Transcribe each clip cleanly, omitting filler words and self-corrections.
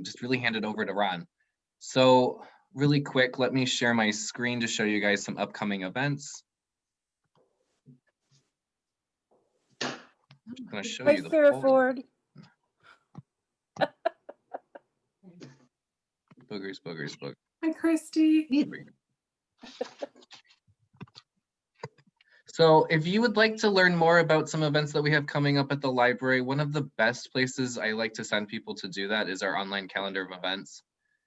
just really hand it over to Ron. So really quick, let me share my screen to show you guys some upcoming events. I'm going to show you the folder. Boogers. Hi, Christy. So if you would like to learn more about some events that we have coming up at the library, one of the best places I like to send people to do that is our online calendar of events.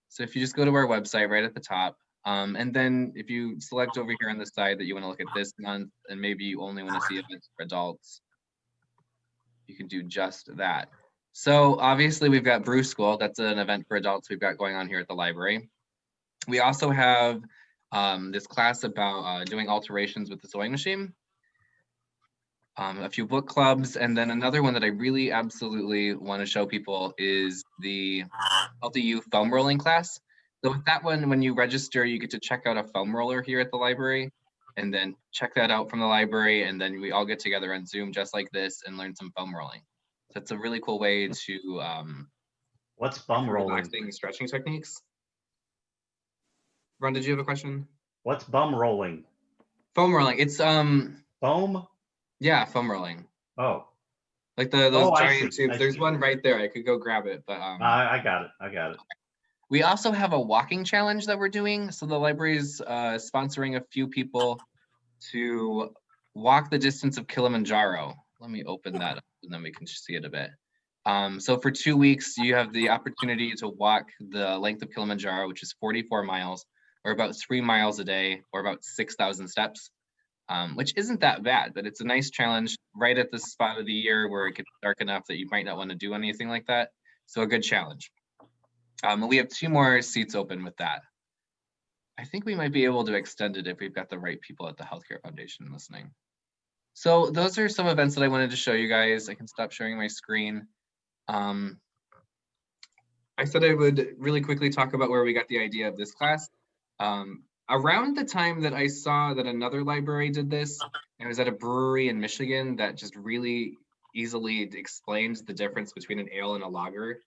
So if you just go to our website right at the top, and then if you select over here on the side that you want to look at this month, and maybe you only want to see events for adults, you can do just that. So obviously we've got Brew School. That's an event for adults we've got going on here at the library. We also have this class about doing alterations with the sewing machine, a few book clubs, and then another one that I really absolutely want to show people is the LDU foam rolling class. So with that one, when you register, you get to check out a foam roller here at the library, and then check that out from the library, and then we all get together on Zoom just like this and learn some foam rolling. So it's a really cool way to what's foam rolling? Relaxing stretching techniques. Ron, did you have a question? What's bum rolling? Foam rolling. It's foam? Yeah, foam rolling. Oh. Like those giant tubes. There's one right there. I could go grab it, but I got it. We also have a walking challenge that we're doing. So the library's sponsoring a few people to walk the distance of Kilimanjaro. Let me open that up and then we can see it a bit. So for 2 weeks, you have the opportunity to walk the length of Kilimanjaro, which is 44 miles, or about 3 miles a day, or about 6,000 steps, which isn't that bad, but it's a nice challenge right at the spot of the year where it gets dark enough that you might not want to do anything like that. So a good challenge. We have 2 more seats open with that. I think we might be able to extend it if we've got the right people at the Healthcare Foundation listening. So those are some events that I wanted to show you guys. I can stop sharing my screen. I said I would really quickly talk about where we got the idea of this class. Around the time that I saw that another library did this, I was at a brewery in Michigan that just really easily explained the difference between an ale and a lager.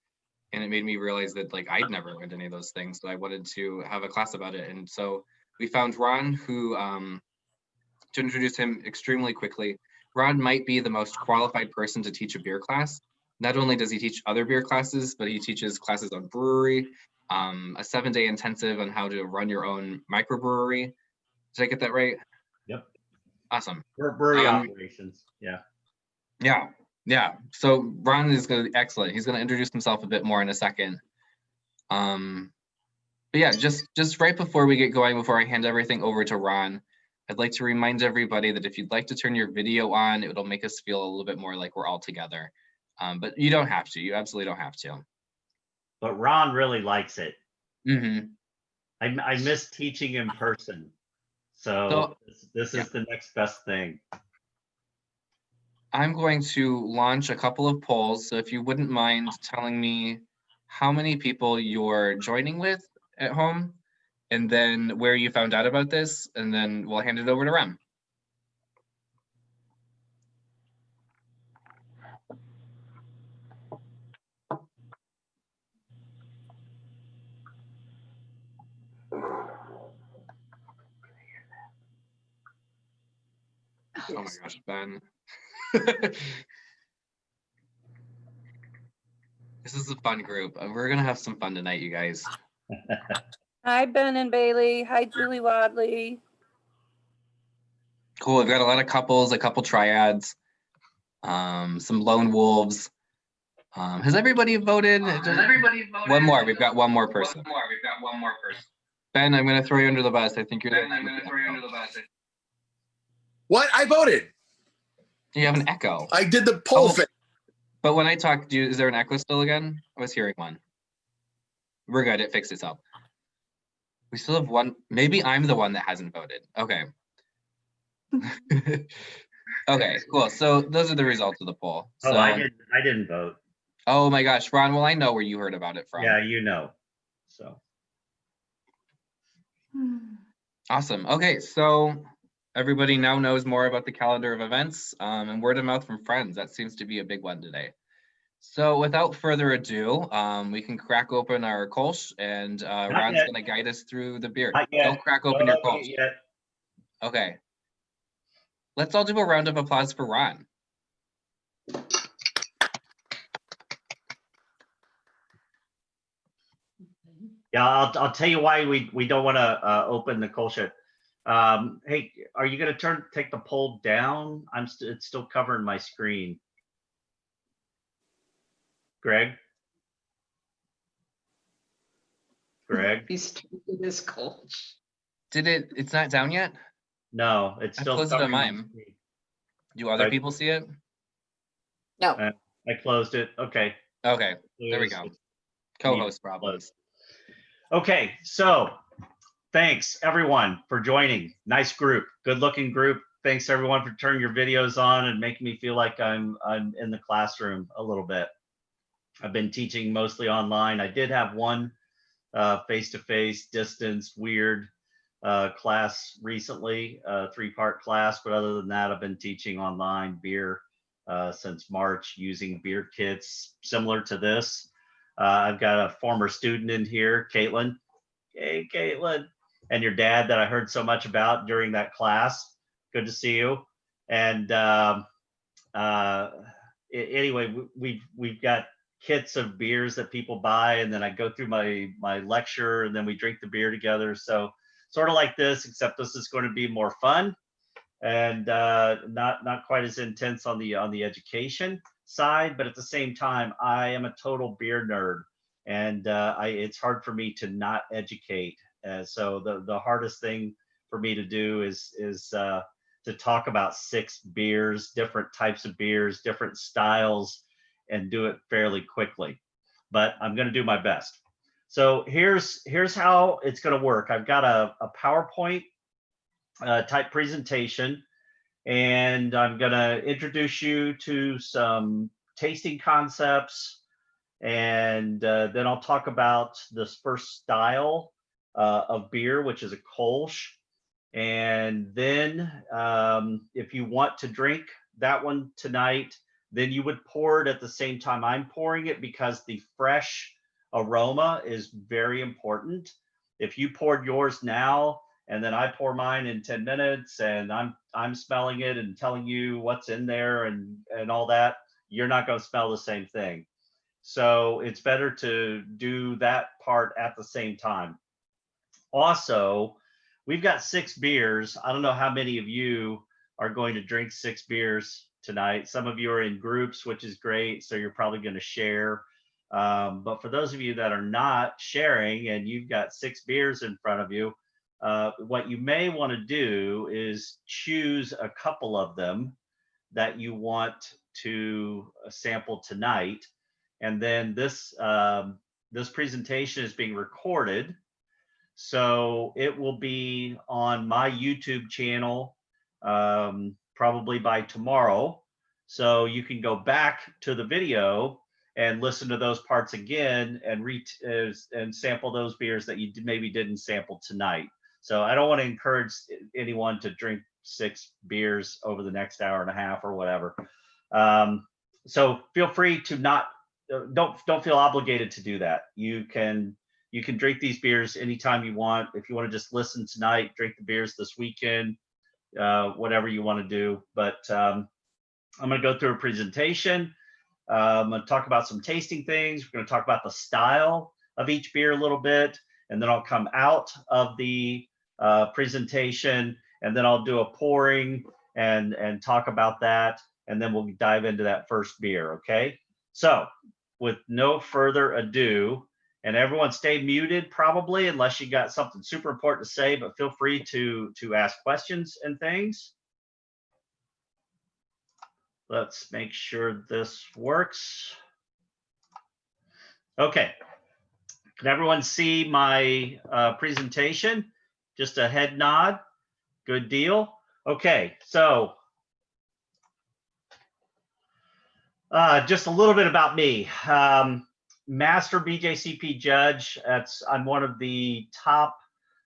And it made me realize that like I'd never learned any of those things. So I wanted to have a class about it. And so we found Ron, who, to introduce him extremely quickly, Ron might be the most qualified person to teach a beer class. Not only does he teach other beer classes, but he teaches classes on brewery, a 7-day intensive on how to run your own microbrewery. Did I get that right? Yep. Awesome. Brewery operations. Yeah. Yeah. So Ron is going to be excellent. He's going to introduce himself a bit more in a second. But yeah, just right before we get going, before I hand everything over to Ron, I'd like to remind everybody that if you'd like to turn your video on, it'll make us feel a little bit more like we're all together. But you don't have to. You absolutely don't have to. But Ron really likes it. Mm-hmm. I miss teaching in person. So this is the next best thing. I'm going to launch a couple of polls. So if you wouldn't mind telling me how many people you're joining with at home, and then where you found out about this, and then we'll hand it over to Rem. Oh my gosh, Ben. This is a fun group. We're gonna have some fun tonight, you guys. Hi, Ben and Bailey. Hi, Julie Wadley. Cool. We've got a lot of couples, a couple triads, some lone wolves. Has everybody voted? One more. We've got one more person. Ben, I'm gonna throw you under the bus. I think you're. What? I voted. You have an echo. I did the poll thing. But when I talked to you, is there an echo still again? I was hearing one. We're good. It fixed itself. We still have one. Maybe I'm the one that hasn't voted. Okay. Okay, cool. So those are the results of the poll. Oh, so, I didn't vote. Oh my gosh, Ron. Well, I know where you heard about it from. Yeah, you know. So. Awesome. Okay, so everybody now knows more about the calendar of events and word of mouth from friends. That seems to be a big one today. So without further ado, we can crack open our Kolsch, and Ron's yet. going to guide us through the beer. Not yet. Don't crack open your Don't open Kolsch. it yet. Okay. Let's all do a round of applause for Ron. Yeah, I'll tell you why we don't want to open the Kolsch. Hey, are you going to take the poll down? It's still covering my screen. Greg? He's taking his Kolsch. It's not down yet? No, it's I still closed it on covering my mine. screen. Do other Right. people see it? No. I closed it. Okay. Okay, there we go. Co-host problems. Okay, so thanks everyone for joining. Nice group, good looking group. Thanks everyone for turning your videos on and making me feel like I'm in the classroom a little bit. I've been teaching mostly online. I did have one face-to-face distance weird class recently, 3-part class, but other than that, I've been teaching online beer since March using beer kits similar to this. I've got a former student in here, Caitlin. Hey, Caitlin. And your dad that I heard so much about during that class. Good to see you. And anyway, we've got kits of beers that people buy, and then I go through my lecture, and then we drink the beer together. So sort of like this, except this is going to be more fun and not quite as intense on the education side, but at the same time, I am a total beer nerd, and it's hard for me to not educate. So the hardest thing for me to do is to talk about 6 beers, different types of beers, different styles, and do it fairly quickly. But I'm going to do my best. So here's how it's going to work. I've got a PowerPoint type presentation, and I'm going to introduce you to some tasting concepts, and then I'll talk about this first style of beer, which is a Kolsch. And then if you want to drink that one tonight, then you would pour it at the same time I'm pouring it, because the fresh aroma is very important. If you poured yours now and then I pour mine in 10 minutes and I'm smelling it and telling you what's in there and all that, you're not going to smell the same thing. So it's better to do that part at the same time. Also, we've got 6 beers. I don't know how many of you are going to drink 6 beers tonight. Some of you are in groups, which is great, so you're probably going to share. But for those of you that are not sharing and you've got 6 beers in front of you, what you may want to do is choose a couple of them that you want to sample tonight. And then this presentation is being recorded, so it will be on my YouTube channel probably by tomorrow. So you can go back to the video and listen to those parts again and sample those beers that you maybe didn't sample tonight. So I don't want to encourage anyone to drink 6 beers over the next hour and a half or whatever. So feel free to don't feel obligated to do that. You can drink these beers anytime you want. If you want to just listen tonight, drink the beers this weekend, whatever you want to do. But I'm going to go through a presentation. I'm going to talk about some tasting things. We're going to talk about the style of each beer a little bit, and then I'll come out of the presentation, and then I'll do a pouring and talk about that, and then we'll dive into that first beer. Okay. So with no further ado, and everyone stay muted probably unless you got something super important to say, but feel free to ask questions and things. Let's make sure this works. Okay. Can everyone see my presentation? Just a head nod. Good deal. Okay, so just a little bit about me. Master BJCP judge. I'm one of the top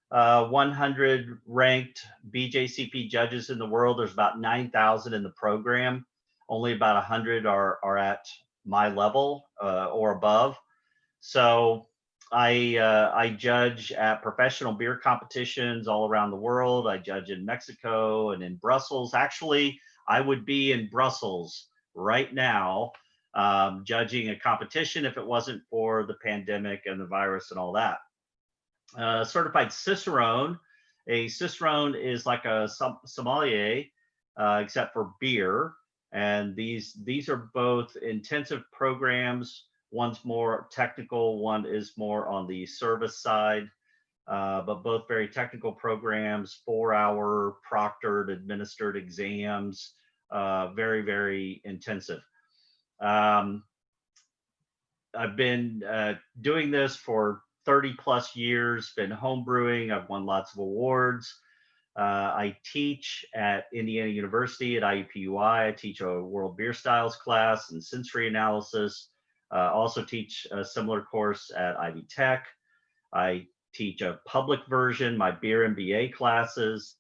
100 ranked BJCP judges in the world. There's about 9,000 in the program. Only about 100 are at my level or above. So I judge at professional beer competitions all around the world. I judge in Mexico and in Brussels. Actually, I would be in Brussels right now judging a competition if it wasn't for the pandemic and the virus and all that. Certified Cicerone. A Cicerone is like a sommelier, except for beer. And these are both intensive programs. One's more technical, one is more on the service side, but both very technical programs, 4-hour proctored, administered exams, very, very intensive. I've been doing this for 30 plus years, been home brewing. I've won lots of awards. I teach at Indiana University at IUPUI. I teach a world beer styles class and sensory analysis. Also teach a similar course at Ivy Tech. I teach a public version, my beer MBA classes.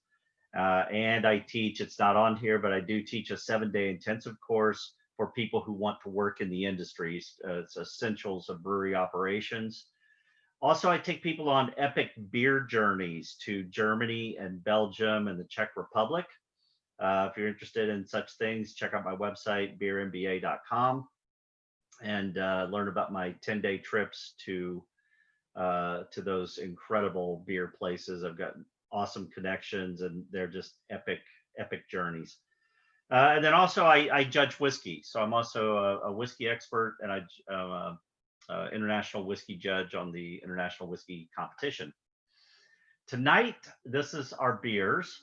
And I teach, it's not on here, but I do teach a 7-day intensive course for people who want to work in the industries. It's essentials of brewery operations. Also, I take people on epic beer journeys to Germany and Belgium and the Czech Republic. If you're interested in such things, check out my website, beermba.com, and learn about my 10-day trips to those incredible beer places. I've got awesome connections, and they're just epic journeys. And then also I judge whiskey. So I'm also a whiskey expert, and I'm international whiskey judge on the International Whiskey Competition. Tonight, this is our beers.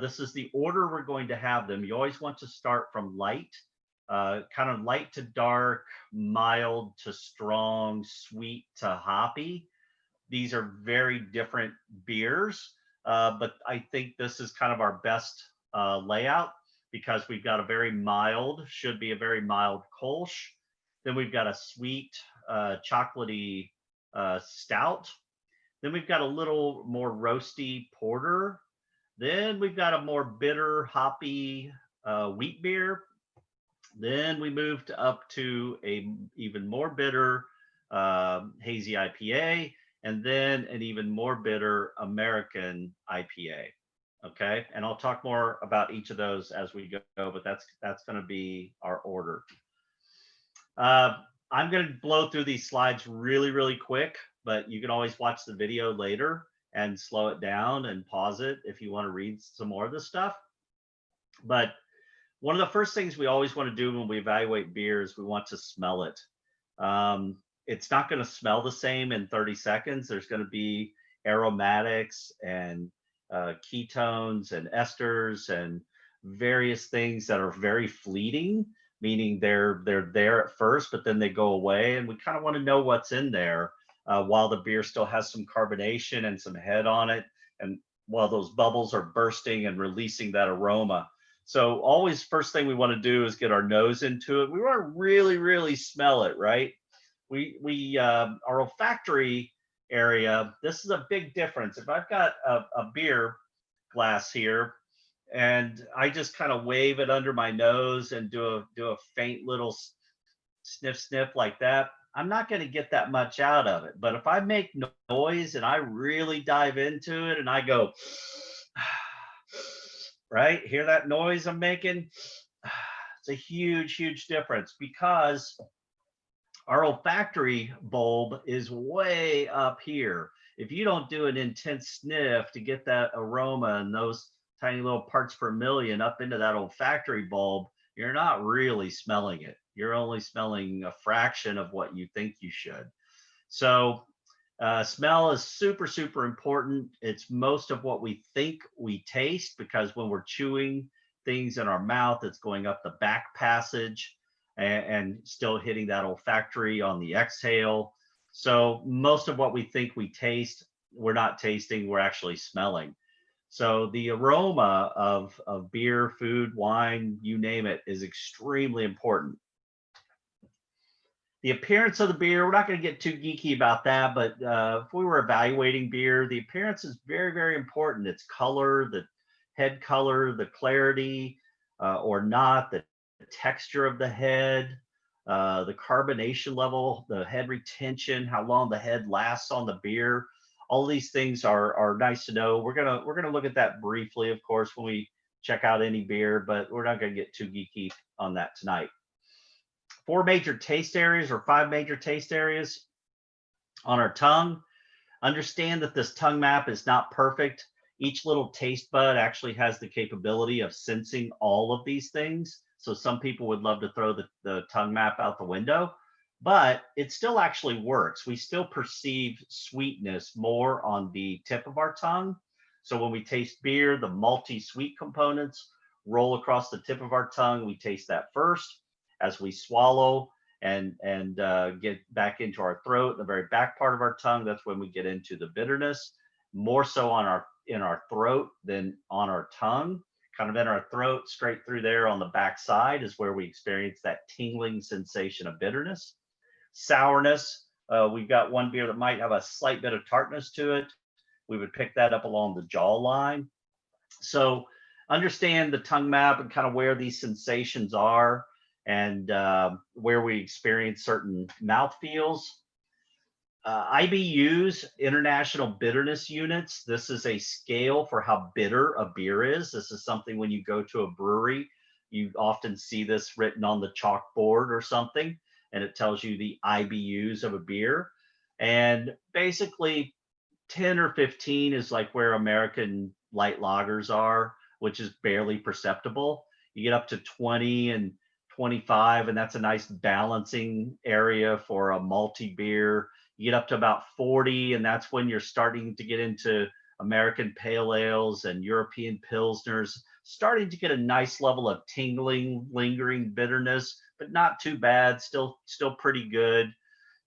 This is the order we're going to have them. You always want to start from light, kind of light to dark, mild to strong, sweet to hoppy. These are very different beers, but I think this is kind of our best layout, because we've got a very mild, should be a very mild Kolsch. Then we've got a sweet, chocolatey stout. Then we've got a little more roasty porter. Then we've got a more bitter, hoppy wheat beer. Then we moved up to a even more bitter hazy IPA, and then an even more bitter American IPA. Okay, and I'll talk more about each of those as we go, but that's going to be our order. I'm going to blow through these slides really, really quick, but you can always watch the video later and slow it down and pause it if you want to read some more of this stuff. But one of the first things we always want to do when we evaluate beer is we want to smell it. It's not going to smell the same in 30 seconds. There's going to be aromatics and ketones and esters and various things that are very fleeting, meaning they're there at first, but then they go away. And we kind of want to know what's in there while the beer still has some carbonation and some head on it, and while those bubbles are bursting and releasing that aroma. So always first thing we want to do is get our nose into it. We want to really, really smell it, right? Our olfactory area, this is a big difference. If I've got a beer glass here and I just kind of wave it under my nose and do a faint little sniff like that, I'm not going to get that much out of it. But if I make noise and I really dive into it and I go, right, hear that noise I'm making? It's a huge, huge difference, because our olfactory bulb is way up here. If you don't do an intense sniff to get that aroma and those tiny little parts per million up into that olfactory bulb, you're not really smelling it. You're only smelling a fraction of what you think you should. So smell is super, super important. It's most of what we think we taste, because when we're chewing things in our mouth, it's going up the back passage and still hitting that olfactory on the exhale. So most of what we think we taste, we're not tasting, we're actually smelling. So the aroma of beer, food, wine, you name it, is extremely important. The appearance of the beer, we're not going to get too geeky about that, but if we were evaluating beer, the appearance is very, very important. Its color, the head color, the clarity or not, the texture of the head, the carbonation level, the head retention, how long the head lasts on the beer. All these things are nice to know. We're gonna look at that briefly, of course, when we check out any beer, but we're not gonna get too geeky on that tonight. 4 major taste areas or 5 major taste areas on our tongue. Understand that this tongue map is not perfect. Each little taste bud actually has the capability of sensing all of these things. So some people would love to throw the tongue map out the window, but it still actually works. We still perceive sweetness more on the tip of our tongue. So when we taste beer, the malty sweet components roll across the tip of our tongue. We taste that first. As we swallow and get back into our throat, the very back part of our tongue, that's when we get into the bitterness, more so in our throat than on our tongue. Kind of in our throat, straight through there on the back side is where we experience that tingling sensation of bitterness. Sourness, we've got one beer that might have a slight bit of tartness to it. We would pick that up along the jaw line. So understand the tongue map and kind of where these sensations are and where we experience certain mouth feels. IBUs, International Bitterness Units. This is a scale for how bitter a beer is. This is something when you go to a brewery, you often see this written on the chalkboard or something, and it tells you the IBUs of a beer. And basically 10 or 15 is like where American light lagers are, which is barely perceptible. You get up to 20 and 25, and that's a nice balancing area for a malty beer. You get up to about 40, and that's when you're starting to get into American pale ales and European pilsners, starting to get a nice level of tingling, lingering bitterness, but not too bad, still pretty good.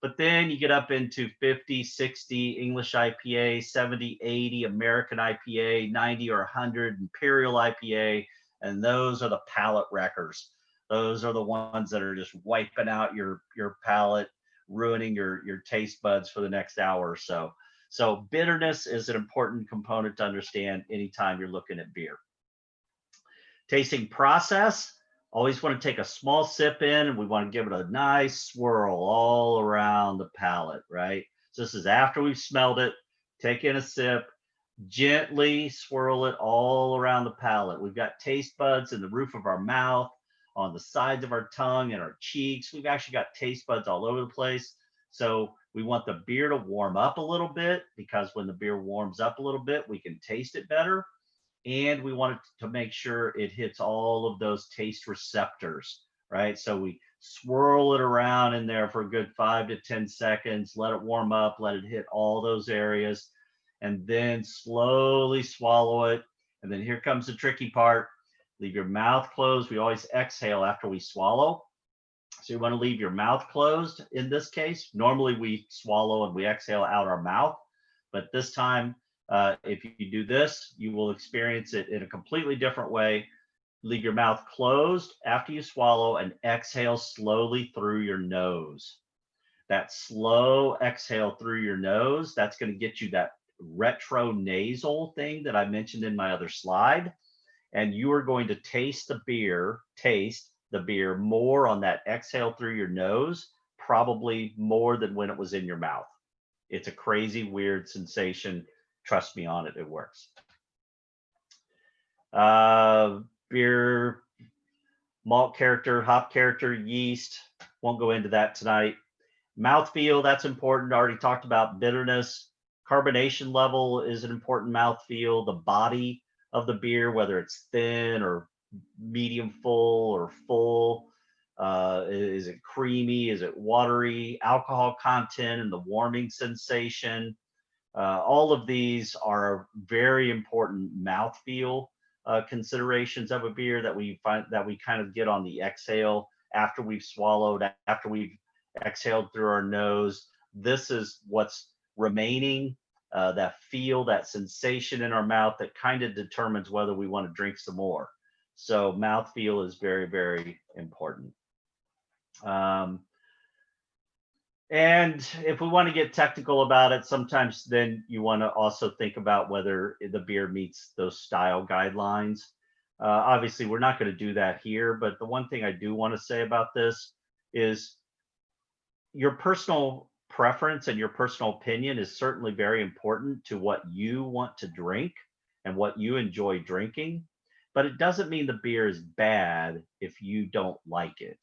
But then you get up into 50, 60 English IPA, 70, 80 American IPA, 90 or 100 Imperial IPA, and those are the palate wreckers. Those are the ones that are just wiping out your palate, ruining your taste buds for the next hour or so. So bitterness is an important component to understand anytime you're looking at beer. Tasting process, always want to take a small sip in, and we want to give it a nice swirl all around the palate, right? So this is after we've smelled it, take in a sip, gently swirl it all around the palate. We've got taste buds in the roof of our mouth, on the sides of our tongue and our cheeks. We've actually got taste buds all over the place. So we want the beer to warm up a little bit, because when the beer warms up a little bit, we can taste it better. And we want it to make sure it hits all of those taste receptors, right? So we swirl it around in there for a good 5 to 10 seconds, let it warm up, let it hit all those areas, and then slowly swallow it. And then here comes the tricky part. Leave your mouth closed. We always exhale after we swallow. So you want to leave your mouth closed in this case. Normally we swallow and we exhale out our mouth, but this time, if you do this, you will experience it in a completely different way. Leave your mouth closed after you swallow and exhale slowly through your nose. That slow exhale through your nose, that's going to get you that retronasal thing that I mentioned in my other slide. And you are going to taste the beer more on that exhale through your nose, probably more than when it was in your mouth. It's a crazy, weird sensation. Trust me on it, it works. Beer, malt character, hop character, yeast. Won't go into that tonight. Mouthfeel, that's important. I already talked about bitterness. Carbonation level is an important mouthfeel. The body of the beer, whether it's thin or medium full or full. Is it creamy? Is it watery? Alcohol content and the warming sensation. All of these are very important mouthfeel considerations of a beer that we kind of get on the exhale after we've swallowed, after we've exhaled through our nose. This is what's remaining, that feel, that sensation in our mouth that kind of determines whether we want to drink some more. So mouthfeel is very, very important. And if we want to get technical about it, sometimes then you want to also think about whether the beer meets those style guidelines. Obviously, we're not going to do that here, but the one thing I do want to say about this is your personal preference and your personal opinion is certainly very important to what you want to drink and what you enjoy drinking, but it doesn't mean the beer is bad if you don't like it.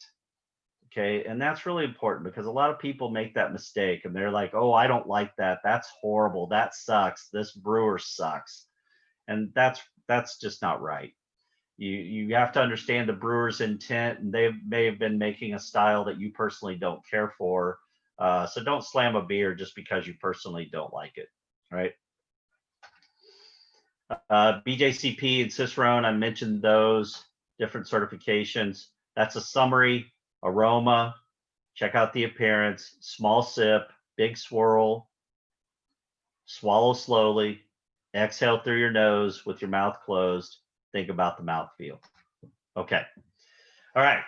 Okay, and that's really important because a lot of people make that mistake and they're like, oh, I don't like that. That's horrible. That sucks. This brewer sucks. And that's just not right. You have to understand the brewer's intent, and they may have been making a style that you personally don't care for. So don't slam a beer just because you personally don't like it, right? BJCP and Cicerone, I mentioned those different certifications. That's a summary. Aroma, check out the appearance, small sip, big swirl, swallow slowly, exhale through your nose with your mouth closed. Think about the mouthfeel. Okay. All right.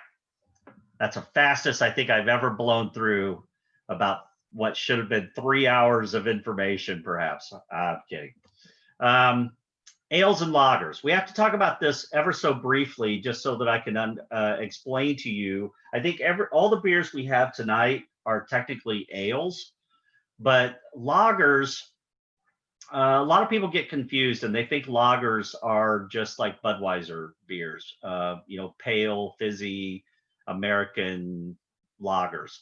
That's the fastest I think I've ever blown through about what should have been 3 hours of information, perhaps. I'm kidding. Ales and lagers. We have to talk about this ever so briefly, just so that I can explain to you. I think all the beers we have tonight are technically ales, but lagers, a lot of people get confused and they think lagers are just like Budweiser beers, pale, fizzy, American lagers.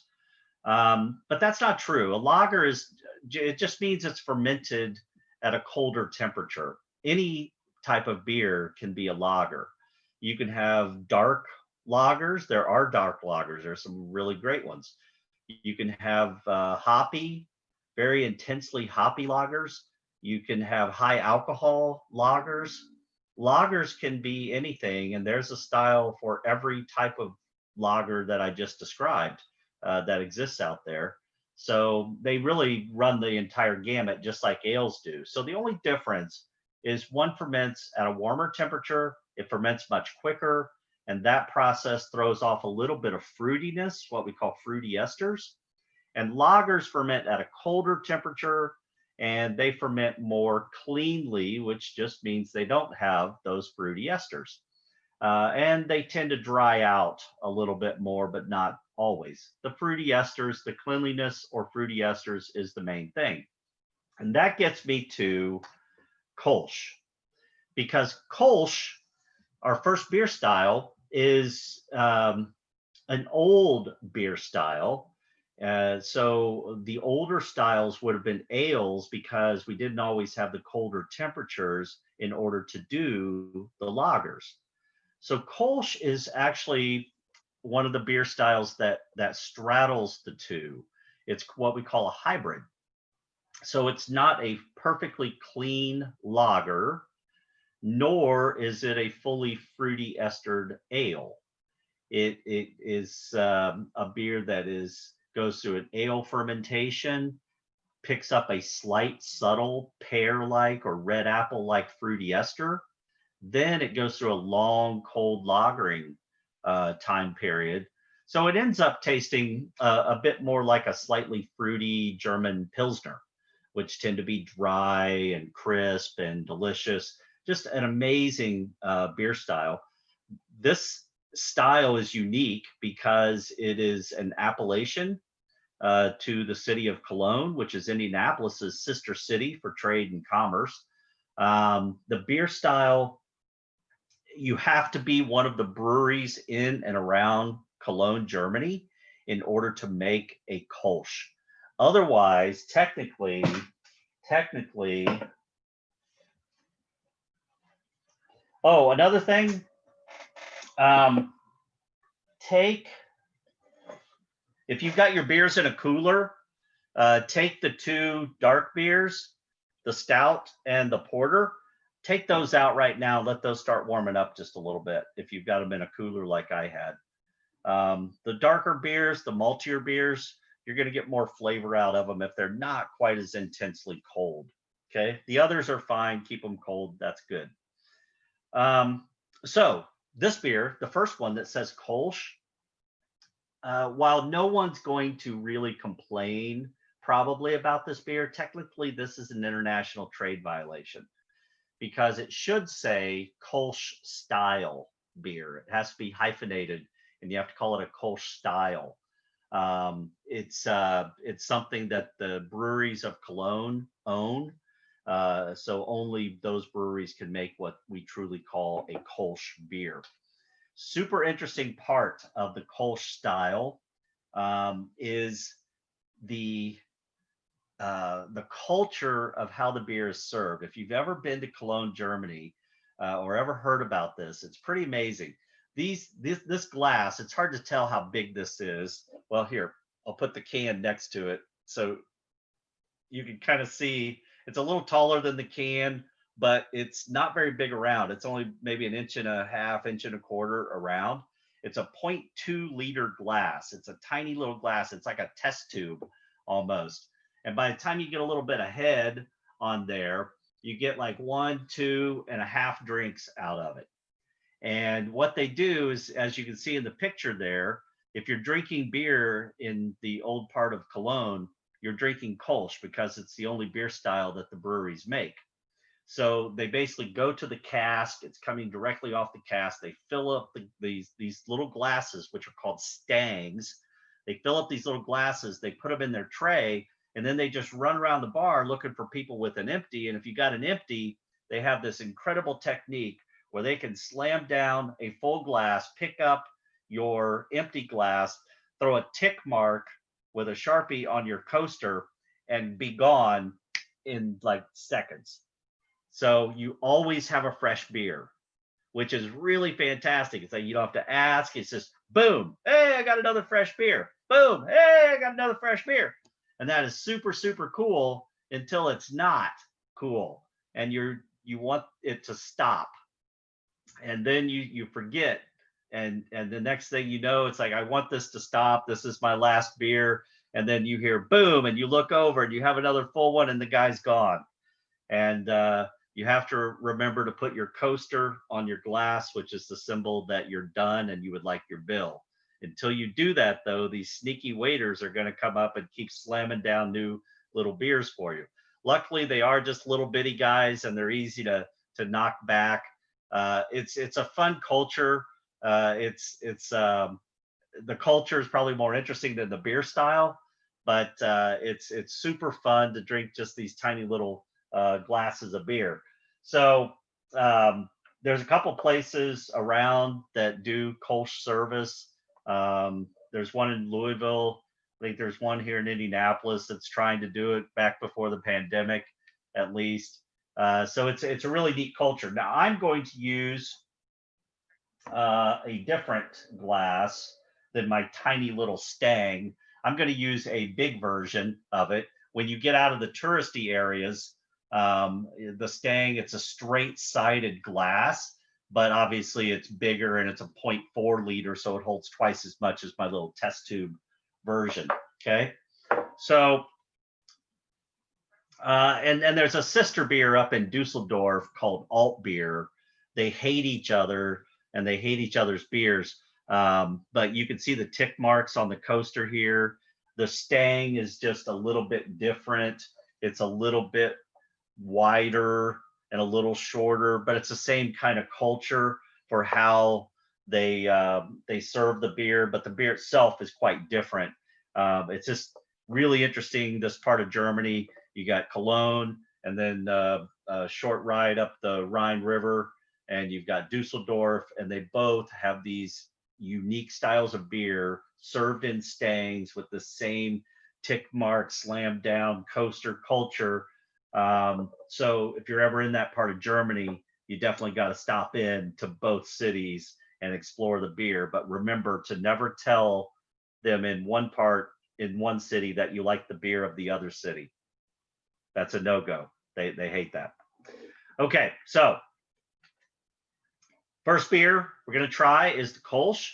But that's not true. A lager it just means it's fermented at a colder temperature. Any type of beer can be a lager. You can have dark lagers. There are dark lagers. There's some really great ones. You can have hoppy, very intensely hoppy lagers. You can have high alcohol lagers. Lagers can be anything, and there's a style for every type of lager that I just described that exists out there. So they really run the entire gamut, just like ales do. So the only difference is one ferments at a warmer temperature, it ferments much quicker, and that process throws off a little bit of fruitiness, what we call fruity esters. And lagers ferment at a colder temperature, and they ferment more cleanly, which just means they don't have those fruity esters. And they tend to dry out a little bit more, but not always. The fruity esters, the cleanliness or fruity esters is the main thing. And that gets me to Kolsch, because Kolsch, our first beer style, is an old beer style. So the older styles would have been ales because we didn't always have the colder temperatures in order to do the lagers. So Kolsch is actually one of the beer styles that straddles the two. It's what we call a hybrid. So it's not a perfectly clean lager, nor is it a fully fruity estered ale. It is a beer that goes through an ale fermentation, picks up a slight subtle pear-like or red apple-like fruity ester. Then it goes through a long cold lagering time period. So it ends up tasting a bit more like a slightly fruity German Pilsner, which tend to be dry and crisp and delicious. Just an amazing beer style. This style is unique because it is an appellation to the city of Cologne, which is Indianapolis's sister city for trade and commerce. The beer style, you have to be one of the breweries in and around Cologne, Germany, in order to make a Kolsch. Otherwise, technically, oh, another thing, if you've got your beers in a cooler, take the two dark beers, the Stout and the Porter, take those out right now. Let those start warming up just a little bit if you've got them in a cooler like I had. The darker beers, the maltier beers, you're going to get more flavor out of them if they're not quite as intensely cold. Okay. The others are fine. Keep them cold. That's good. So this beer, the first one that says Kolsch, while no one's going to really complain probably about this beer, technically this is an international trade violation because it should say Kolsch style beer. It has to be hyphenated and you have to call it a Kolsch style. It's something that the breweries of Cologne own. So only those breweries can make what we truly call a Kolsch beer. Super interesting part of the Kolsch style is the culture of how the beer is served. If you've ever been to Cologne, Germany, or ever heard about this, it's pretty amazing. This glass, it's hard to tell how big this is. Well, here, I'll put the can next to it so you can kind of see. It's a little taller than the can, but it's not very big around. It's only maybe 1.5 inches, 1.25 inches around. It's a 0.2 liter glass. It's a tiny little glass. It's like a test tube almost. And by the time you get a little bit ahead on there, you get like 1, 2.5 drinks out of it. And what they do is, as you can see in the picture there, if you're drinking beer in the old part of Cologne, you're drinking Kolsch because it's the only beer style that the breweries make. So they basically go to the cask. It's coming directly off the cask. They fill up these little glasses, which are called Stanges. They fill up these little glasses. They put them in their tray, and then they just run around the bar looking for people with an empty. And if you got an empty, they have this incredible technique where they can slam down a full glass, pick up your empty glass, throw a tick mark with a Sharpie on your coaster, and be gone in like seconds. So you always have a fresh beer, which is really fantastic. It's like you don't have to ask. It's just boom, hey, I got another fresh beer. Boom, hey, I got another fresh beer. And that is super, super cool until it's not cool. And you want it to stop. And then you forget. And the next thing you know, it's like, I want this to stop. This is my last beer. And then you hear boom, and you look over and you have another full one and the guy's gone. And you have to remember to put your coaster on your glass, which is the symbol that you're done and you would like your bill. Until you do that, though, these sneaky waiters are going to come up and keep slamming down new little beers for you. Luckily, they are just little bitty guys and they're easy to knock back. It's a fun culture. The culture is probably more interesting than the beer style, but it's super fun to drink just these tiny little glasses of beer. So there's a couple places around that do Kolsch service. There's one in Louisville. I think there's one here in Indianapolis that's trying to do it back before the pandemic, at least. So it's a really neat culture. Now I'm going to use a different glass than my tiny little Stange. I'm going to use a big version of it. When you get out of the touristy areas, the Stange, it's a straight-sided glass, but obviously it's bigger and it's a 0.4 liter, so it holds twice as much as my little test tube version. Okay, so and there's a sister beer up in Dusseldorf called Altbier. They hate each other and they hate each other's beers, but you can see the tick marks on the coaster here. The Stange is just a little bit different. It's a little bit wider and a little shorter, but it's the same kind of culture for how they serve the beer, but the beer itself is quite different. It's just really interesting, this part of Germany. You got Cologne, and then a short ride up the Rhine River, and you've got Dusseldorf, and they both have these unique styles of beer served in Stanges with the same tick mark, slam down coaster culture. So if you're ever in that part of Germany, you definitely got to stop in to both cities and explore the beer. But remember to never tell them in one city that you like the beer of the other city. That's a no-go. They hate that. Okay, so first beer we're going to try is the Kolsch.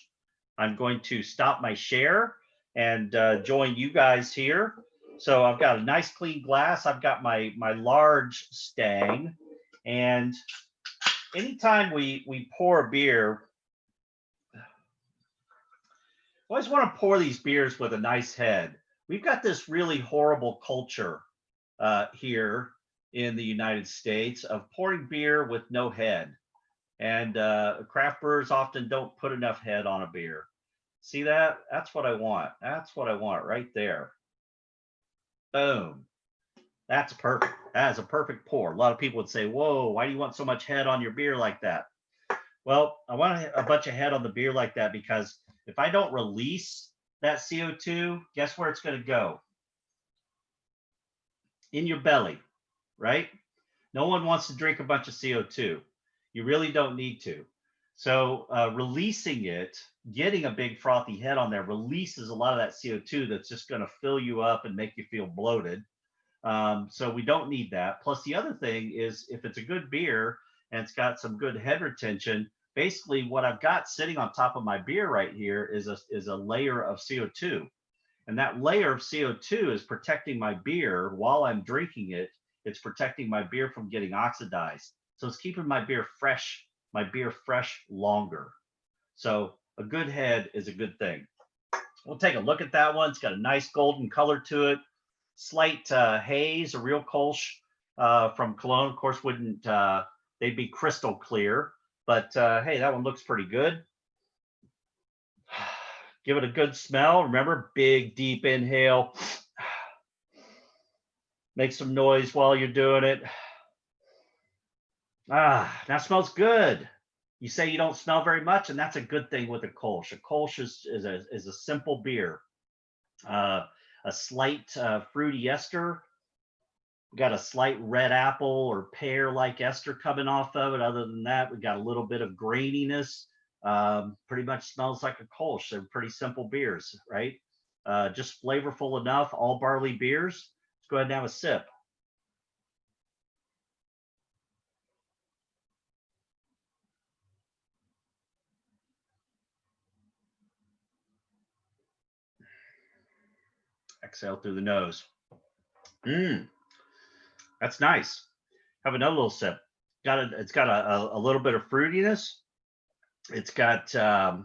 I'm going to stop my share and join you guys here. So I've got a nice clean glass. I've got my large Stange, and anytime we pour a beer, I always want to pour these beers with a nice head. We've got this really horrible culture here in the United States of pouring beer with no head, and craft brewers often don't put enough head on a beer. See that? That's what I want. That's what I want right there. Boom. That's perfect. That is a perfect pour. A lot of people would say, whoa, why do you want so much head on your beer like that? Well, I want a bunch of head on the beer like that because if I don't release that CO2, guess where it's going to go? In your belly, right? No one wants to drink a bunch of CO2. You really don't need to. So releasing it, getting a big frothy head on there releases a lot of that CO2 that's just going to fill you up and make you feel bloated. So we don't need that. Plus the other thing is if it's a good beer and it's got some good head retention, basically what I've got sitting on top of my beer right here is a layer of CO2. And that layer of CO2 is protecting my beer while I'm drinking it. It's protecting my beer from getting oxidized. So it's keeping my beer fresh longer. So a good head is a good thing. We'll take a look at that one. It's got a nice golden color to it. Slight haze, a real Kolsch from Cologne. Of course, wouldn't they'd be crystal clear, but hey, that one looks pretty good. Give it a good smell. Remember, big, deep inhale. Make some noise while you're doing it. That smells good. You say you don't smell very much, and that's a good thing with a Kolsch. A Kolsch is a simple beer. A slight fruity ester. We got a slight red apple or pear-like ester coming off of it. Other than that, we got a little bit of graininess. Pretty much smells like a Kolsch. They're pretty simple beers, right? Just flavorful enough. All barley beers. Let's go ahead and have a sip. Exhale through the nose. That's nice. Have another little sip. It's got a little bit of fruitiness. It's got a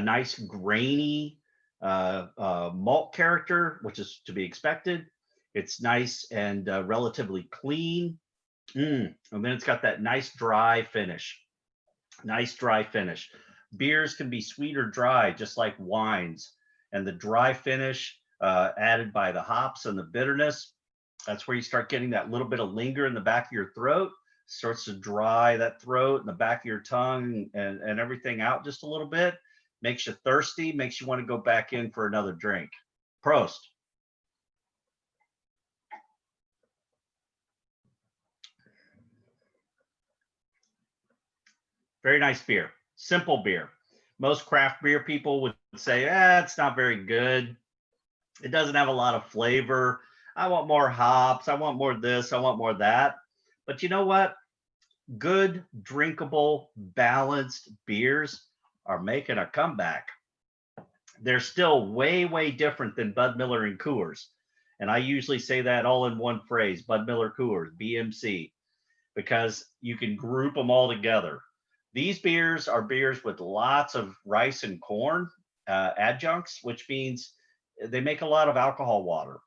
nice grainy malt character, which is to be expected. It's nice and relatively clean. And then it's got that nice dry finish. Nice dry finish. Beers can be sweet or dry, just like wines. And the dry finish added by the hops and the bitterness, that's where you start getting that little bit of linger in the back of your throat. Starts to dry that throat and the back of your tongue and everything out just a little bit. Makes you thirsty, makes you want to go back in for another drink. Prost. Very nice beer. Simple beer. Most craft beer people would say, it's not very good. It doesn't have a lot of flavor. I want more hops. I want more of this. I want more of that. But you know what? Good, drinkable, balanced beers are making a comeback. They're still way, way different than Bud Miller and Coors. And I usually say that all in one phrase, Bud Miller Coors, BMC, because you can group them all together. These beers are beers with lots of rice and corn adjuncts, which means they make a lot of alcohol water.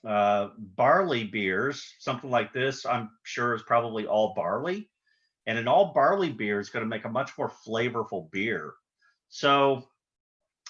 Barley beers, something like this, I'm sure is probably all barley. And an all barley beer is going to make a much more flavorful beer. So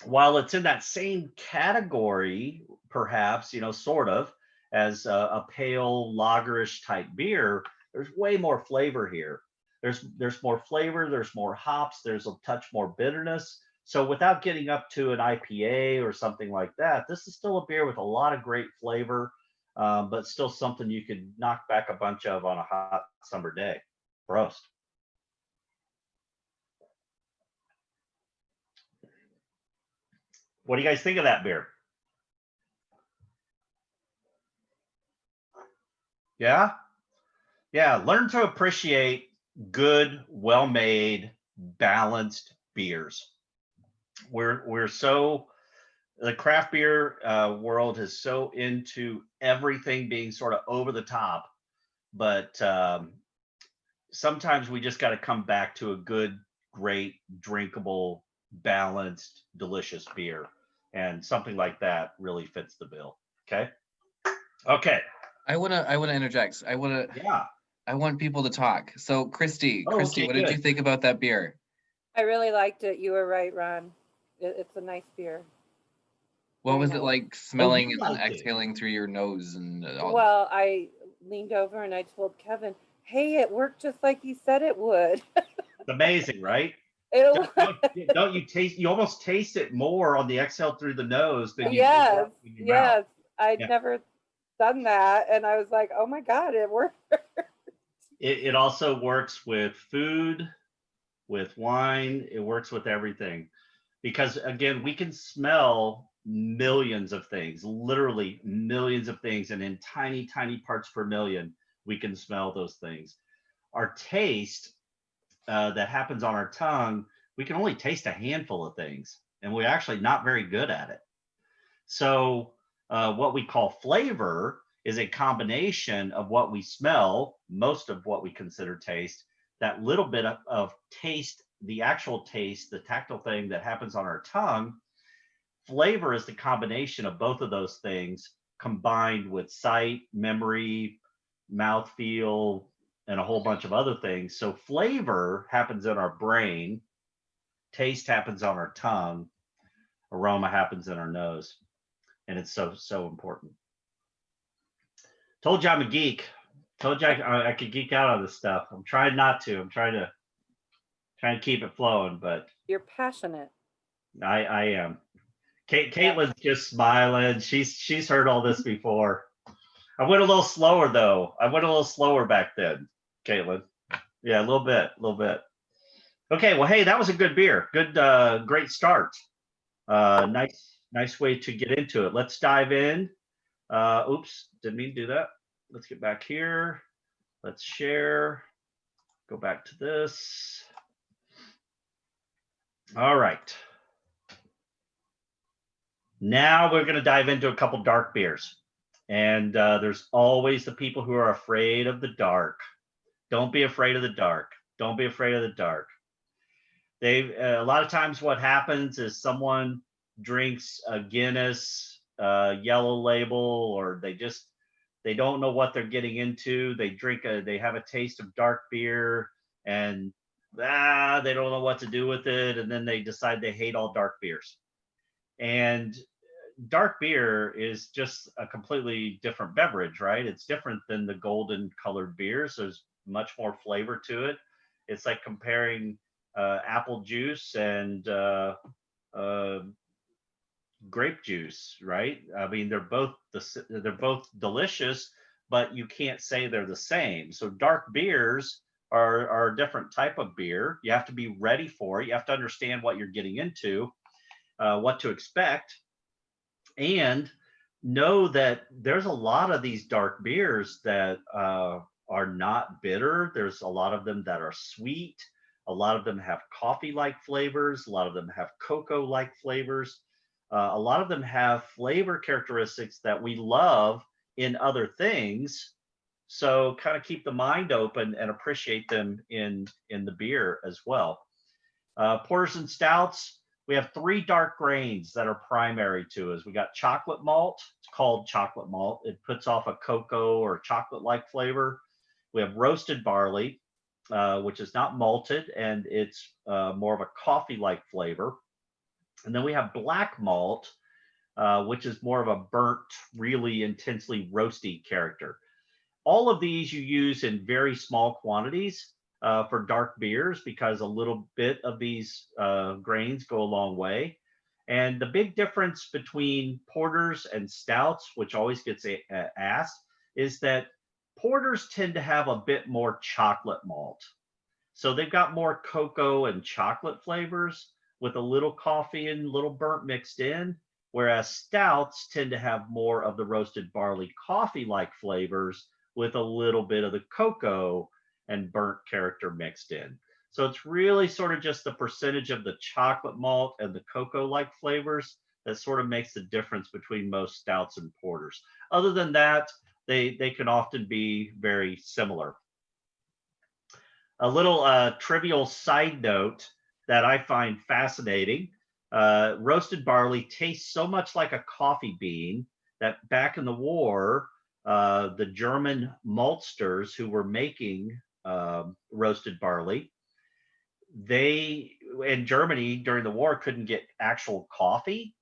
while it's in that same category, perhaps, sort of, as a pale lagerish type beer, there's way more flavor here. There's more flavor, there's more hops, there's a touch more bitterness. So without getting up to an IPA or something like that, this is still a beer with a lot of great flavor, but still something you could knock back a bunch of on a hot summer day. Prost. What do you guys think of that beer? Yeah? Yeah, learn to appreciate good, well-made, balanced beers. We're so, the craft beer world is so into everything being sort of over the top, but sometimes we just got to come back to a good, great, drinkable, balanced, delicious beer, and something like that really fits the bill. Okay. I wanna interject. I want people to talk. So Christy, okay, what did you think about that beer? I really liked it. You were right, Ron. It's a nice beer. What Very was it nice. like smelling you and liked it. exhaling through your nose and all? Well, I leaned over and I told Kevin, "Hey, it worked just like you said it would." It's amazing, right? It Don't you taste? You almost taste it more on the exhale through the nose than you do yes, in your yes. mouth. I'd Yeah. never done that, and I was like, "Oh my God, it worked." It also works with food, with wine. It works with everything, because again, we can smell millions of things, literally millions of things, and in tiny, tiny parts per million, we can smell those things. Our taste that happens on our tongue, we can only taste a handful of things, and we're actually not very good at it. So what we call flavor is a combination of what we smell, most of what we consider taste, that little bit of taste, the actual taste, the tactile thing that happens on our tongue. Flavor is the combination of both of those things combined with sight, memory, mouthfeel, and a whole bunch of other things. So flavor happens in our brain, taste happens on our tongue, aroma happens in our nose. And it's so important. Told you I'm a geek. Told you I could geek out on this stuff. I'm trying not to. I'm trying to keep it flowing, but You're passionate. I am. Caitlin's just smiling. She's heard all this before. I went a little slower though. I went a little slower back then, Caitlin. Yeah, a little bit. Okay, well, hey, that was a good beer. Good, great start. Nice way to get into it. Let's dive in. Oops, didn't mean to do that. Let's get back here. Let's share. Go back to this. All right. Now we're going to dive into a couple dark beers. And there's always the people who are afraid of the dark. Don't be afraid of the dark. Don't be afraid of the dark. A lot of times what happens is someone drinks a Guinness yellow label, or they don't know what they're getting into. They have a taste of dark beer, and they don't know what to do with it, and then they decide they hate all dark beers. And dark beer is just a completely different beverage, right? It's different than the golden colored beers. There's much more flavor to it. It's like comparing apple juice and grape juice, right? I mean, they're both delicious, but you can't say they're the same. So dark beers are a different type of beer. You have to be ready for it. You have to understand what you're getting into, what to expect, and know that there's a lot of these dark beers that are not bitter. There's a lot of them that are sweet. A lot of them have coffee-like flavors. A lot of them have cocoa-like flavors. A lot of them have flavor characteristics that we love in other things. So kind of keep the mind open and appreciate them in the beer as well. Porters and stouts, we have 3 dark grains that are primary to us. We got chocolate malt. It's called chocolate malt. It puts off a cocoa or chocolate-like flavor. We have roasted barley, which is not malted, and it's more of a coffee-like flavor. And then we have black malt, which is more of a burnt, really intensely roasty character. All of these you use in very small quantities for dark beers, because a little bit of these grains go a long way. And the big difference between porters and stouts, which always gets asked, is that porters tend to have a bit more chocolate malt. So they've got more cocoa and chocolate flavors with a little coffee and a little burnt mixed in, whereas stouts tend to have more of the roasted barley coffee-like flavors with a little bit of the cocoa and burnt character mixed in. So it's really sort of just the percentage of the chocolate malt and the cocoa-like flavors that sort of makes the difference between most stouts and porters. Other than that, they can often be very similar. A little trivial side note that I find fascinating, roasted barley tastes so much like a coffee bean that back in the war, the German maltsters who were making roasted barley, they in Germany during the war couldn't get actual coffee.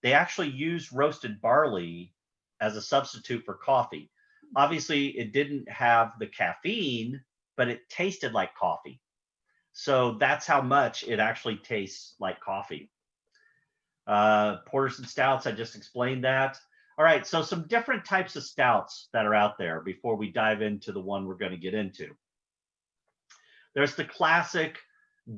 They actually used roasted barley as a substitute for coffee. Obviously, it didn't have the caffeine, but it tasted like coffee. So that's how much it actually tastes like coffee. Porters and stouts, I just explained that. All right, so some different types of stouts that are out there before we dive into the one we're going to get into. There's the classic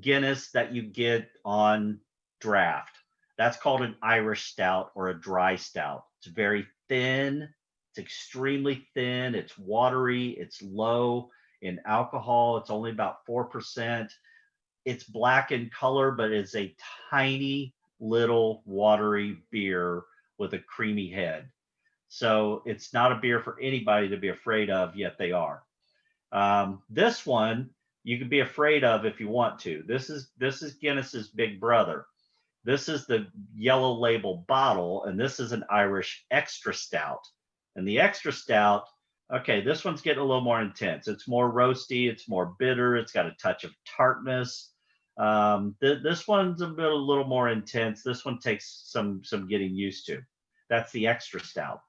Guinness that you get on draft. That's called an Irish stout or a dry stout. It's very thin. It's extremely thin. It's watery. It's low in alcohol. It's only about 4%. It's black in color, but it's a tiny little watery beer with a creamy head. So it's not a beer for anybody to be afraid of, yet they are. This one you can be afraid of if you want to. This is Guinness's big brother. This is the yellow label bottle, and this is an Irish extra stout. And the extra stout, okay, this one's getting a little more intense. It's more roasty, it's more bitter, it's got a touch of tartness. This one's a little more intense. This one takes some getting used to. That's the extra stout.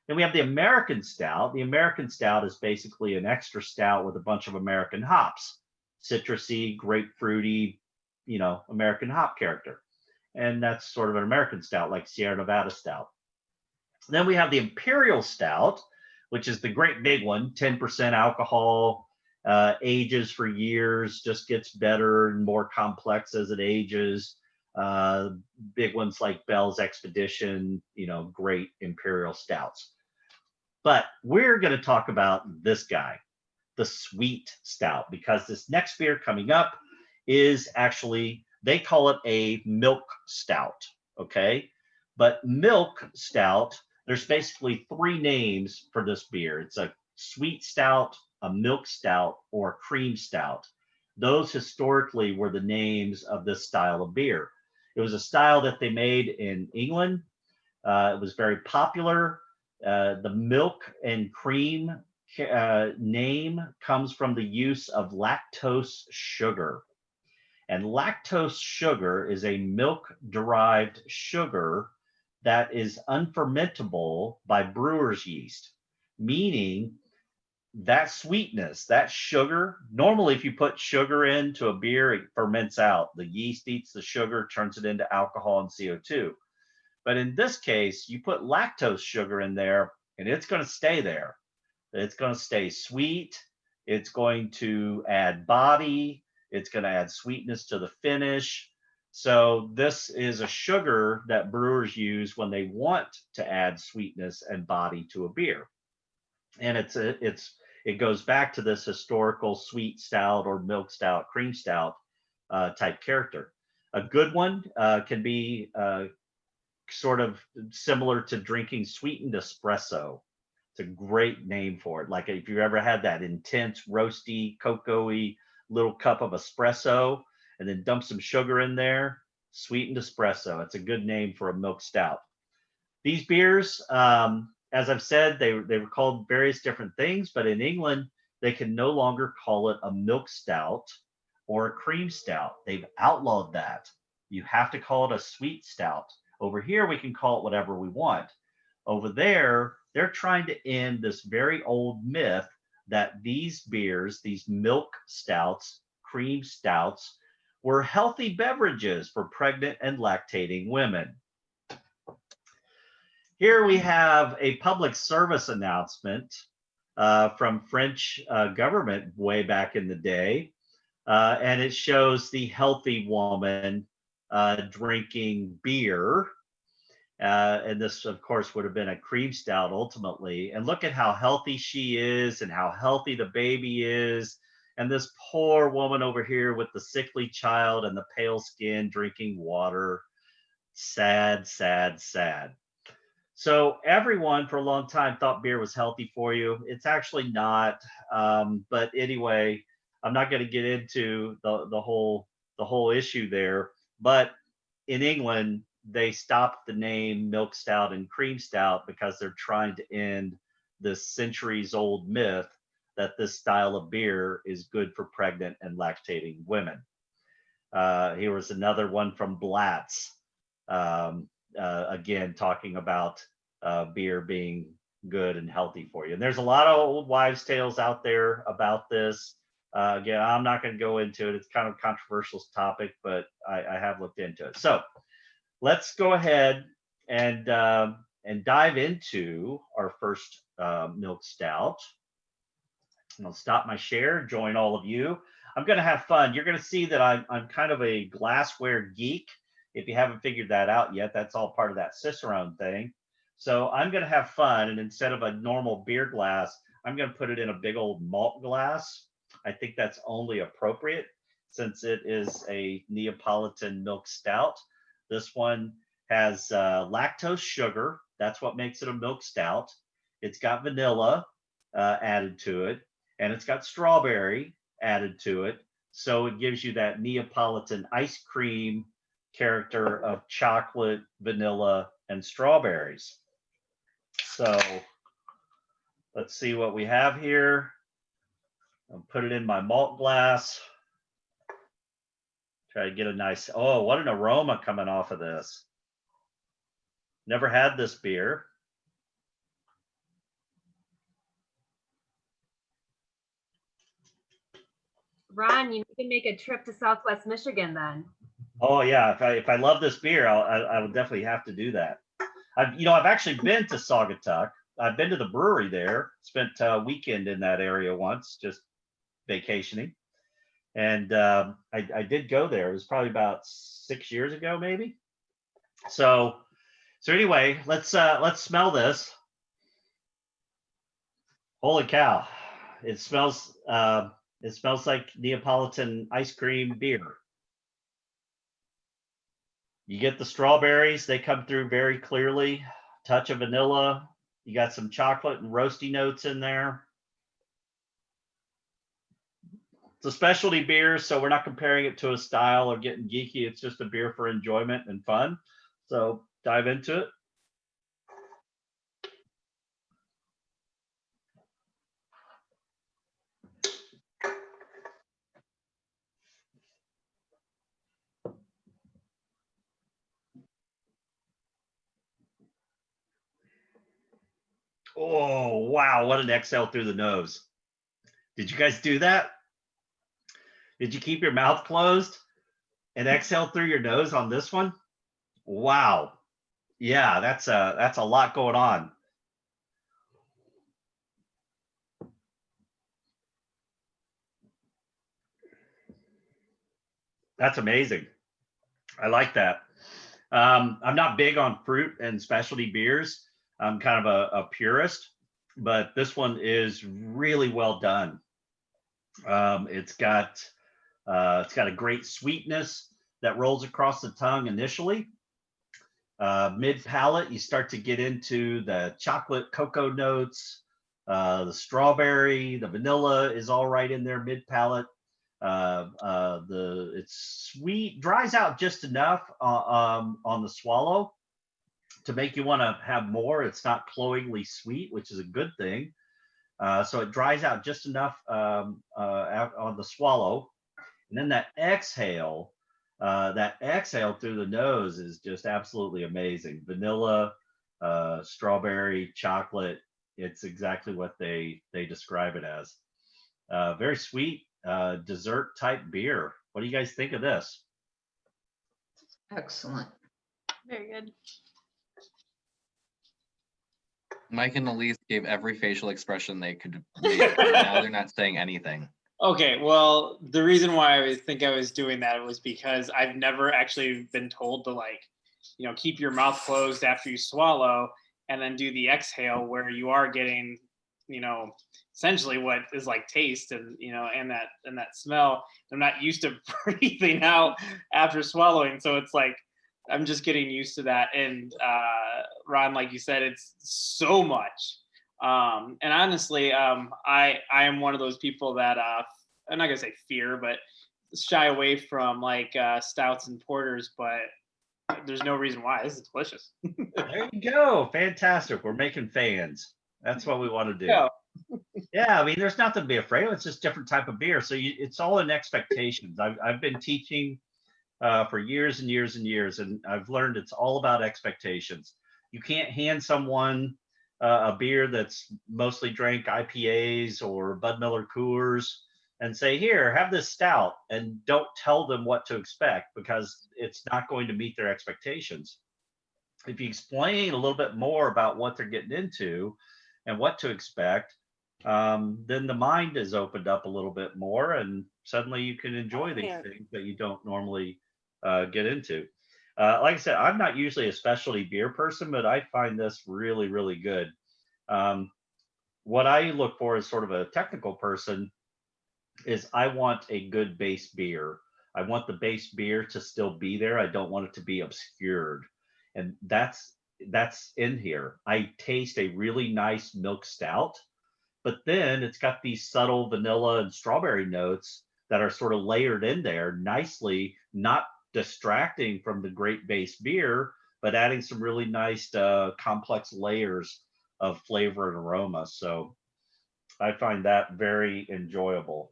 Then we have the American stout. The American stout is basically an extra stout with a bunch of American hops, citrusy, grapefruity, American hop character. And that's sort of an American stout, like Sierra Nevada stout. Then we have the Imperial stout, which is the great big one, 10% alcohol, ages for years, just gets better and more complex as it ages. Big ones like Bell's Expedition, great Imperial stouts. But we're going to talk about this guy, the sweet stout, because this next beer coming up is actually, they call it a milk stout, okay? But milk stout, there's basically 3 names for this beer. It's a sweet stout, a milk stout, or a cream stout. Those historically were the names of this style of beer. It was a style that they made in England. It was very popular. The milk and cream name comes from the use of lactose sugar. And lactose sugar is a milk-derived sugar that is unfermentable by brewer's yeast, meaning that sweetness, that sugar, normally if you put sugar into a beer, it ferments out. The yeast eats the sugar, turns it into alcohol and CO2. But in this case, you put lactose sugar in there, and it's going to stay there. It's going to stay sweet. It's going to add body. It's going to add sweetness to the finish. So this is a sugar that brewers use when they want to add sweetness and body to a beer. And it goes back to this historical sweet stout or milk stout, cream stout type character. A good one can be sort of similar to drinking sweetened espresso. It's a great name for it. Like if you ever had that intense, roasty, cocoa-y little cup of espresso and then dump some sugar in there, sweetened espresso. It's a good name for a milk stout. These beers, as I've said, they were called various different things, but in England, they can no longer call it a milk stout or a cream stout. They've outlawed that. You have to call it a sweet stout. Over here, we can call it whatever we want. Over there, they're trying to end this very old myth that these beers, these milk stouts, cream stouts, were healthy beverages for pregnant and lactating women. Here we have a public service announcement from French government way back in the day, and it shows the healthy woman drinking beer. And this, of course, would have been a cream stout ultimately. And look at how healthy she is and how healthy the baby is. And this poor woman over here with the sickly child and the pale skin drinking water. Sad, sad, sad. So everyone for a long time thought beer was healthy for you. It's actually not. But anyway, I'm not going to get into the whole issue there. But in England, they stopped the name milk stout and cream stout because they're trying to end this centuries-old myth that this style of beer is good for pregnant and lactating women. Here was another one from Blatz. Again, talking about beer being good and healthy for you. And there's a lot of old wives' tales out there about this. Again, I'm not going to go into it. It's kind of a controversial topic, but I have looked into it. So let's go ahead and dive into our first milk stout. And I'll stop my share, join all of you. I'm going to have fun. You're going to see that I'm kind of a glassware geek. If you haven't figured that out yet, that's all part of that Cicerone thing. So I'm going to have fun. And instead of a normal beer glass, I'm going to put it in a big old malt glass. I think that's only appropriate since it is a Neapolitan milk stout. This one has lactose sugar. That's what makes it a milk stout. It's got vanilla added to it, and it's got strawberry added to it. So it gives you that Neapolitan ice cream character of chocolate, vanilla, and strawberries. So let's see what we have here. I'll put it in my malt glass. Try to get a nice, oh, what an aroma coming off of this. Never had this beer. Ron, you need to make a trip to Southwest Michigan then. Oh yeah, if I love this beer, I would definitely have to do that. I've actually been to Saugatuck. I've been to the brewery there. Spent a weekend in that area once, just vacationing, and I did go there. It was probably about 6 years ago, maybe. So anyway, let's smell this. Holy cow! It smells like Neapolitan ice cream beer. You get the strawberries, they come through very clearly. Touch of vanilla. You got some chocolate and roasty notes in there. It's a specialty beer, so we're not comparing it to a style or getting geeky. It's just a beer for enjoyment and fun. So dive into it. Oh, wow. What an exhale through the nose. Did you guys do that? Did you keep your mouth closed and exhale through your nose on this one? Wow. Yeah, that's a lot going on. That's amazing. I like that. I'm not big on fruit and specialty beers. I'm kind of a purist, but this one is really well done. It's got a great sweetness that rolls across the tongue initially. Mid palate, you start to get into the chocolate cocoa notes, the strawberry, the vanilla is all right in there mid palate. It's sweet, dries out just enough on the swallow to make you want to have more. It's not cloyingly sweet, which is a good thing. So it dries out just enough on the swallow. And then that exhale through the nose is just absolutely amazing. Vanilla, strawberry, chocolate. It's exactly what they describe it as. Very sweet dessert type beer. What do you guys think of this? Excellent. Very good. Mike and Elise gave every facial expression they could make, and now they're not saying anything. Okay, well, the reason why I think I was doing that was because I've never actually been told to keep your mouth closed after you swallow and then do the exhale where you are getting, essentially what is like taste and, and that smell. I'm not used to breathing out after swallowing. So it's like, I'm just getting used to that. And Ron, like you said, it's so much. And honestly, I am one of those people that I'm not gonna say fear, but shy away from like stouts and porters, but there's no reason why. This is delicious. There you go. Fantastic. We're making fans. That's what we want to do. Yeah. Yeah, I mean, there's nothing to be afraid of. It's just different type of beer. So it's all in expectations. I've been teaching for years and years and years, and I've learned it's all about expectations. You can't hand someone a beer that's mostly drank IPAs or Bud Miller Coors and say, here, have this stout, and don't tell them what to expect, because it's not going to meet their expectations. If you explain a little bit more about what they're getting into and what to expect, then the mind is opened up a little bit more, and suddenly you can enjoy these things that you don't normally get into. Like I said, I'm not usually a specialty beer person, but I find this really, really good. What I look for as sort of a technical person is I want a good base beer. I want the base beer to still be there. I don't want it to be obscured. And that's in here. I taste a really nice milk stout, but then it's got these subtle vanilla and strawberry notes that are sort of layered in there nicely, not distracting from the great base beer, but adding some really nice complex layers of flavor and aroma. So I find that very enjoyable.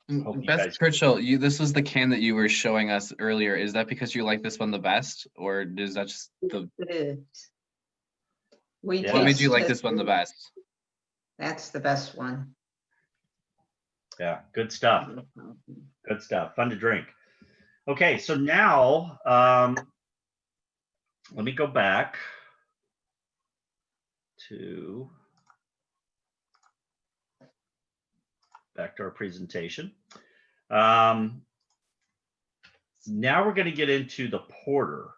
Beth Churchill, this was the can that you were showing us earlier. Is that because you like this one the best, or is that just the? What made you like this one the best? That's the best one. Yeah, good stuff. Good stuff. Fun to drink. Okay, so now let me go back to our presentation. Now we're going to get into the porter.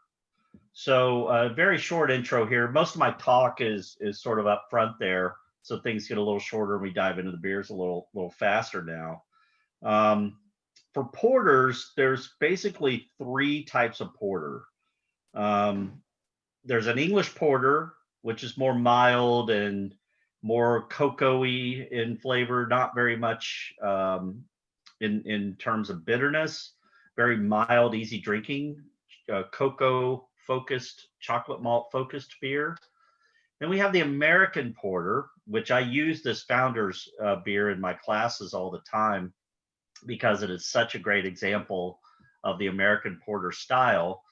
So a very short intro here. Most of my talk is sort of up front there, so things get a little shorter and we dive into the beers a little faster now. For porters, there's basically 3 types of porter. There's an English porter, which is more mild and more cocoa-y in flavor, not very much in terms of bitterness, very mild, easy drinking, cocoa-focused, chocolate malt-focused beer. Then we have the American porter, which I use this Founders beer in my classes all the time because it is such a great example of the American porter style.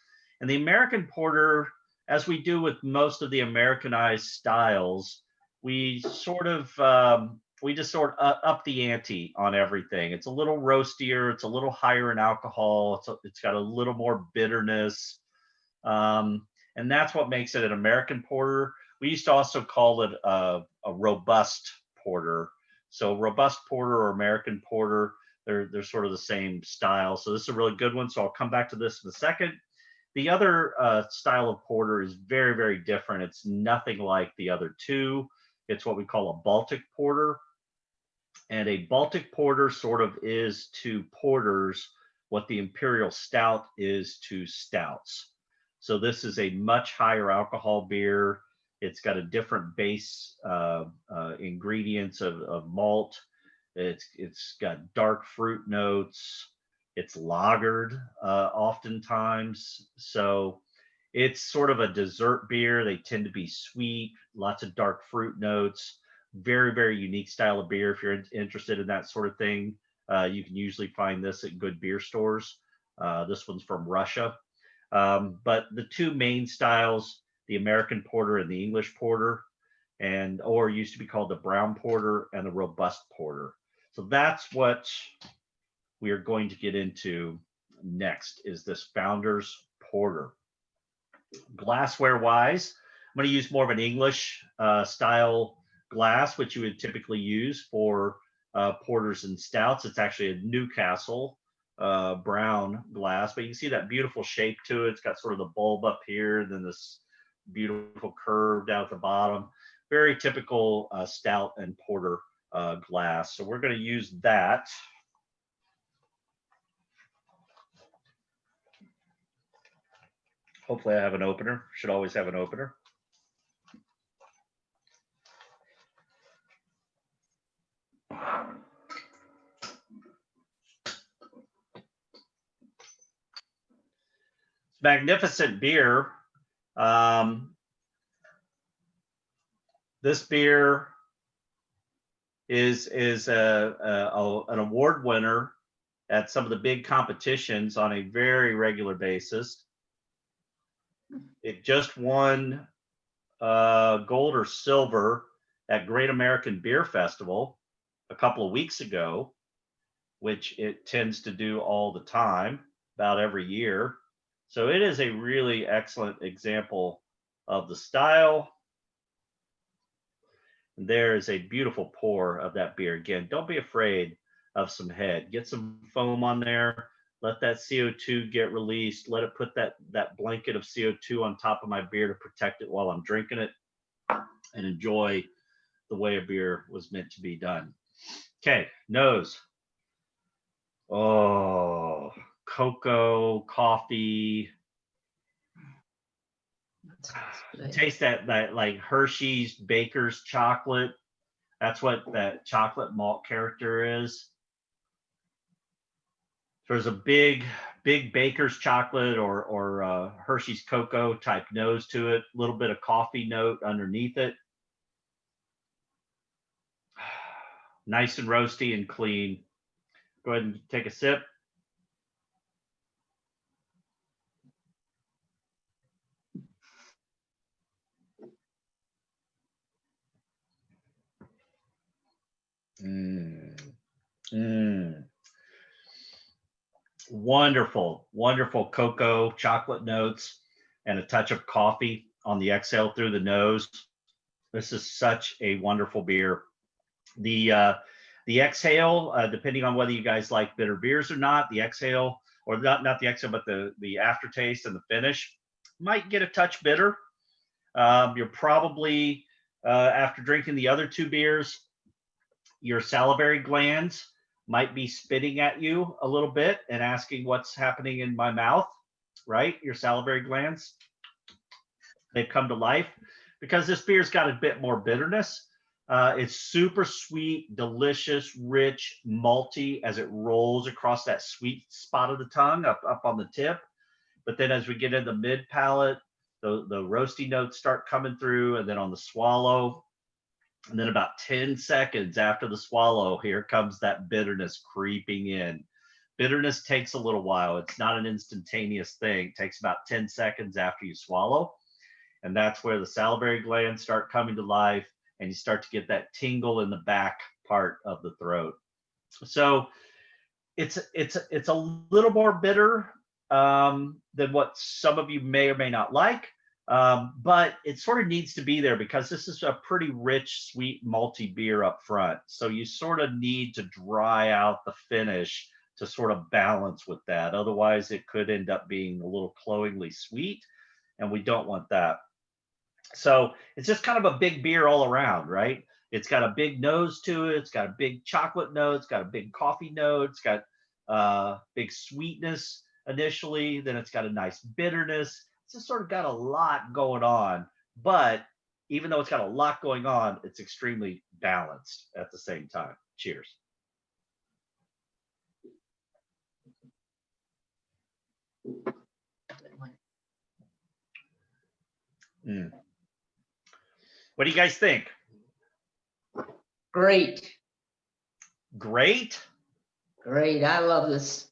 And the American porter, as we do with most of the Americanized styles, we just sort of up the ante on everything. It's a little roastier, it's a little higher in alcohol, it's got a little more bitterness, and that's what makes it an American porter. We used to also call it a robust porter. So robust porter or American porter, they're sort of the same style. So this is a really good one. So I'll come back to this in a second. The other style of porter is very, very different. It's nothing like the other two. It's what we call a Baltic porter. And a Baltic porter sort of is to porters what the imperial stout is to stouts. So this is a much higher alcohol beer. It's got a different base ingredients of malt. It's got dark fruit notes. It's lagered oftentimes. So it's sort of a dessert beer. They tend to be sweet, lots of dark fruit notes, very, very unique style of beer. If you're interested in that sort of thing, you can usually find this at good beer stores. This one's from Russia. But the 2 main styles, the American porter and the English porter, or used to be called the brown porter and the robust porter. So that's what we are going to get into next, is this Founders porter. Glassware wise, I'm going to use more of an English style glass, which you would typically use for porters and stouts. It's actually a Newcastle brown glass, but you can see that beautiful shape to it. It's got sort of the bulb up here, and then this beautiful curve down at the bottom. Very typical stout and porter glass. So we're going to use that. Hopefully I have an opener. Should always have an opener. Magnificent beer. This beer is an award winner at some of the big competitions on a very regular basis. It just won gold or silver at Great American Beer Festival a couple of weeks ago, which it tends to do all the time, about every year. So it is a really excellent example of the style. There is a beautiful pour of that beer. Again, don't be afraid of some head. Get some foam on there. Let that CO2 get released. Let it put that blanket of CO2 on top of my beer to protect it while I'm drinking it, and enjoy the way a beer was meant to be done. Okay, nose. Oh, cocoa, coffee. That sounds good. Taste that like Hershey's Baker's chocolate. That's what that chocolate malt character is. There's a big Baker's chocolate or Hershey's cocoa type nose to it. A little bit of coffee note underneath it. Nice and roasty and clean. Go ahead and take a sip. Wonderful, wonderful cocoa, chocolate notes, and a touch of coffee on the exhale through the nose. This is such a wonderful beer. The exhale, depending on whether you guys like bitter beers or not, the exhale, or not the exhale, but the aftertaste and the finish might get a touch bitter. You're probably, after drinking the other two beers, your salivary glands might be spitting at you a little bit and asking what's happening in my mouth, right? Your salivary glands, they've come to life because this beer's got a bit more bitterness. It's super sweet, delicious, rich, malty as it rolls across that sweet spot of the tongue up on the tip. But then as we get into the mid palate, the roasty notes start coming through, and then on the swallow, and then about 10 seconds after the swallow, here comes that bitterness creeping in. Bitterness takes a little while. It's not an instantaneous thing. It takes about 10 seconds after you swallow. And that's where the salivary glands start coming to life, and you start to get that tingle in the back part of the throat. So it's a little more bitter than what some of you may or may not like. But it sort of needs to be there because this is a pretty rich, sweet, malty beer up front. So you sort of need to dry out the finish to sort of balance with that. Otherwise, it could end up being a little cloyingly sweet, and we don't want that. So it's just kind of a big beer all around, right? It's got a big nose to it. It's got a big chocolate note. It's got a big coffee note. It's got big sweetness initially. Then it's got a nice bitterness. It's just sort of got a lot going on, but even though it's got a lot going on, it's extremely balanced at the same time. Cheers. What do you guys think? Great. Great? Great. I love this.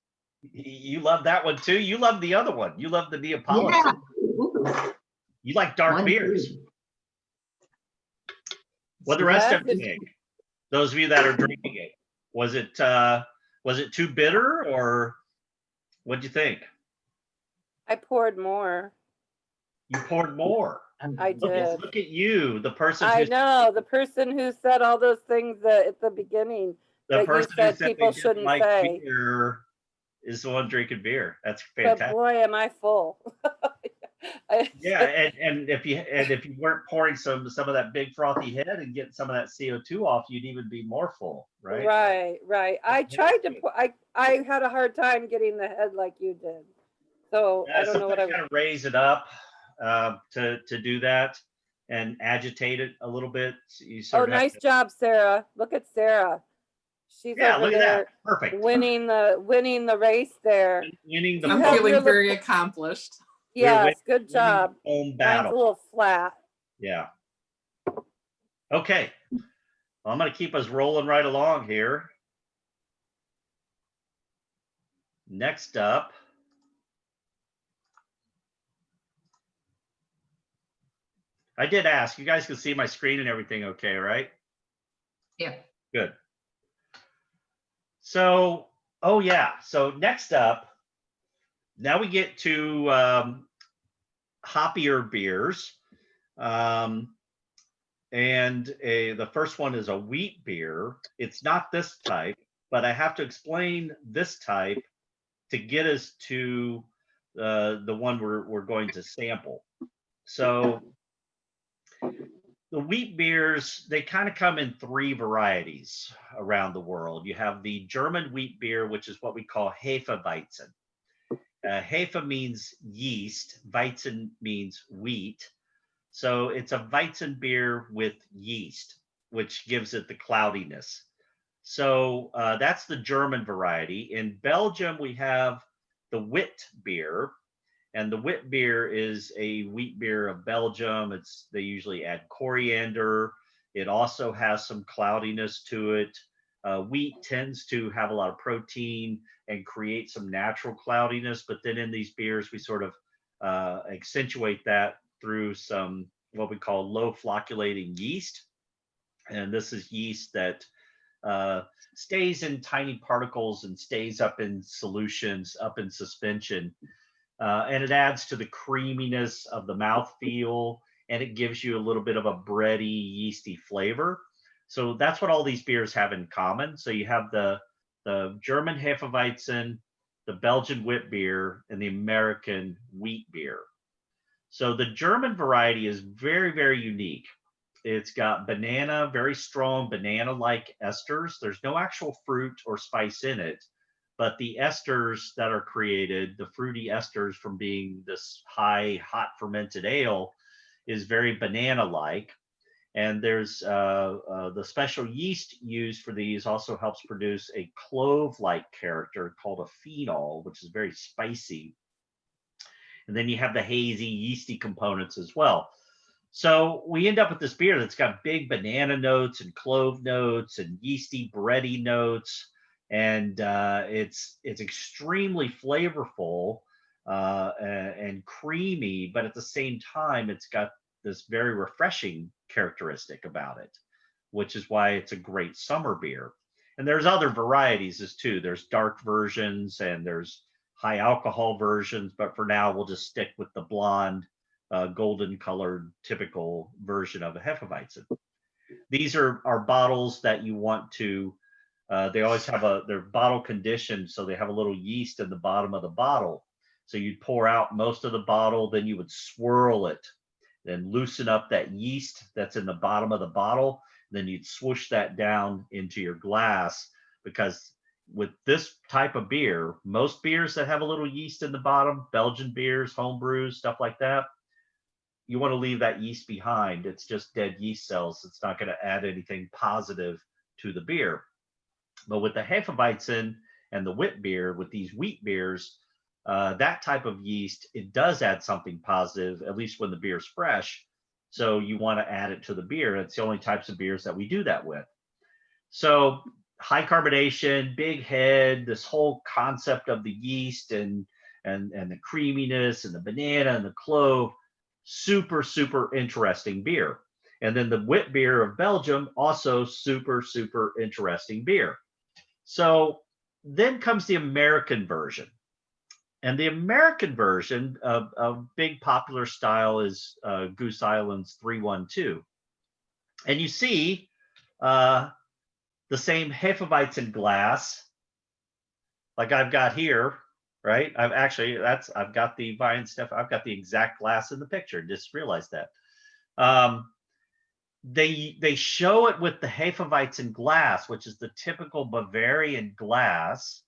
You love that one too? You love the other one. You love the Neapolitan. Yeah. Ooh. You like dark One, beers. two. What the rest of you Yes. think? Those of you that are drinking it, was it too bitter, or what'd you think? I poured more. You poured more. I Look did. look at you, the person I who's know, the person who said all those things at the beginning the that you person who said said they people didn't shouldn't like say. beer is the one drinking beer. That's But fantastic. boy, am I full. Yeah, and if you weren't pouring some of that big frothy head and getting some of that CO2 off, you'd even be more full, right? Right. I tried to put, I had a hard time getting the head like you did. So I don't know what I kind of raise it up to do that and agitate it a little bit. You Oh, sort of have nice to- job, Sarah. Look at Sarah. She's Yeah, over look at there that. Perfect. winning the race there. Winning the You I'm have feeling your very little- accomplished. Yes, good winning the job. home Mine's battle. a little flat. Yeah. Okay. Well, I'm going to keep us rolling right along here. Next up, I did ask, you guys can see my screen and everything okay, right? Yeah. Good. So, oh yeah, so next up, now we get to hoppier beers. The first one is a wheat beer. It's not this type, but I have to explain this type to get us to the one we're going to sample. So the wheat beers, they kind of come in 3 varieties around the world. You have the German wheat beer, which is what we call Hefeweizen. Hefe means yeast, Weizen means wheat. So it's a Weizen beer with yeast, which gives it the cloudiness. So that's the German variety. In Belgium, we have the wit beer. And the wit beer is a wheat beer of Belgium. They usually add coriander. It also has some cloudiness to it. Wheat tends to have a lot of protein and create some natural cloudiness. But then in these beers, we sort of accentuate that through some what we call low flocculating yeast. And this is yeast that stays in tiny particles and stays up in solutions, up in suspension. And it adds to the creaminess of the mouthfeel, and it gives you a little bit of a bready, yeasty flavor. So that's what all these beers have in common. So you have the German Hefeweizen, the Belgian wit beer, and the American wheat beer. So the German variety is very, very unique. It's got banana, very strong banana-like esters. There's no actual fruit or spice in it, but the esters that are created, the fruity esters from being this high, hot fermented ale, is very banana-like. And there's the special yeast used for these also helps produce a clove-like character called a phenol, which is very spicy. And then you have the hazy, yeasty components as well. So we end up with this beer that's got big banana notes and clove notes and yeasty, bready notes. And it's extremely flavorful and creamy, but at the same time, it's got this very refreshing characteristic about it, which is why it's a great summer beer. And there's other varieties as too. There's dark versions and there's high alcohol versions, but for now we'll just stick with the blonde, golden colored typical version of a Hefeweizen. These are bottles that you want to they always have they're bottle conditioned, so they have a little yeast in the bottom of the bottle. So you'd pour out most of the bottle, then you would swirl it, then loosen up that yeast that's in the bottom of the bottle. Then you'd swoosh that down into your glass, because with this type of beer, most beers that have a little yeast in the bottom, Belgian beers, home brews, stuff like that, you want to leave that yeast behind. It's just dead yeast cells. It's not going to add anything positive to the beer. But with the Hefeweizen and the wit beer, with these wheat beers, that type of yeast, it does add something positive, at least when the beer's fresh. So you want to add it to the beer. It's the only types of beers that we do that with. So high carbonation, big head, this whole concept of the yeast and the creaminess and the banana and the clove, super, super interesting beer. And then the wit beer of Belgium, also super, super interesting beer. So then comes the American version. And the American version of big popular style is Goose Island's 312. And you see the same Hefeweizen glass like I've got here, right? I've got the Vine stuff. I've got the exact glass in the picture. Just realized that. They show it with the Hefeweizen glass, which is the typical Bavarian glass.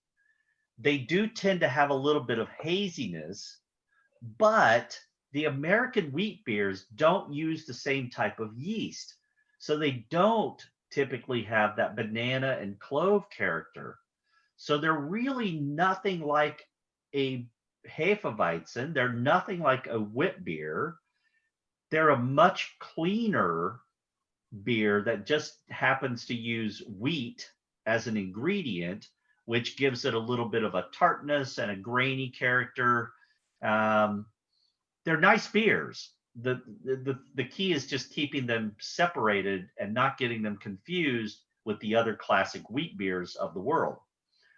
They do tend to have a little bit of haziness, but the American wheat beers don't use the same type of yeast. So they don't typically have that banana and clove character. So they're really nothing like a Hefeweizen. They're nothing like a wit beer. They're a much cleaner beer that just happens to use wheat as an ingredient, which gives it a little bit of a tartness and a grainy character. They're nice beers. The key is just keeping them separated and not getting them confused with the other classic wheat beers of the world.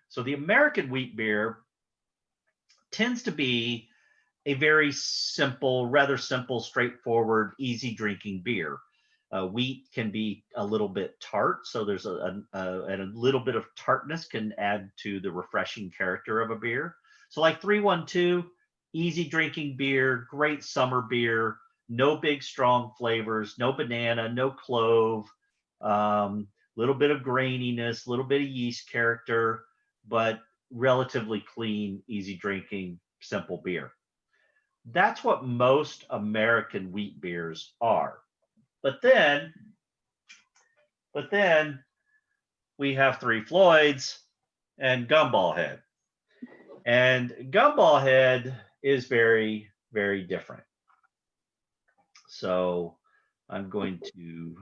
So the American wheat beer tends to be a very simple, rather simple, straightforward, easy drinking beer. Wheat can be a little bit tart, so there's a little bit of tartness can add to the refreshing character of a beer. So like 312, easy drinking beer, great summer beer, no big strong flavors, no banana, no clove, little bit of graininess, little bit of yeast character, but relatively clean, easy drinking, simple beer. That's what most American wheat beers are. But then we have Three Floyds and Gumball Head. And Gumball Head is very, very different. So I'm going to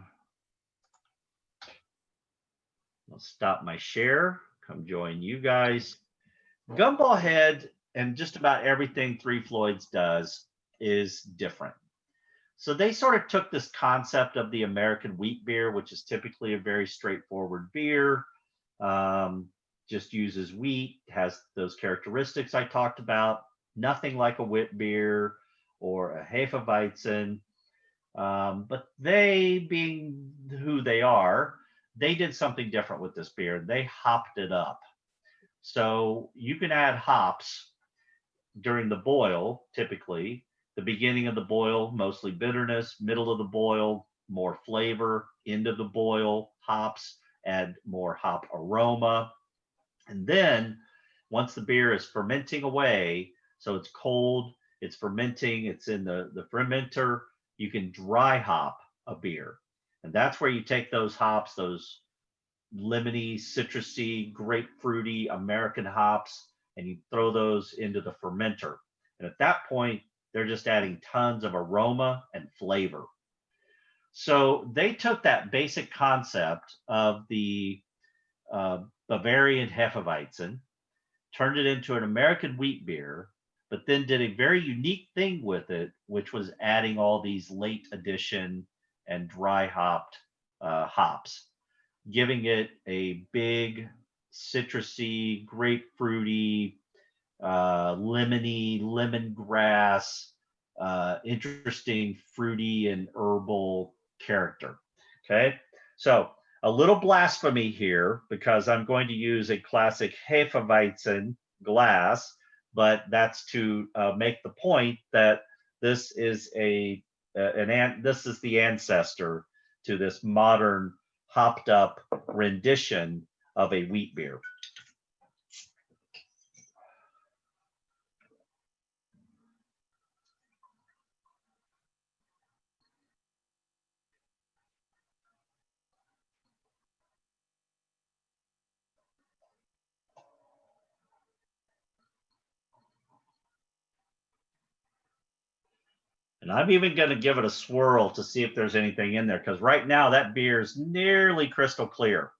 I'll stop my share, come join you guys. Gumball Head and just about everything Three Floyds does is different. So they sort of took this concept of the American wheat beer, which is typically a very straightforward beer, just uses wheat, has those characteristics I talked about, nothing like a wit beer or a Hefeweizen. But they, being who they are, they did something different with this beer. They hopped it up. So you can add hops during the boil, typically. The beginning of the boil, mostly bitterness, middle of the boil, more flavor, end of the boil, hops, add more hop aroma. And then once the beer is fermenting away, so it's cold, it's fermenting, it's in the fermenter, you can dry hop a beer. And that's where you take those hops, those lemony, citrusy, grapefruity American hops, and you throw those into the fermenter. And at that point, they're just adding tons of aroma and flavor. So they took that basic concept of the Bavarian Hefeweizen, turned it into an American wheat beer, but then did a very unique thing with it, which was adding all these late addition and dry hopped hops, giving it a big citrusy, grapefruity, lemony, lemongrass, interesting fruity and herbal character. Okay, so a little blasphemy here because I'm going to use a classic Hefeweizen glass, but that's to make the point that this is this is the ancestor to this modern hopped up rendition of a wheat beer. And I'm even going to give it a swirl to see if there's anything in there, because right now that beer is nearly crystal clear.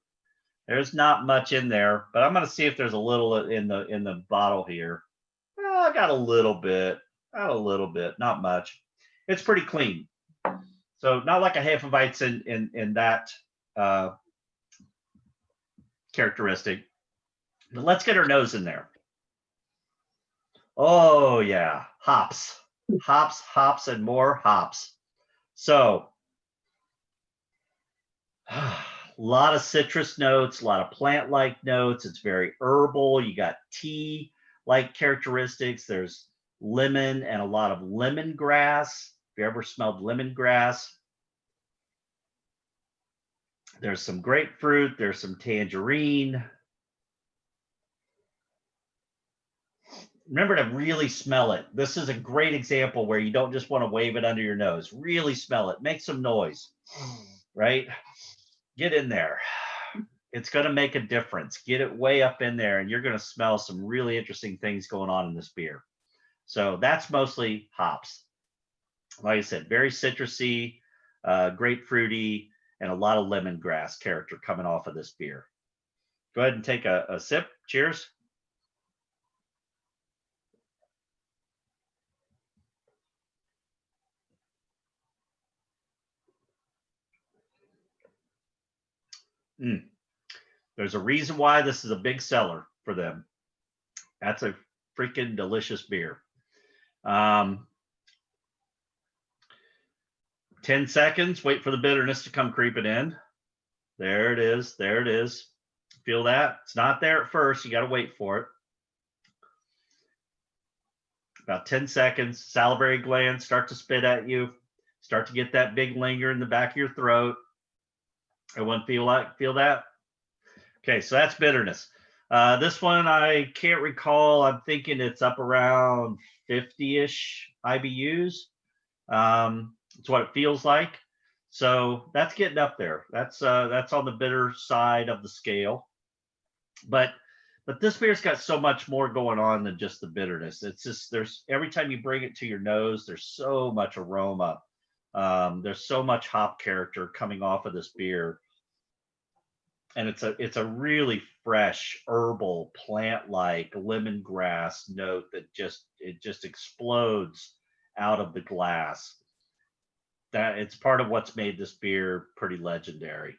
There's not much in there, but I'm going to see if there's a little in the bottle here. I got a little bit, not much. It's pretty clean. So not like a Hefeweizen in that characteristic. But let's get our nose in there. Oh yeah, hops. Hops, hops, and more hops. So a lot of citrus notes, a lot of plant-like notes. It's very herbal. You got tea-like characteristics. There's lemon and a lot of lemongrass. If you ever smelled lemongrass, there's some grapefruit. There's some tangerine. Remember to really smell it. This is a great example where you don't just want to wave it under your nose. Really smell it. Make some noise, right? Get in there. It's going to make a difference. Get it way up in there, and you're going to smell some really interesting things going on in this beer. So that's mostly hops. Like I said, very citrusy, grapefruity, and a lot of lemongrass character coming off of this beer. Go ahead and take a sip. Cheers. There's a reason why this is a big seller for them. That's a freaking delicious beer. 10 seconds, wait for the bitterness to come creeping in. There it is. There it is. Feel that? It's not there at first. You got to wait for it. About 10 seconds, salivary glands start to spit at you. Start to get that big linger in the back of your throat. Everyone feel that? Okay, so that's bitterness. This one I can't recall. I'm thinking it's up around 50-ish IBUs. It's what it feels like. So that's getting up there. That's on the bitter side of the scale. But this beer's got so much more going on than just the bitterness. It's just there's every time you bring it to your nose, there's so much aroma. There's so much hop character coming off of this beer. And it's a really fresh, herbal, plant-like lemongrass note that just explodes out of the glass. That it's part of what's made this beer pretty legendary.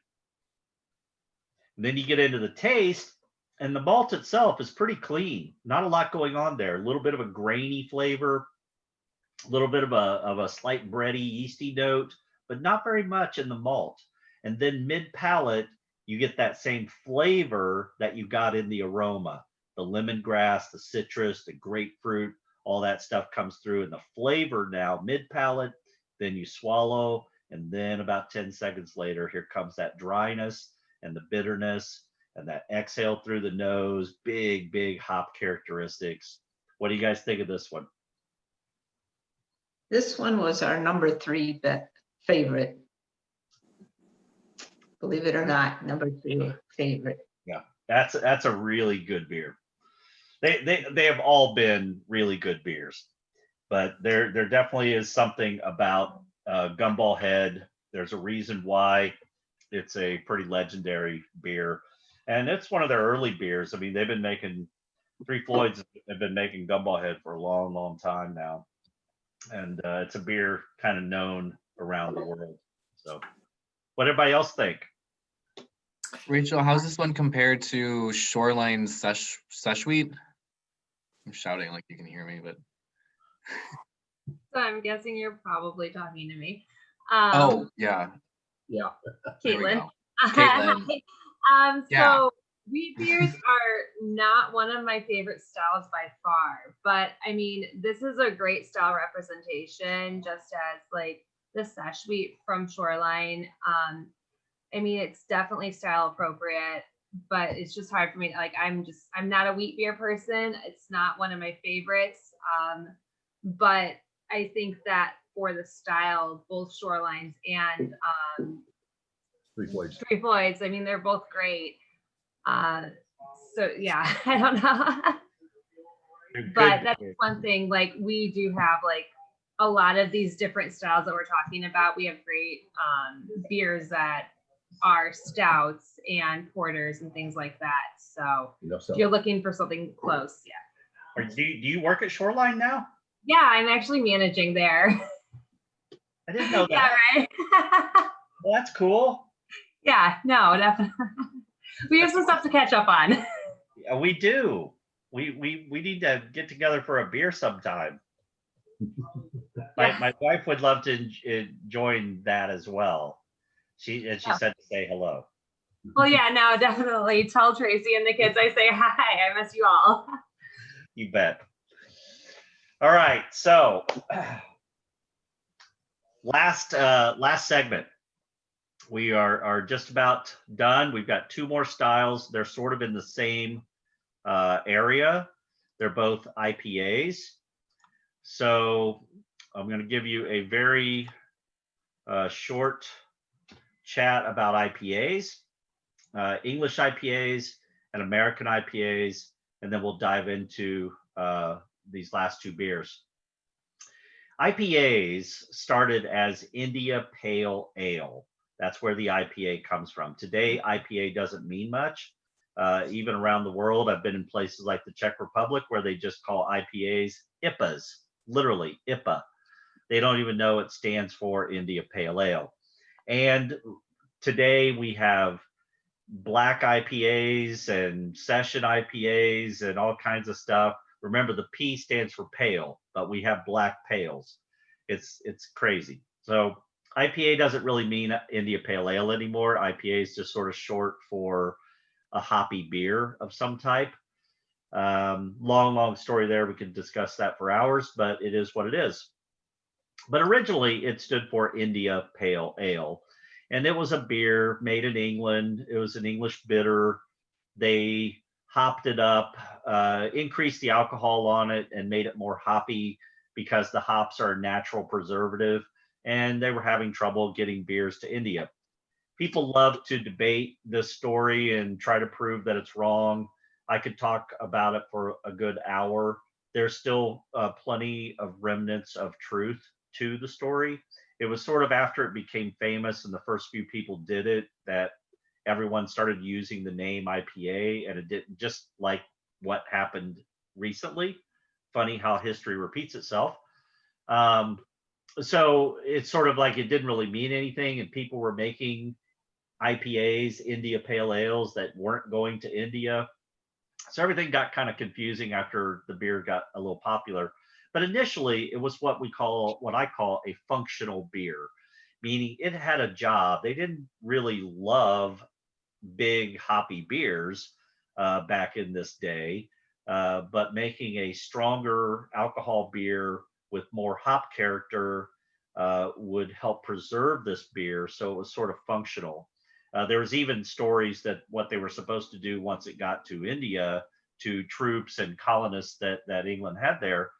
And then you get into the taste, and the malt itself is pretty clean. Not a lot going on there. A little bit of a grainy flavor, a little bit of a slight bready, yeasty note, but not very much in the malt. And then mid-palate, you get that same flavor that you got in the aroma. The lemongrass, the citrus, the grapefruit, all that stuff comes through. And the flavor now, mid-palate, then you swallow, and then about 10 seconds later, here comes that dryness and the bitterness and that exhale through the nose, big hop characteristics. What do you guys think of this one? This one was our number 3 favorite. Believe it or not, number 3 favorite. Yeah, that's a really good beer. They have all been really good beers, but there definitely is something about Gumball Head. There's a reason why it's a pretty legendary beer, and it's one of their early beers. I mean, they've been making Three Floyds have been making Gumball Head for a long time now, and it's a beer kind of known around the world. So, what everybody else think? Rachel, how's this one compared to Shoreline Seshweet? I'm shouting like you can hear me, but. So I'm guessing you're probably talking to me. Oh, yeah. Yeah. Caitlin. Caitlin. Yeah. So wheat beers are not one of my favorite styles by far, but I mean, this is a great style representation, just as like the sesh wheat from Shoreline. I mean, it's definitely style appropriate, but it's just hard for me. Like, I'm not a wheat beer person. It's not one of my favorites. But I think that for the style, both Shorelines and Three Floyds. Three Floyds, I mean, they're both great. So yeah, I don't know. But that's one thing, like we do have like a lot of these different styles that we're talking about. We have great beers that are stouts and porters and things like that. So if you're looking for something close, yeah. Do you work at Shoreline now? Yeah, I'm actually managing there. I didn't know that. Yeah, right. Well, that's cool. Yeah, no, definitely. We have some stuff to catch up on. Yeah, we do. We need to get together for a beer sometime. My wife would love to join that as well. She said to say hello. Well, yeah, no, definitely. Tell Tracy and the kids I say hi. I miss you all. You bet. All right, so last segment. We are just about done. We've got 2 more styles. They're sort of in the same area. They're both IPAs. So I'm going to give you a very short chat about IPAs, English IPAs and American IPAs, and then we'll dive into these last 2 beers. IPAs started as India Pale Ale. That's where the IPA comes from. Today, IPA doesn't mean much. even around the world. I've been in places like the Czech Republic where they just call IPAs IPAs, literally IPA. They don't even know it stands for India Pale Ale. And today we have black IPAs and session IPAs and all kinds of stuff. Remember, the P stands for pale, but we have black pales. It's crazy. So IPA doesn't really mean India Pale Ale anymore. IPA is just sort of short for a hoppy beer of some type. Long story there. We could discuss that for hours, but it is what it is. But originally it stood for India Pale Ale. And it was a beer made in England. It was an English bitter. They hopped it up, increased the alcohol on it, and made it more hoppy because the hops are a natural preservative. And they were having trouble getting beers to India. People love to debate this story and try to prove that it's wrong. I could talk about it for a good hour. There's still plenty of remnants of truth to the story. It was sort of after it became famous and the first few people did it that everyone started using the name IPA, and it didn't, just like what happened recently. Funny how history repeats itself. So it's sort of like it didn't really mean anything, and people were making IPAs, India Pale Ales, that weren't going to India. So everything got kind of confusing after the beer got a little popular. But initially, it was what I call a functional beer, meaning it had a job. They didn't really love big hoppy beers back in this day, but making a stronger alcohol beer with more hop character would help preserve this beer. So it was sort of functional. There was even stories that what they were supposed to do once it got to India, to troops and colonists that England had there,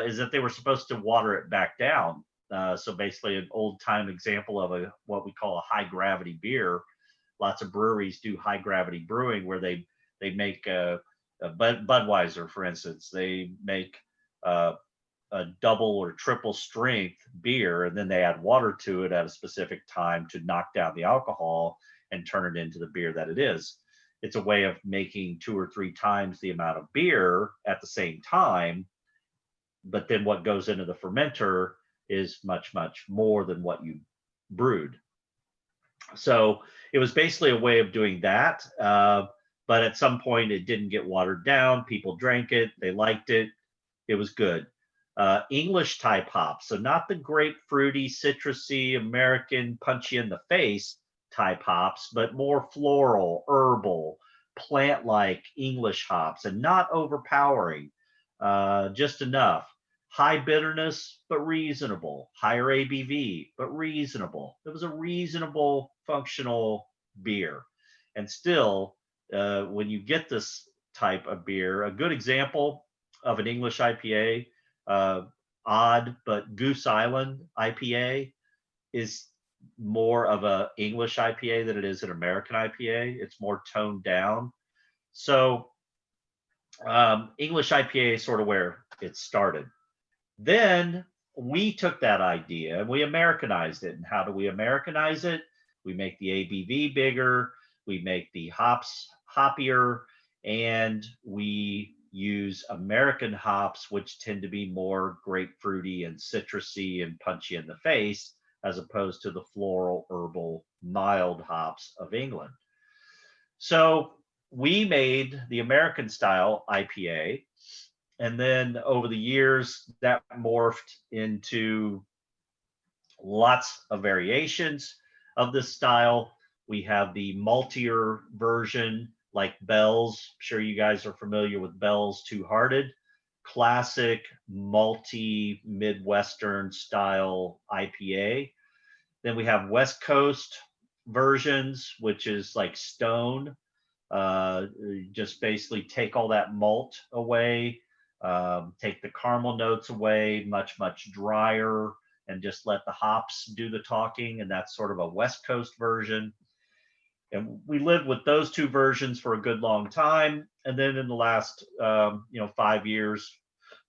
is that they were supposed to water it back down. So basically an old time example of what we call a high gravity beer. Lots of breweries do high gravity brewing where they make Budweiser, for instance. They make a double or triple strength beer, and then they add water to it at a specific time to knock down the alcohol and turn it into the beer that it is. It's a way of making 2 or 3 times the amount of beer at the same time, but then what goes into the fermenter is much more than what you brewed. So it was basically a way of doing that, but at some point it didn't get watered down. People drank it, they liked it, it was good. English type hops, so not the grapefruity, citrusy, American, punchy in the face type hops, but more floral, herbal, plant-like English hops, and not overpowering, just enough. High bitterness, but reasonable. Higher ABV, but reasonable. It was a reasonable, functional beer. And still, when you get this type of beer, a good example of an English IPA, odd, but Goose Island IPA is more of a English IPA than it is an American IPA. It's more toned down. So English IPA is sort of where it started. Then we took that idea and we Americanized it. And how do we Americanize it? We make the ABV bigger, we make the hops hoppier, and we use American hops, which tend to be more grapefruity and citrusy and punchy in the face, as opposed to the floral, herbal, mild hops of England. So we made the American style IPA. And then over the years, that morphed into lots of variations of this style. We have the maltier version, like Bell's. I'm sure you guys are familiar with Bell's Two Hearted. Classic malty Midwestern style IPA. Then we have West Coast versions, which is like Stone. Just basically take all that malt away, take the caramel notes away, much drier, and just let the hops do the talking. And that's sort of a West Coast version. And we lived with those two versions for a good long time. And then in the last 5 years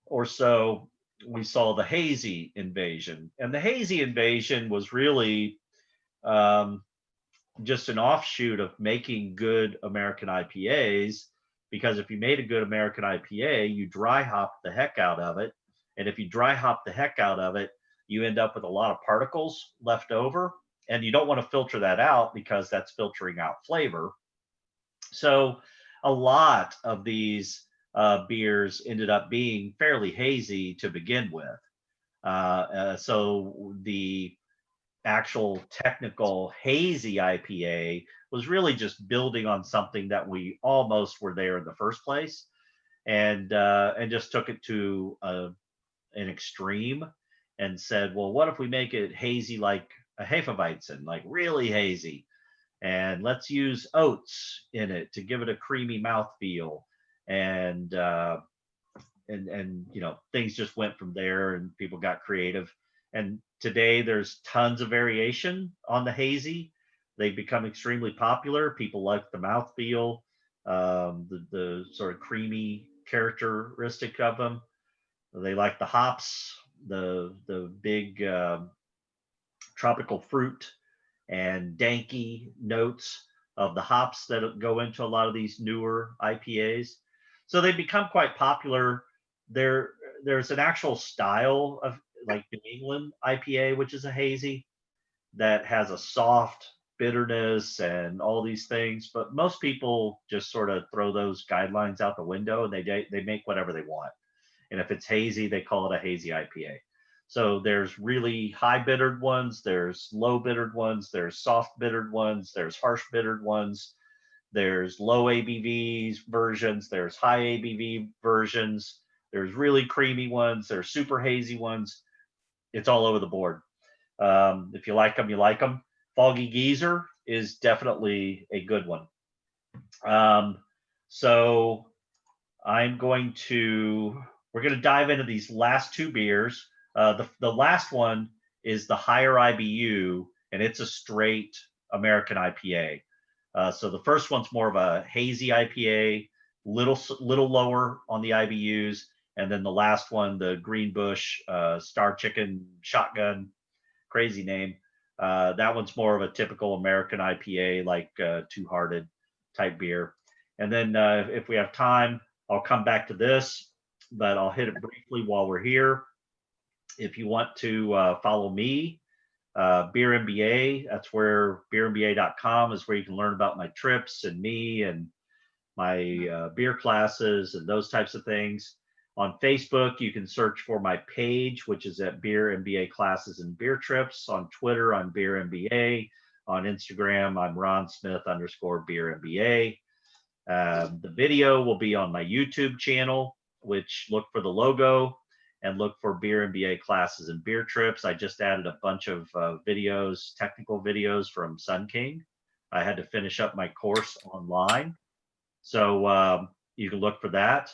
or so, we saw the hazy invasion. And the hazy invasion was really just an offshoot of making good American IPAs, because if you made a good American IPA, you dry hop the heck out of it. And if you dry hop the heck out of it, you end up with a lot of particles left over, and you don't want to filter that out because that's filtering out flavor. So a lot of these beers ended up being fairly hazy to begin with. So the actual technical hazy IPA was really just building on something that we almost were there in the first place, and just took it to an extreme and said, well, what if we make it hazy like a Hefeweizen, like really hazy, and let's use oats in it to give it a creamy mouthfeel, and you know, things just went from there, and people got creative. And today there's tons of variation on the hazy. They've become extremely popular. People like the mouthfeel, the sort of creamy characteristic of them. They like the hops, the big tropical fruit and danky notes of the hops that go into a lot of these newer IPAs. So they've become quite popular. There's an actual style of like New England IPA, which is a hazy, that has a soft bitterness and all these things, but most people just sort of throw those guidelines out the window, and they make whatever they want. And if it's hazy, they call it a hazy IPA. So there's really high bittered ones, there's low bittered ones, there's soft bittered ones, there's harsh bittered ones, there's low ABV versions, there's high ABV versions, there's really creamy ones, there's super hazy ones. It's all over the board. If you like them, you like them. Foggy Geezer is definitely a good one. So we're going to dive into these last two beers. The last one is the higher IBU, and it's a straight American IPA. So the first one's more of a hazy IPA, little lower on the IBUs. And then the last one, the Green Bush Star Chicken Shotgun, crazy name. That one's more of a typical American IPA, like Two Hearted type beer. And then if we have time, I'll come back to this, but I'll hit it briefly while we're here. If you want to follow me, Beer MBA, that's where beermba.com is where you can learn about my trips and me and my beer classes and those types of things. On Facebook, you can search for my page, which is at Beer MBA Classes and Beer Trips. On Twitter, I'm Beer MBA. On Instagram, I'm Ron Smith _Beer MBA. The video will be on my YouTube channel, which look for the logo and look for Beer MBA Classes and Beer Trips. I just added a bunch of videos, technical videos from Sun King. I had to finish up my course online. So you can look for that.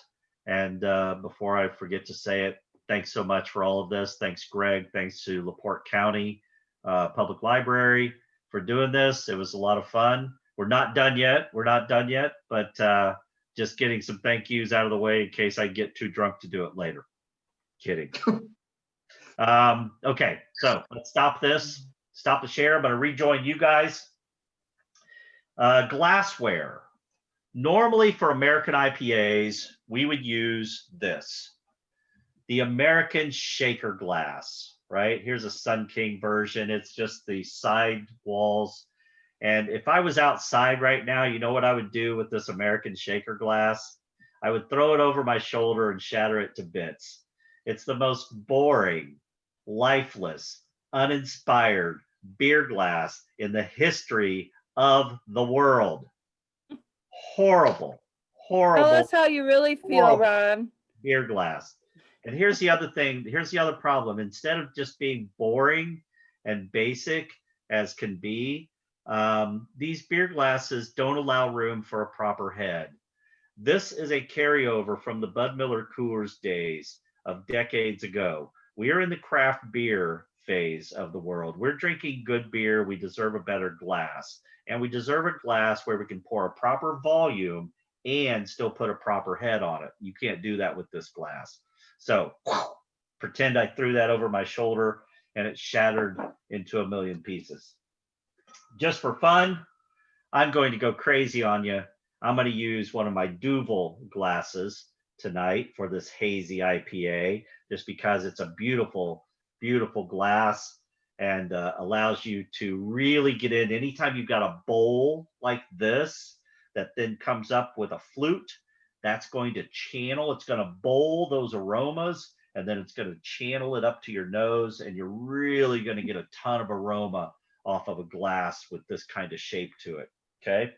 And before I forget to say it, thanks so much for all of this. Thanks, Greg. Thanks to Porte County Public Library for doing this. It was a lot of fun. We're not done yet. But just getting some thank yous out of the way in case I get too drunk to do it later. Kidding. Okay, so let's stop this. Stop the share. I'm going to rejoin you guys. Glassware. Normally for American IPAs, we would use this, the American shaker glass, right? Here's a Sun King version. It's just the side walls. And if I was outside right now, you know what I would do with this American shaker glass? I would throw it over my shoulder and shatter it to bits. It's the most boring, lifeless, uninspired beer glass in the history of the world. Horrible. Tell us how you really feel, horrible Ron. beer glass. And here's the other thing. Here's the other problem. Instead of just being boring and basic as can be, these beer glasses don't allow room for a proper head. This is a carryover from the Bud Miller Coors days of decades ago. We are in the craft beer phase of the world. We're drinking good beer. We deserve a better glass. And we deserve a glass where we can pour a proper volume and still put a proper head on it. You can't do that with this glass. So pretend I threw that over my shoulder and it shattered into a million pieces. Just for fun, I'm going to go crazy on you. I'm going to use one of my Duvel glasses tonight for this hazy IPA, just because it's a beautiful, beautiful glass and allows you to really get in. Anytime you've got a bowl like this that then comes up with a flute, that's going to channel, it's going to bowl those aromas, and then it's going to channel it up to your nose, and you're really going to get a ton of aroma off of a glass with this kind of shape to it. Okay,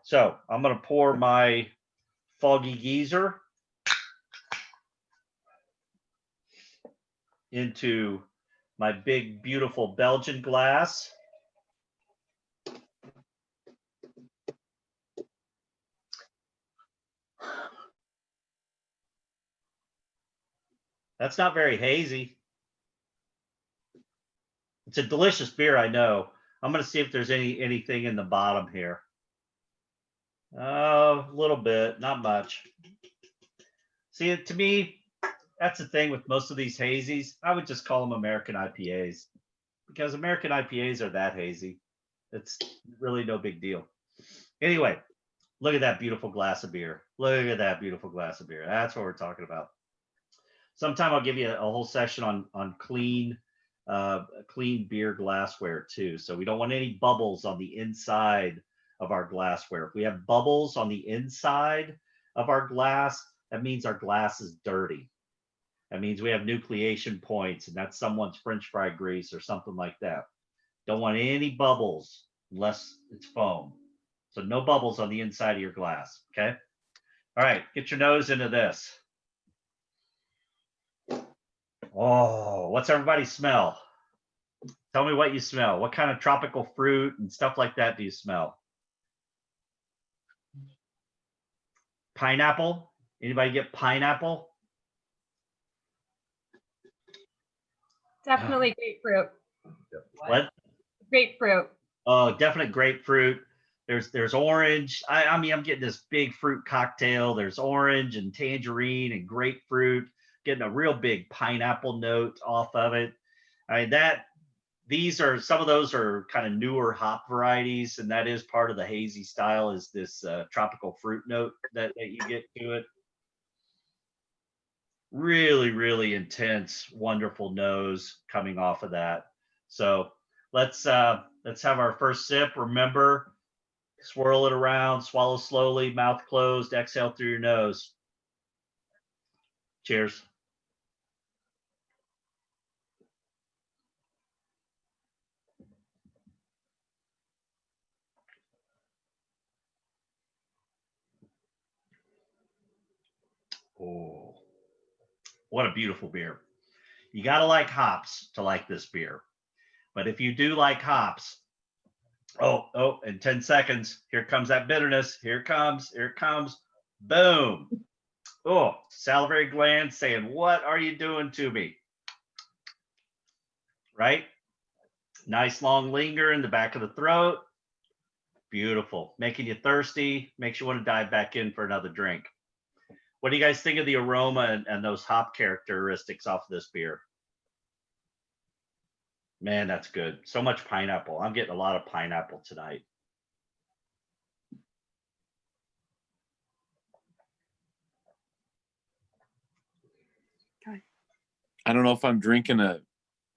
so I'm going to pour my Foggy Geezer into my big, beautiful Belgian glass. That's not very hazy. It's a delicious beer, I know. I'm going to see if there's anything in the bottom here. Oh, a little bit, not much. See, to me, that's the thing with most of these hazies. I would just call them American IPAs, because American IPAs are that hazy. It's really no big deal. Anyway, look at that beautiful glass of beer. Look at that beautiful glass of beer. That's what we're talking about. Sometime I'll give you a whole session on clean beer glassware too. So we don't want any bubbles on the inside of our glassware. If we have bubbles on the inside of our glass, that means our glass is dirty. That means we have nucleation points, and that's someone's French fry grease or something like that. Don't want any bubbles unless it's foam. So no bubbles on the inside of your glass, okay? All right, get your nose into this. Oh, what's everybody smell? Tell me what you smell. What kind of tropical fruit and stuff like that do you smell? Pineapple? Anybody get pineapple? Definitely grapefruit. What? Grapefruit. Oh, definite grapefruit. There's orange. I mean, I'm getting this big fruit cocktail. There's orange and tangerine and grapefruit. Getting a real big pineapple note off of it. I mean, these are, some of those are kind of newer hop varieties, and that is part of the hazy style, is this tropical fruit note that you get to it. Really, really intense, wonderful nose coming off of that. So let's have our first sip. Remember, swirl it around, swallow slowly, mouth closed, exhale through your nose. Cheers. Oh, what a beautiful beer. You got to like hops to like this beer. But if you do like hops, in 10 seconds, here comes that bitterness. Here it comes. Boom. Oh, salivary glands saying, what are you doing to me? Right? Nice long linger in the back of the throat. Beautiful. Making you thirsty. Makes you want to dive back in for another drink. What do you guys think of the aroma and those hop characteristics off of this beer? Man, that's good. So much pineapple. I'm getting a lot of pineapple tonight. I don't know if I'm drinking a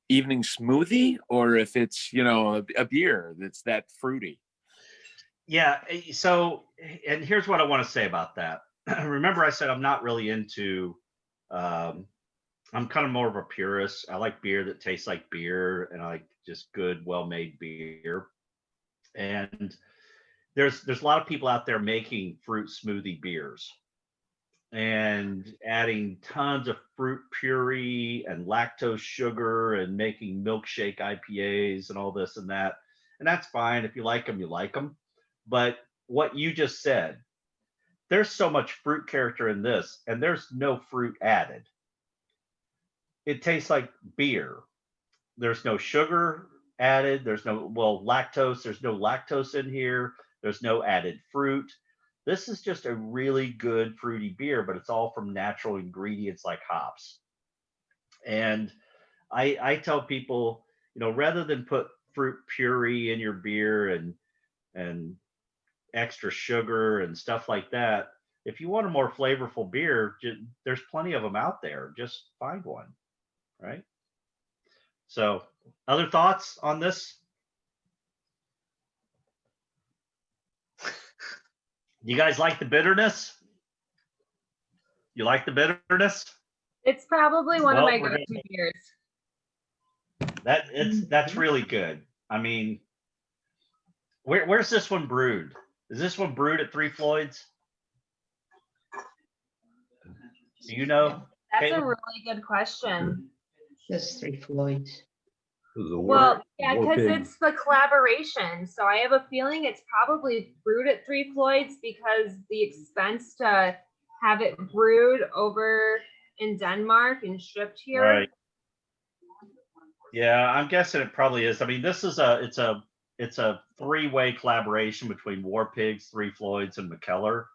evening smoothie or if it's, a beer that's that fruity. Yeah. So, and here's what I want to say about that. Remember, I said I'm not really into, I'm kind of more of a purist. I like beer that tastes like beer, and I like just good, well-made beer. And there's a lot of people out there making fruit smoothie beers and adding tons of fruit puree and lactose sugar and making milkshake IPAs and all this and that. And that's fine. If you like them, you like them. But what you just said, there's so much fruit character in this, and there's no fruit added. It tastes like beer. There's no sugar added. There's no, lactose. There's no lactose in here. There's no added fruit. This is just a really good fruity beer, but it's all from natural ingredients like hops. And I tell people, rather than put fruit puree in your beer and extra sugar and stuff like that. If you want a more flavorful beer, there's plenty of them out there. Just find one, right? So, other thoughts on this? You guys like the bitterness? You like the bitterness? It's probably one of Well, my we're go-to beers. That's really good. I mean, where's this one brewed? Is this one brewed at Three Floyds? Do you know? That's a Caitlin? really good question. Just Three Floyds. Well, yeah, because it's the collaboration. So I have a feeling it's probably brewed at Three Floyds because the expense to have it brewed over in Denmark and shipped here. Right. Yeah, I'm guessing it probably is. I mean, this is it's a three-way collaboration between War Pigs, Three Floyds, and McKellar.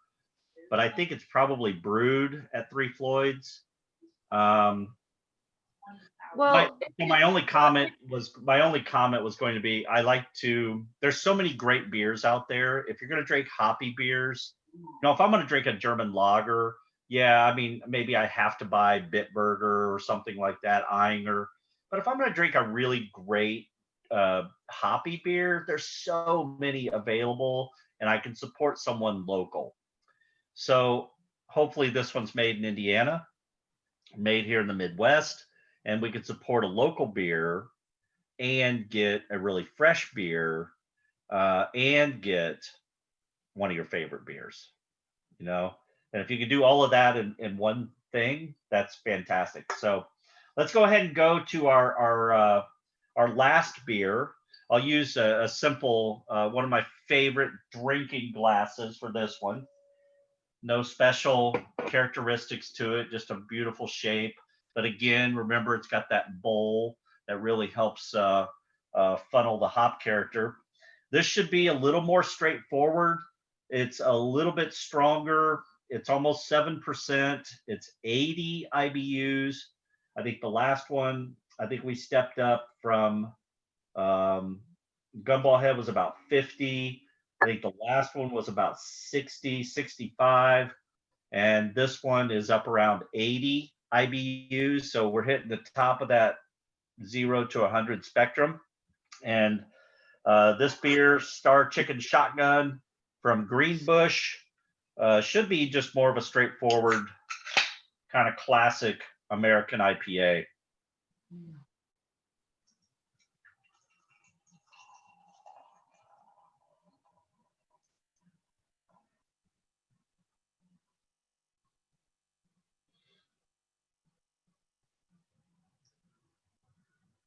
But I think it's probably brewed at Three Floyds. Well, my only comment was going to be, there's so many great beers out there. If you're going to drink hoppy beers, if I'm going to drink a German lager, yeah, I mean, maybe I have to buy Bitburger or something like that, Eyinger. But if I'm going to drink a really great hoppy beer, there's so many available, and I can support someone local. So hopefully this one's made in Indiana, made here in the Midwest, and we could support a local beer and get a really fresh beer and get one of your favorite beers, And if you can do all of that in one thing, that's fantastic. So let's go ahead and go to our last beer. I'll use a simple, one of my favorite drinking glasses for this one. No special characteristics to it, just a beautiful shape. But again, remember, it's got that bowl that really helps funnel the hop character. This should be a little more straightforward. It's a little bit stronger. It's almost 7%. It's 80 IBUs. I think the last one, we stepped up from Gumball Head was about 50. I think the last one was about 60, 65. And this one is up around 80 IBUs. So we're hitting the top of that 0 to 100 spectrum. And this beer, Star Chicken Shotgun from Greenbush, should be just more of a straightforward kind of classic American IPA.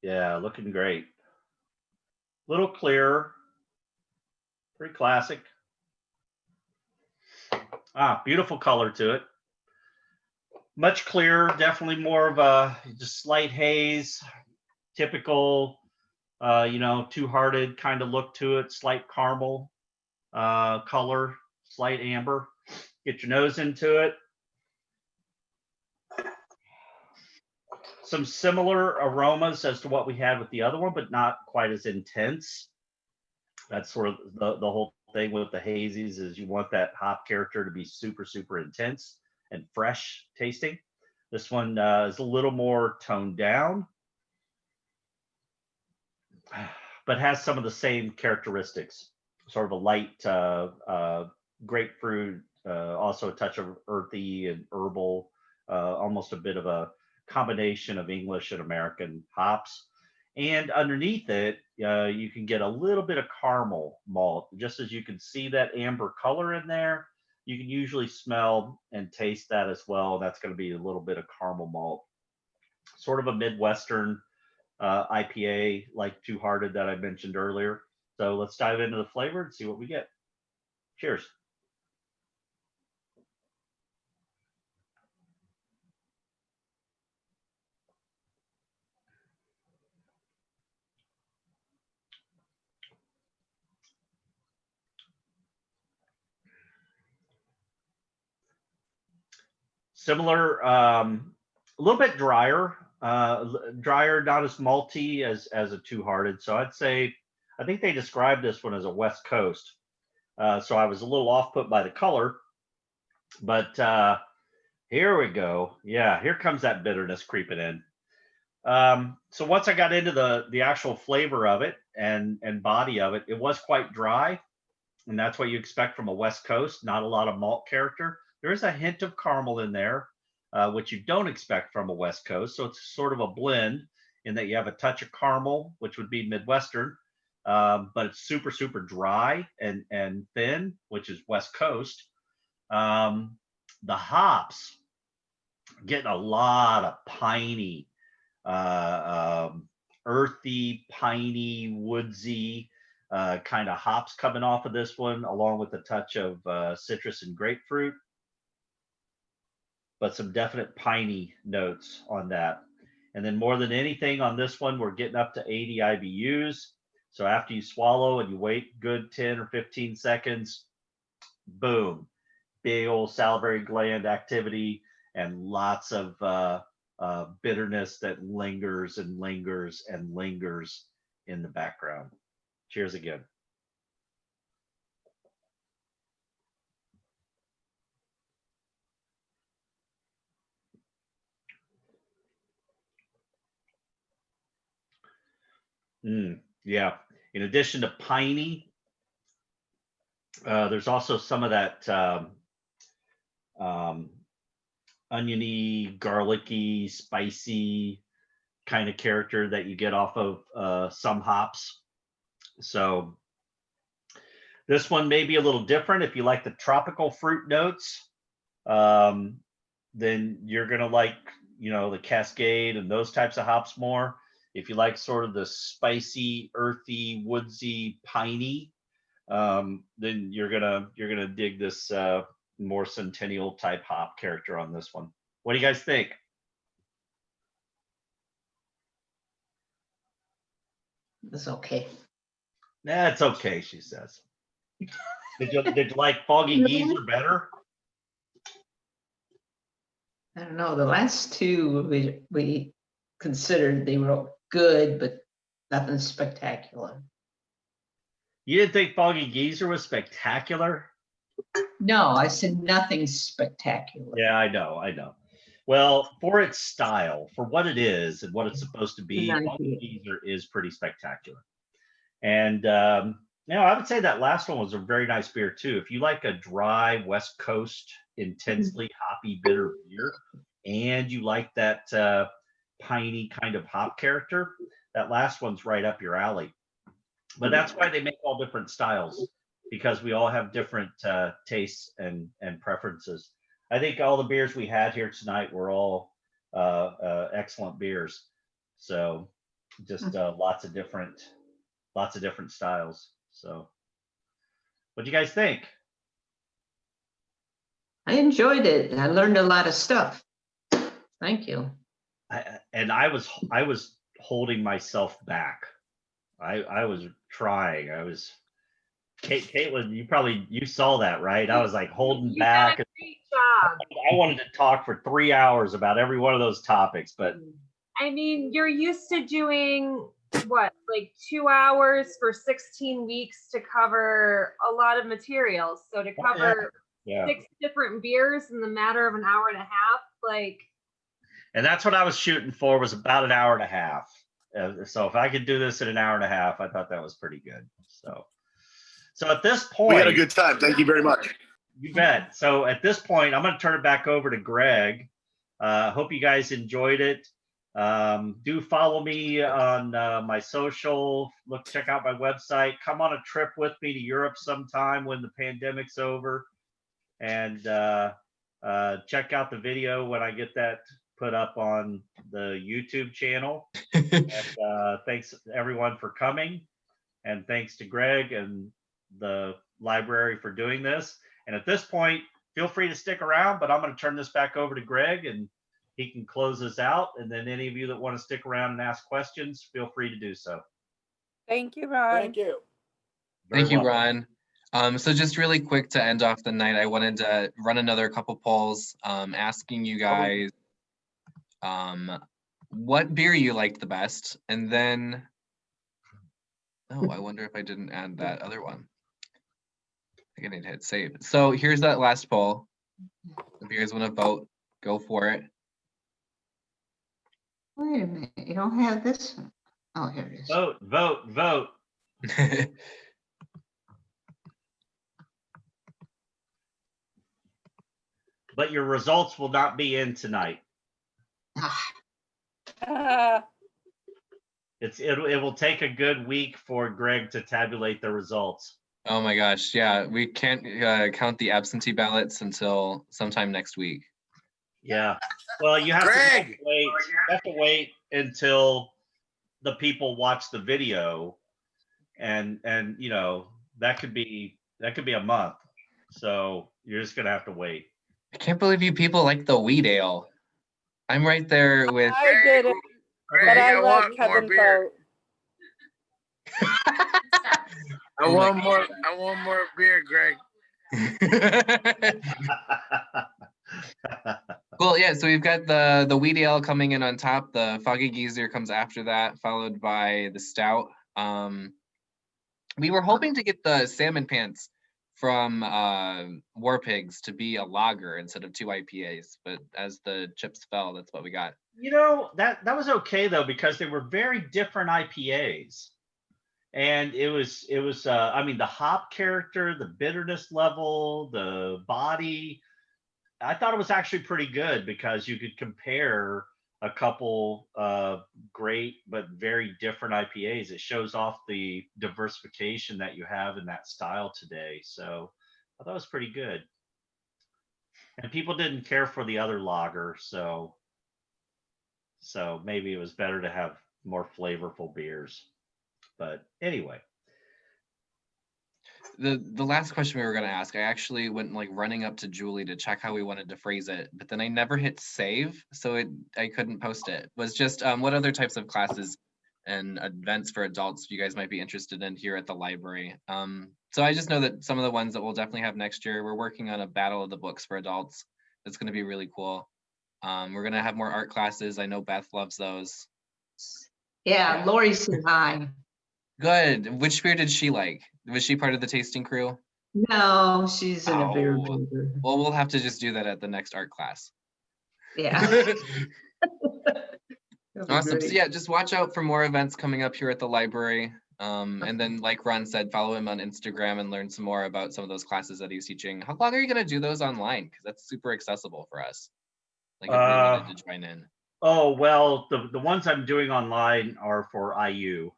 Yeah, looking great. Little clearer, pretty classic. Beautiful color to it. Much clearer, definitely more of a just slight haze, typical, two-hearted kind of look to it, slight caramel color, slight amber. Get your nose into it. Some similar aromas as to what we had with the other one, but not quite as intense. That's sort of the whole thing with the hazies, is you want that hop character to be super, super intense and fresh tasting. This one is a little more toned down, but has some of the same characteristics. Sort of a light grapefruit, also a touch of earthy and herbal, almost a bit of a combination of English and American hops. And underneath it, you can get a little bit of caramel malt. Just as you can see that amber color in there, you can usually smell and taste that as well. That's going to be a little bit of caramel malt. Sort of a Midwestern IPA, like Two Hearted that I mentioned earlier. So let's dive into the flavor and see what we get. Cheers. Similar, a little bit drier, not as malty as a Two Hearted. So I'd say, I think they described this one as a West Coast So I was a little off put by the color, but here we go. Yeah, here comes that bitterness creeping in. So once I got into the actual flavor of it and body of it, it was quite dry, and that's what you expect from a West Coast. Not a lot of malt character. There is a hint of caramel in there, which you don't expect from a West Coast. So it's sort of a blend in that you have a touch of caramel, which would be Midwestern, but it's super, super dry and thin, which is West Coast. The hops, getting a lot of piney, earthy, piney, woodsy kind of hops coming off of this one, along with a touch of citrus and grapefruit, but some definite piney notes on that. And then more than anything on this one, we're getting up to 80 IBUs. So after you swallow and you wait good 10 or 15 seconds, boom, big old salivary gland activity and lots of bitterness that lingers and lingers and lingers in the background. Cheers again. Yeah. In addition to piney, there's also some of that oniony, garlicky, spicy kind of character that you get off of some hops. So this one may be a little different. If you like the tropical fruit notes, then you're gonna like, you know, the Cascade and those types of hops more. If you like sort of the spicy, earthy, woodsy, piney, then you're gonna dig this more Centennial type hop character on this one. What do you guys think? It's okay. That's okay, she says. Did you like Foggy Geezer better? I don't know. The last two we considered they were good, but nothing spectacular. You didn't think Foggy Geezer was spectacular? No, I said nothing spectacular. Yeah, I know. Well, for its style, for what it is and what it's supposed to be, Foggy Geezer is pretty spectacular. And you know, I would say that last one was a very nice beer too. If you like a dry West Coast, intensely hoppy, bitter beer, and you like that piney kind of hop character, that last one's right up your alley. But that's why they make all different styles, because we all have different tastes and preferences. I think all the beers we had here tonight were all excellent beers. So just lots of different styles. So what do you guys think? I enjoyed it. I learned a lot of stuff. Thank you. I was holding myself back. I was trying. Caitlin, you saw that, right? I was like holding back. Did a great job. I wanted to talk for 3 hours about every one of those topics, but I mean, you're used to doing what, like 2 hours for 16 weeks to cover a lot of materials. So to cover 6 different beers in the matter of an hour and a half, like. And that's what I was shooting for, was about an hour and a half. So if I could do this in an hour and a half, I thought that was pretty good. So at this point, we had a good time. Thank you very much. You bet. So at this point, I'm going to turn it back over to Greg. Hope you guys enjoyed it. Do follow me on my social. Check out my website. Come on a trip with me to Europe sometime when the pandemic's over, and check out the video when I get that put up on the YouTube channel. And thanks everyone for coming, and thanks to Greg and the library for doing this. And at this point, feel free to stick around, but I'm going to turn this back over to Greg and he can close us out. And then any of you that want to stick around and ask questions, feel free to do so. Thank you, Ron. Thank you. Very welcome. Ron. So just really quick to end off the night, I wanted to run another couple polls asking you guys what beer you liked the best. And then, oh, I wonder if I didn't add that other one. I need to hit save. So here's that last poll. If you guys want to vote, go for it. Wait a minute, you don't have this one. Oh, here it is. Vote, vote, vote. But your results will not be in tonight. Ah, It will take a good week for Greg to tabulate the results. Oh my gosh, yeah, we can't count the absentee ballots until sometime next week. Yeah. Well, you have Greg! to wait. You have to wait until the people watch the video, and you know that could be a month. So you're just gonna have to wait. I can't believe you people like the wheat ale. I'm right there with. I did it, Greg, but I I let want more Kevin beer. vote. I want more beer, Greg. Well, yeah, so we've got the wheat ale coming in on top. The Foggy Geezer comes after that, followed by the Stout. We were hoping to get the Salmon Pants from War Pigs to be a lager instead of 2 IPAs, but as the chips fell, that's what we got. You know, that was okay though, because they were very different IPAs. And it was I mean, the hop character, the bitterness level, the body, I thought it was actually pretty good because you could compare a couple great but very different IPAs. It shows off the diversification that you have in that style today. So I thought it was pretty good. And people didn't care for the other lager, so maybe it was better to have more flavorful beers. But anyway. The last question we were going to ask, I actually went like running up to Julie to check how we wanted to phrase it, but then I never hit save, so I couldn't post it. Was just what other types of classes and events for adults you guys might be interested in here at the library. So I just know that some of the ones that we'll definitely have next year, we're working on a battle of the books for adults. That's going to be really cool. We're going to have more art classes. I know Beth loves those. yeah, Lori said hi. Good. Which beer did she like? Was she part of the tasting crew? No, she's in a beer Oh. drinker. Well, we'll have to just do that at the next art class. Yeah. That'd be Awesome. So great. yeah, just watch out for more events coming up here at the library. And then like Ron said, follow him on Instagram and learn some more about some of those classes that he's teaching. How long are you going to do those online? Because that's super accessible for us. Like if we wanted to join in. Oh, well, the ones I'm doing online are for IU.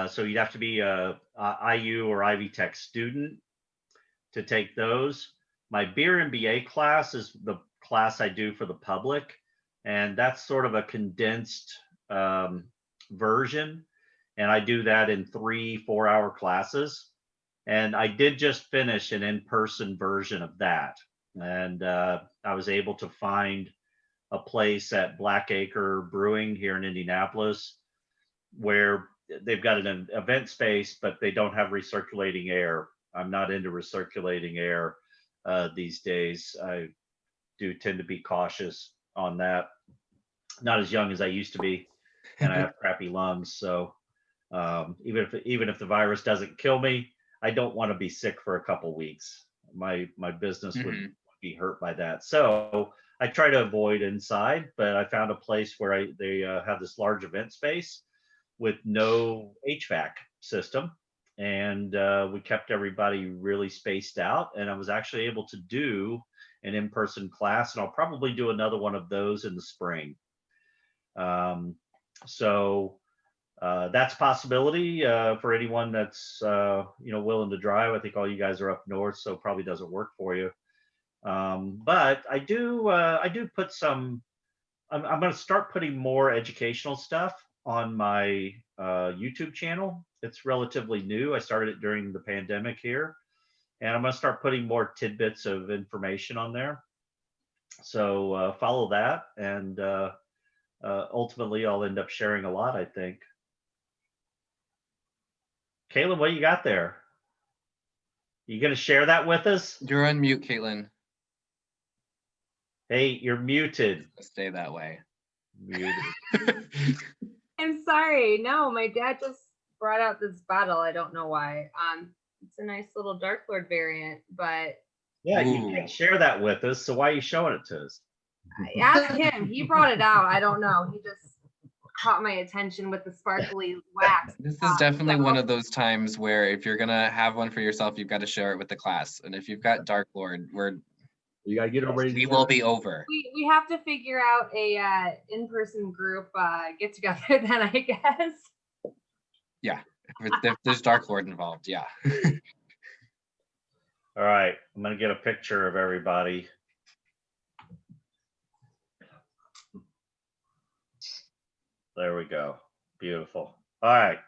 So you'd have to be a IU or Ivy Tech student to take those. My beer MBA class is the class I do for the public, and that's sort of a condensed version. And I do that in 3-4 hour classes. And I did just finish an in-person version of that. And I was able to find a place at Blackacre Brewing here in Indianapolis where they've got an event space, but they don't have recirculating air. I'm not into recirculating air these days. I do tend to be cautious on that. Not as young as I used to be, and I have crappy lungs. So even if the virus doesn't kill me, I don't want to be sick for a couple weeks. My business would be hurt by that. So I try to avoid inside, but I found a place where they have this large event space with no HVAC system, and we kept everybody really spaced out, and I was actually able to do an in-person class, and I'll probably do another one of those in the spring. So that's a possibility for anyone that's willing to drive. I think all you guys are up north, so probably doesn't work for you. But I do put some. I'm going to start putting more educational stuff on my YouTube channel. It's relatively new. I started it during the pandemic here, and I'm going to start putting more tidbits of information on there. So follow that, and ultimately I'll end up sharing a lot, I think. Caitlin, what you got there? You going to share that with us? You're on mute, Caitlin. Hey, you're muted. Stay that way. Muted. I'm sorry. No, my dad just brought out this bottle. I don't know why. It's a nice little Dark Lord variant, but Yeah, you Ooh. can't share that with us, so why are you showing it to us? I asked him. He brought it out. I don't know. He just caught my attention with the sparkly wax. This is top, definitely so- one of those times where if you're gonna have one for yourself, you've got to share it with the class. And if you've got Dark Lord, You gotta get everybody. we will be over. We have to figure out a in-person group get together then, I guess. If there's Dark Lord involved, yeah. All right, I'm gonna get a picture of everybody. There we go. Beautiful. All right.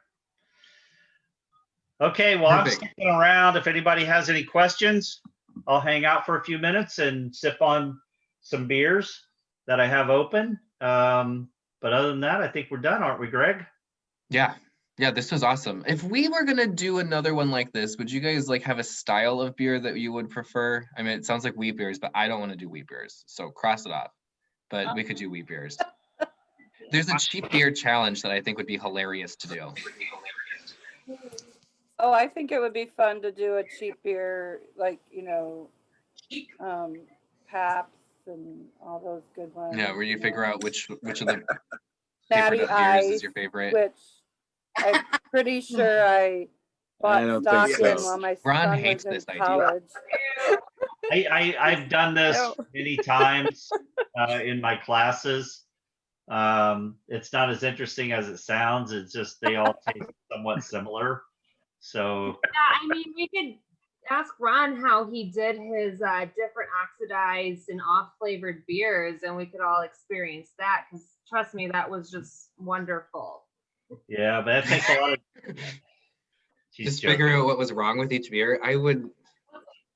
Okay, well, I'm Perfect. sticking around. If anybody has any questions, I'll hang out for a few minutes and sip on some beers that I have open. But other than that, I think we're done, aren't we, Greg? Yeah. Yeah, this was awesome. If we were gonna do another one like this, would you guys like have a style of beer that you would prefer? I mean, it sounds like wheat beers, but I don't want to do wheat beers, so cross it off. But we could do wheat beers. There's a cheap beer challenge that I think would be hilarious to do. Oh, I think it would be fun to do a cheap beer, like, Paps and all those good ones. Yeah, where you figure out which of the Natty paper nut beers is Ice, your favorite. which I'm pretty sure I bought don't stock think in so. while my Ron son hates was in this idea. college. I've done this No. many times in my classes. It's not as interesting as it sounds. It's just they all taste somewhat similar. So Yeah, I mean, we could ask Ron how he did his different oxidized and off-flavored beers, and we could all experience that. Because trust me, that was just wonderful. yeah, but that takes a lot of. She's Just joking. figure out what was wrong with each beer.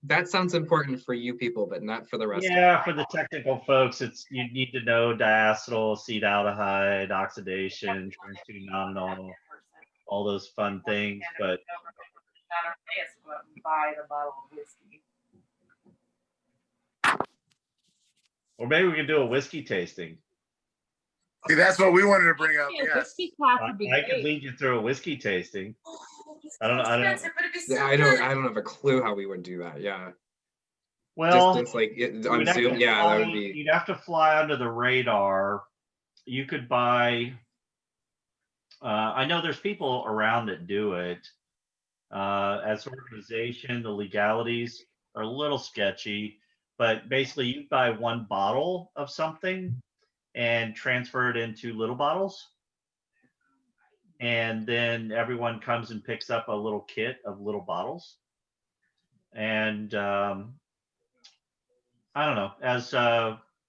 That sounds important for you people, but not for the rest of Yeah, for the technical folks, you need to know diacetyl, acetaldehyde, oxidation, trans-2-nonenal, all those fun things. But or maybe we can do a whiskey tasting. See, that's what we wanted to bring up. Yeah, Yes. whiskey class would be I could great. lead you through a whiskey tasting. I don't. Yeah, I don't have a clue how we would do that. Yeah. Well, Distance like on you'd have to Zoom. Yeah, that would fly- be. You'd have to fly under the radar. You could buy. I know there's people around that do it. As an organization, the legalities are a little sketchy, but basically you buy one bottle of something and transfer it into little bottles. And then everyone comes and picks up a little kit of little bottles. And I don't know, as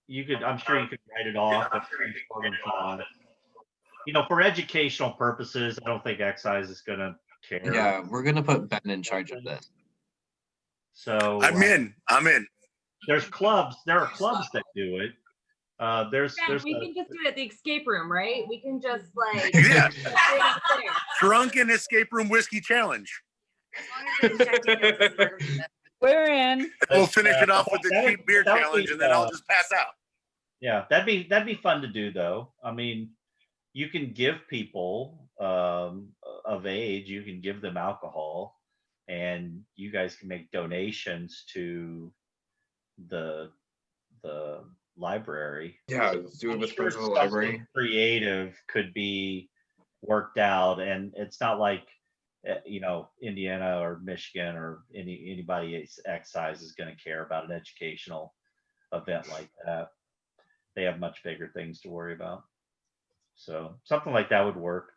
you could, I'm sure you could write it off, but transport them on. For educational purposes, I don't think excise is gonna care. Yeah, we're gonna put Ben in charge of this. So I'm in. There are clubs that do it. Yeah, There's we can just do it at the escape room, right? We can just like Yeah. sit up there. Drunken escape room whiskey challenge. We're in. We'll finish it off with the that would- cheap beer that would challenge, be, and then I'll just pass out. Yeah, that'd be fun to do though. I mean, you can give people of age, you can give them alcohol, and you guys can make donations to the library. Yeah, let's do it with Sure, personal library. something creative could be worked out, and it's not like Indiana or Michigan or anybody excise is going to care about an educational event like that. They have much bigger things to worry about. So something like that would work.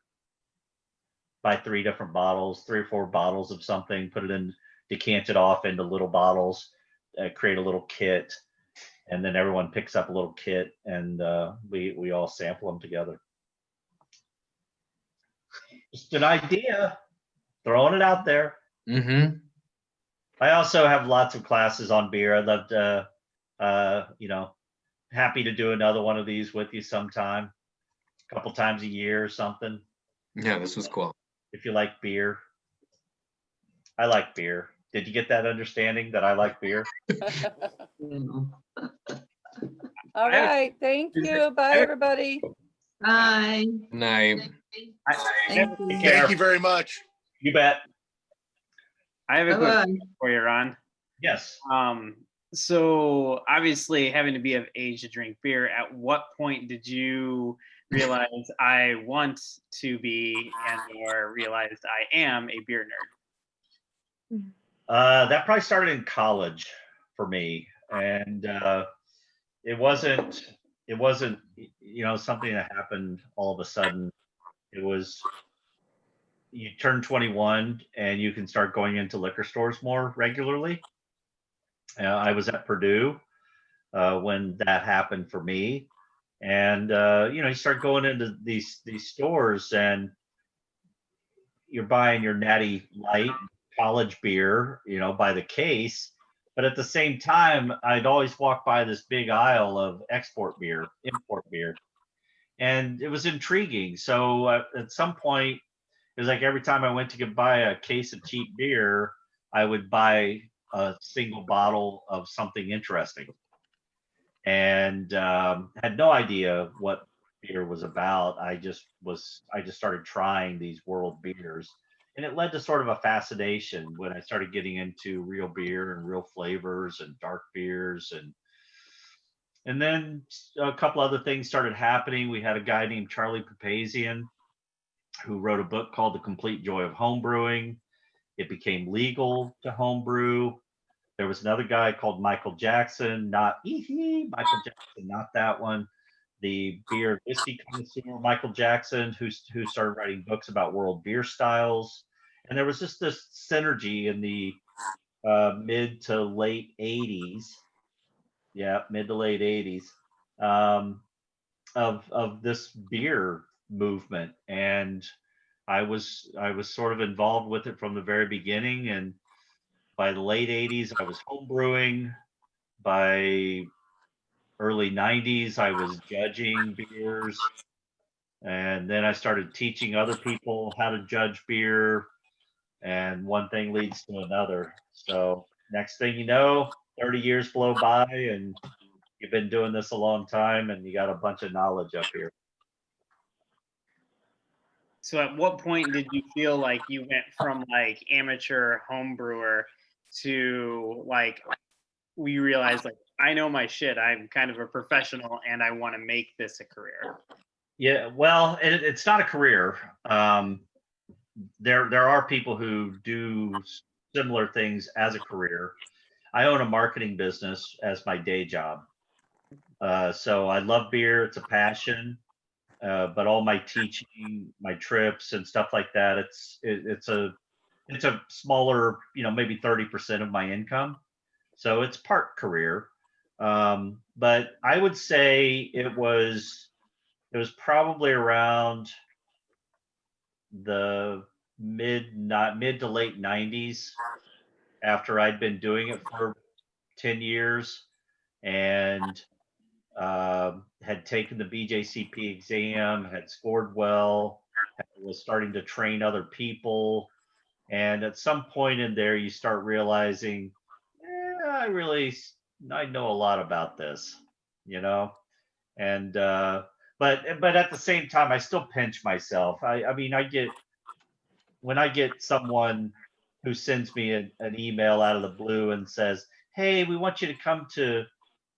Buy 3 different bottles, 3 or 4 bottles of something, put it in, decant it off into little bottles, create a little kit, and then everyone picks up a little kit, and we all sample them together. Just an idea, throwing it out there. Mm-hmm. I also have lots of classes on beer. I'd love to, happy to do another one of these with you sometime, a couple times a year or something. Yeah, this was cool. If you like beer. I like beer. Did you get that understanding that I like beer? All right. Thank you. Bye, everybody. Bye. Night. Thank you. Thank you very much. You bet. I have a Bye-bye. question for you, Ron. Yes. So obviously having to be of age to drink beer, at what point did you realize I want to be and or realized I am a beer nerd? That probably started in college for me, and it wasn't something that happened all of a sudden. It was, you turn 21 and you can start going into liquor stores more regularly. I was at Purdue when that happened for me, and you start going into these stores and you're buying your Natty Light college beer, by the case. But at the same time, I'd always walk by this big aisle of export beer, import beer, and it was intriguing. So at some point, it was like every time I went to buy a case of cheap beer, I would buy a single bottle of something interesting, and had no idea what beer was about. I just started trying these world beers, and it led to sort of a fascination when I started getting into real beer and real flavors and dark beers, and then a couple other things started happening. We had a guy named Charlie Papazian who wrote a book called The Complete Joy of Homebrewing. It became legal to homebrew. There was another guy called Michael Jackson, not Michael Jackson, not that one. The beer whiskey connoisseur Michael Jackson, who started writing books about world beer styles. And there was just this synergy in the mid to late 80s. Yeah, mid to late 80s of this beer movement, and I was sort of involved with it from the very beginning. And by the late 80s, I was home brewing. By early 90s, I was judging beers. And then I started teaching other people how to judge beer. And one thing leads to another. So next thing you know, 30 years blow by and you've been doing this a long time and you got a bunch of knowledge up here. So at what point did you feel like you went from like amateur home brewer to like, we realized like, I know my shit, I'm kind of a professional and I want to make this a career? Yeah, well, it's not a career. There are people who do similar things as a career. I own a marketing business as my day job. So I love beer, it's a passion. But all my teaching, my trips and stuff like that, it's a smaller, maybe 30% of my income. So it's part career. But I would say it was probably around the mid to late 90s, after I'd been doing it for 10 years and had taken the BJCP exam, had scored well, was starting to train other people. And at some point in there, you start realizing, I know a lot about this, and but at the same time, I still pinch myself. When I get someone who sends me an email out of the blue and says, hey, we want you to come to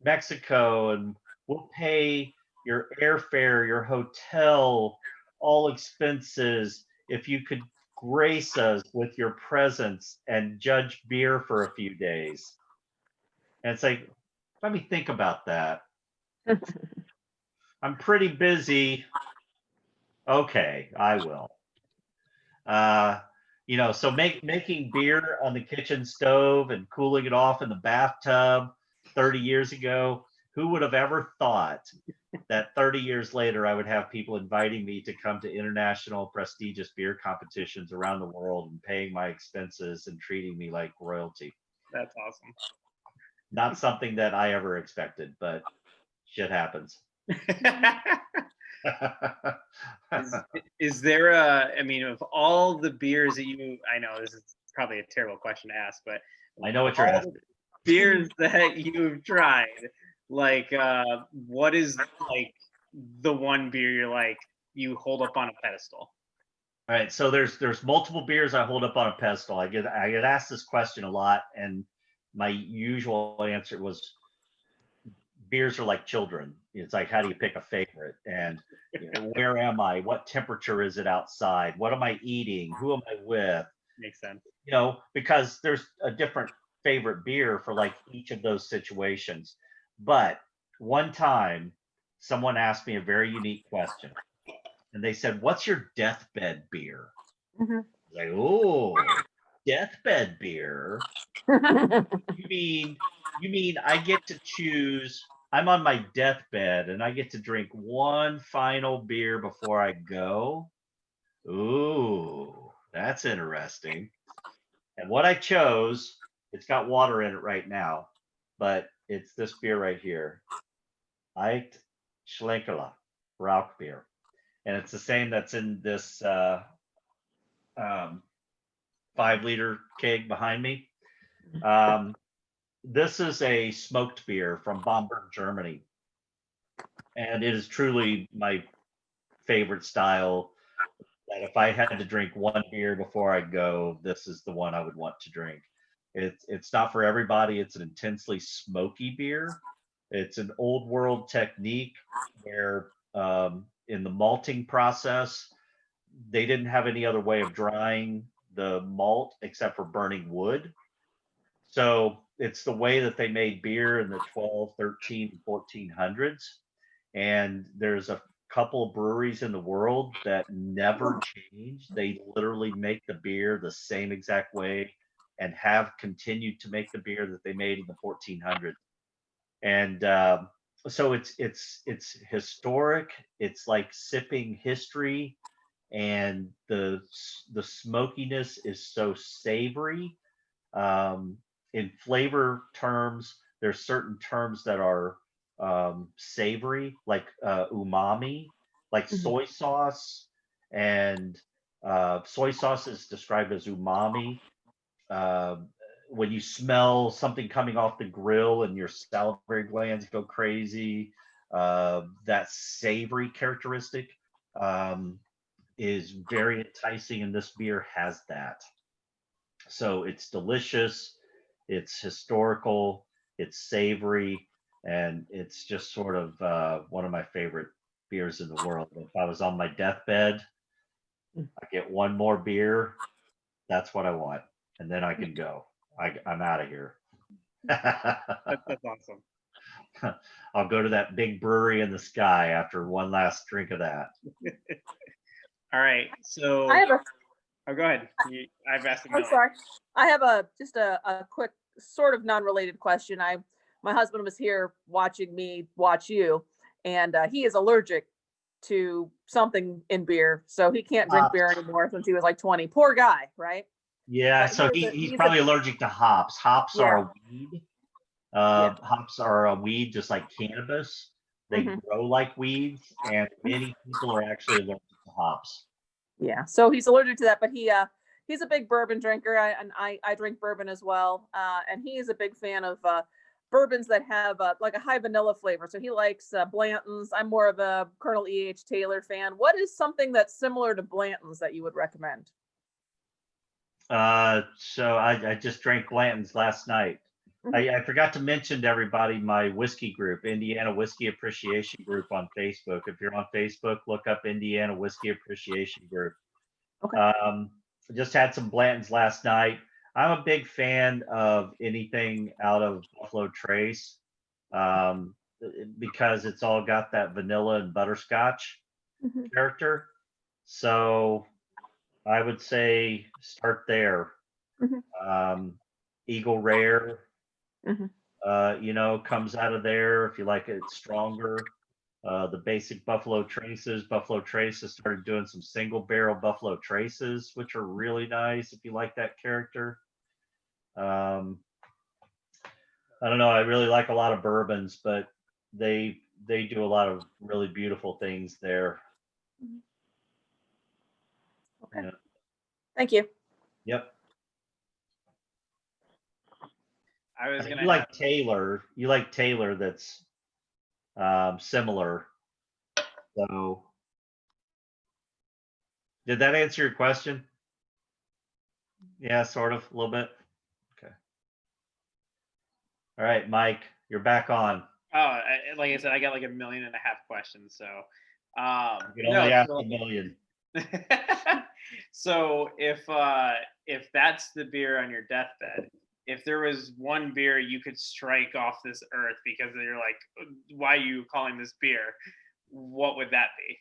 Mexico and we'll pay your airfare, your hotel, all expenses, if you could grace us with your presence and judge beer for a few days. And it's like, let me think about that. I'm pretty busy. Okay, I will. So making beer on the kitchen stove and cooling it off in the bathtub 30 years ago, who would have ever thought that 30 years later I would have people inviting me to come to international prestigious beer competitions around the world and paying my expenses and treating me like royalty? That's awesome. Not something that I ever expected, but shit happens. Is there of all the beers that I know this is probably a terrible question to ask, but I know what you're asking. Beers that you've tried, like what is like the one beer you're like, you hold up on a pedestal? All right, so there's multiple beers I hold up on a pedestal. I get asked this question a lot, and my usual answer was beers are like children. It's like, how do you pick a favorite? And where am I? What temperature is it outside? What am I eating? Who am I with? Makes sense. Because there's a different favorite beer for like each of those situations. But one time, someone asked me a very unique question, and they said, "What's your deathbed beer?" Like, oh, deathbed beer. You mean I get to choose? I'm on my deathbed and I get to drink one final beer before I go. Ooh, that's interesting. And what I chose, it's got water in it right now, but it's this beer right here. Eicht Schlenkela Rauch beer. And it's the same that's in this 5-liter keg behind me. This is a smoked beer from Bamberg, Germany. And it is truly my favorite style. That if I had to drink one beer before I go, this is the one I would want to drink. It's not for everybody. It's an intensely smoky beer. It's an old world technique where in the malting process, they didn't have any other way of drying the malt except for burning wood. So it's the way that they made beer in the 12, 13, 1400s. And there's a couple of breweries in the world that never change. They literally make the beer the same exact way and have continued to make the beer that they made in the 1400s. And so it's historic. It's like sipping history, and the smokiness is so savory. In flavor terms, there's certain terms that are savory, like umami, like soy sauce, and soy sauce is described as umami. When you smell something coming off the grill and your salivary glands go crazy, that savory characteristic is very enticing, and this beer has that. So it's delicious, it's historical, it's savory, and it's just sort of one of my favorite beers in the world. If I was on my deathbed, I get one more beer, that's what I want, and then I can go. I'm out of here. That's awesome. I'll go to that big brewery in the sky after one last drink of that. All right. So I have a. Oh, go ahead. I've asked. I'm sorry. I have just a quick, sort of non-related question. My husband was here watching me watch you, and he is allergic to something in beer, so he can't drink beer anymore since he was like 20. Poor guy, right? Yeah, so he's probably allergic to hops. Hops are a weed. Hops are a weed, just like cannabis. They grow like weeds, and many people are actually allergic to hops. Yeah, so he's allergic to that, but he's a big bourbon drinker, and I drink bourbon as well, and he is a big fan of bourbons that have like a high vanilla flavor. So he likes Blanton's. I'm more of a Colonel E.H. Taylor fan. What is something that's similar to Blanton's that you would recommend? So I just drank Blanton's last night. I forgot to mention to everybody my whiskey group, Indiana Whiskey Appreciation Group on Facebook. If you're on Facebook, look up Indiana Whiskey Appreciation Group. Okay. Just had some Blanton's last night. I'm a big fan of anything out of Buffalo Trace because it's all got that vanilla and butterscotch character. So I would say start there. Eagle Rare, comes out of there if you like it stronger. The basic Buffalo Traces. Buffalo Traces started doing some single barrel Buffalo Traces, which are really nice if you like that character. I don't know. I really like a lot of bourbons, but they do a lot of really beautiful things there. Okay. Yeah. Thank you. Yep. I was gonna. You like Taylor. You like Taylor. That's similar. So Did that answer your question? Yeah, sort of, a little bit. Okay. All right, Mike, you're back on. Oh, like I said, I got like 1.5 million questions. So, You can only ask 1 million. So if that's the beer on your deathbed, if there was one beer you could strike off this earth because you're like, why are you calling this beer? What would that be?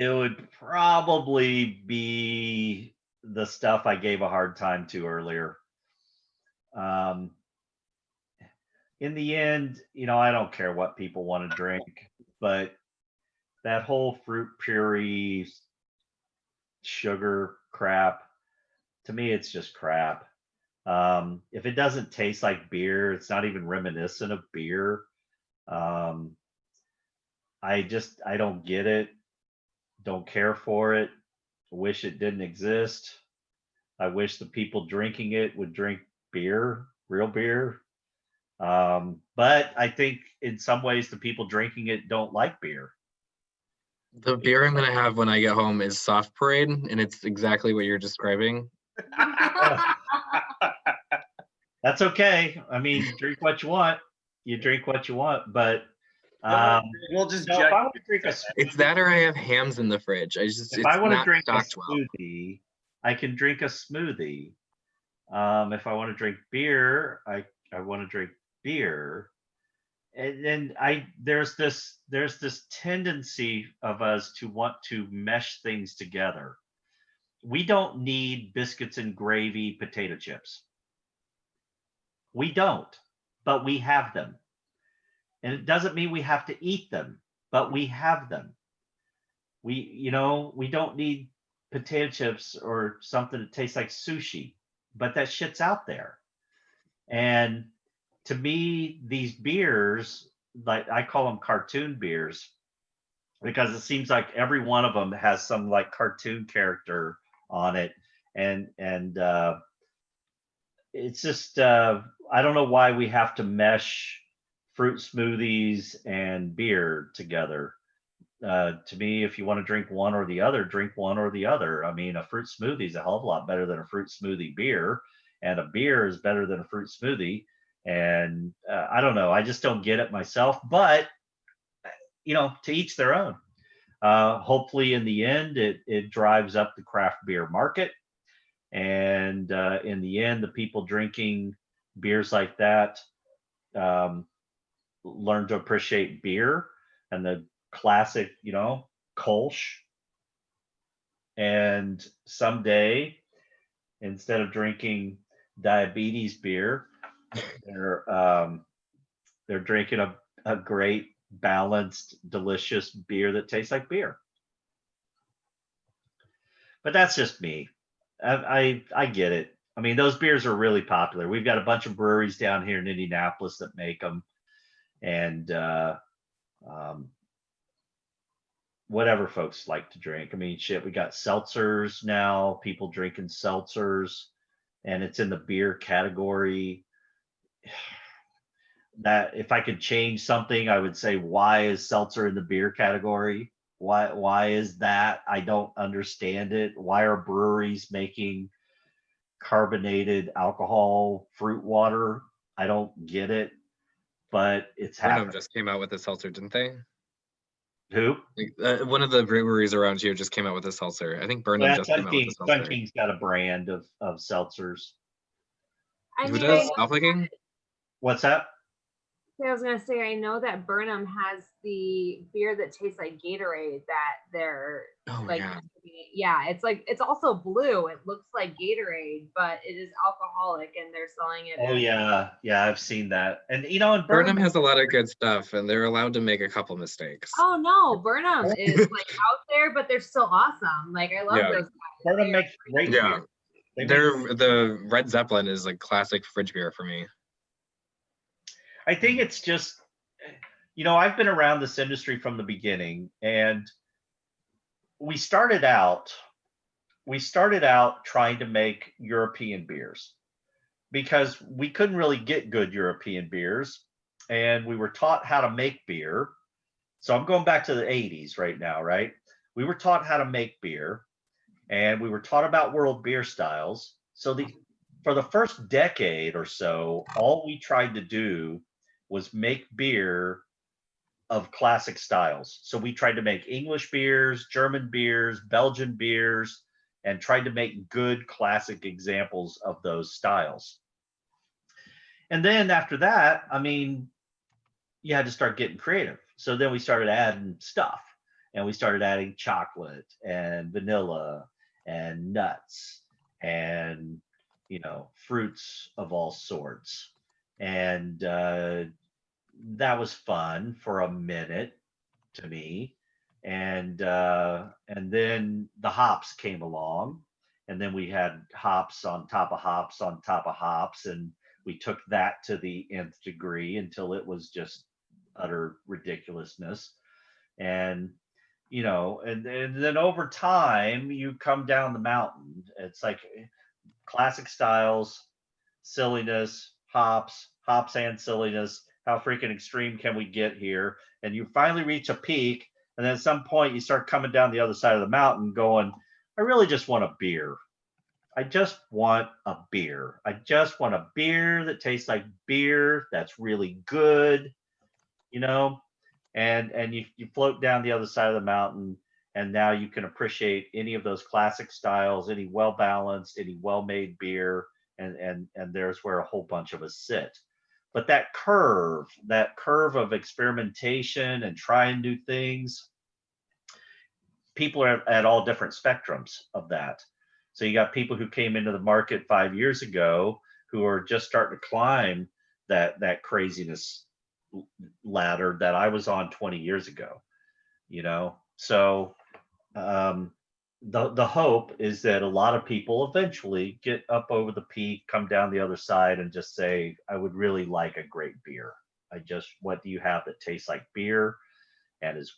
It would probably be the stuff I gave a hard time to earlier. In the end, you know, I don't care what people want to drink, but that whole fruit puree sugar crap, to me, it's just crap. If it doesn't taste like beer, it's not even reminiscent of beer. I don't get it. Don't care for it. Wish it didn't exist. I wish the people drinking it would drink beer, real beer. But I think in some ways the people drinking it don't like beer. The beer I'm gonna have when I get home is Soft Parade, and it's exactly what you're describing. That's okay. I mean, drink what you want. You drink what you want, but we'll just no, judge. if I want to drink a It's that or I have hams in the fridge. if I want to drink a stocked well. smoothie, I can drink a smoothie. If I want to drink beer, I want to drink beer. And then there's this tendency of us to want to mesh things together. We don't need biscuits and gravy potato chips. We don't, but we have them. And it doesn't mean we have to eat them, but we have them. We don't need potato chips or something that tastes like sushi, but that shit's out there. And to me, these beers, like I call them cartoon beers, because it seems like every one of them has some like cartoon character on it. And it's just, I don't know why we have to mesh fruit smoothies and beer together. To me, if you want to drink one or the other, drink one or the other. I mean, a fruit smoothie is a hell of a lot better than a fruit smoothie beer, and a beer is better than a fruit smoothie. And I don't know, I just don't get it myself, but you know, to each their own. Hopefully in the end, it drives up the craft beer market. And in the end, the people drinking beers like that learn to appreciate beer and the classic, you know, Kolsch. And someday, instead of drinking diabetes beer, they're drinking a great, balanced, delicious beer that tastes like beer. But that's just me. I get it. I mean, those beers are really popular. We've got a bunch of breweries down here in Indianapolis that make them, and whatever folks like to drink. I mean, shit, we got seltzers now. People drinking seltzers, and it's in the beer category. That if I could change something, I would say, why is seltzer in the beer category? Why is that? I don't understand it. Why are breweries making carbonated alcohol fruit water? I don't get it, but it's happening. Burnham just came out with a seltzer, didn't they? Who? One of the breweries around here just came out with a seltzer. I think Burnham just came out with a seltzer. Sun King's got a brand of seltzers. Who does? Alplicking? What's that? I was gonna say, I know that Burnham has the beer that tastes like Gatorade that they're it's also blue. It looks like Gatorade, but it is alcoholic, and they're selling it. Oh yeah, I've seen that. And you know, and Burnham has a lot of good stuff, and they're allowed to make a couple mistakes. Oh no, Burnham is like out there, but they're still awesome. Like I love those guys. Burnham makes great beer. The Red Zeppelin is like classic fridge beer for me. I think it's just, you know, I've been around this industry from the beginning, and we started out trying to make European beers because we couldn't really get good European beers, and we were taught how to make beer. So I'm going back to the 80s right now, right? we were taught how to make beer, and we were taught about world beer styles. So for the first decade or so, all we tried to do was make beer of classic styles. So we tried to make English beers, German beers, Belgian beers, and tried to make good classic examples of those styles. And then after that, I mean, you had to start getting creative. So then we started adding stuff, and we started adding chocolate and vanilla and nuts and, you know, fruits of all sorts. And that was fun for a minute to me. And then the hops came along, and then we had hops on top of hops on top of hops, and we took that to the nth degree until it was just utter ridiculousness. And you know, and then over time you come down the mountain. It's like classic styles, silliness, hops and silliness. How freaking extreme can we get here? And you finally reach a peak, and then at some point you start coming down the other side of the mountain going, I really just want a beer. I just want a beer. I just want a beer that tastes like beer, that's really good, you know? And you float down the other side of the mountain, and now you can appreciate any of those classic styles, any well-balanced, any well-made beer, and there's where a whole bunch of us sit. But that curve of experimentation and trying new things, people are at all different spectrums of that. So you got people who came into the market 5 years ago who are just starting to climb that craziness ladder that I was on 20 years ago, you know? So the hope is that a lot of people eventually get up over the peak, come down the other side, and just say, I would really like a great beer. What do you have that tastes like beer and is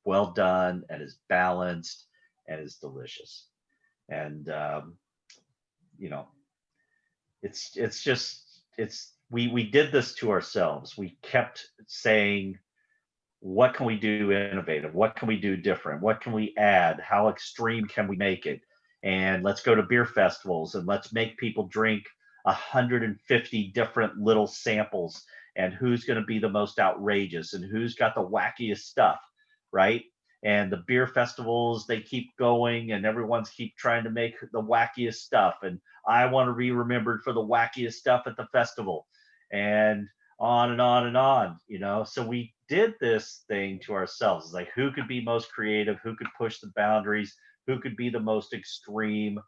well done and is balanced and is delicious? And you know, we did this to ourselves. We kept saying, what can we do innovative? What can we do different? What can we add? How extreme can we make it? And let's go to beer festivals, and let's make people drink 150 different little samples, and who's going to be the most outrageous and who's got the wackiest stuff, right? And the beer festivals, they keep going, and everyone's keep trying to make the wackiest stuff. And I want to be remembered for the wackiest stuff at the festival, and on and on and on, you know? So we did this thing to ourselves. It's like, who could be most creative? Who could push the boundaries? Who could be the most extreme?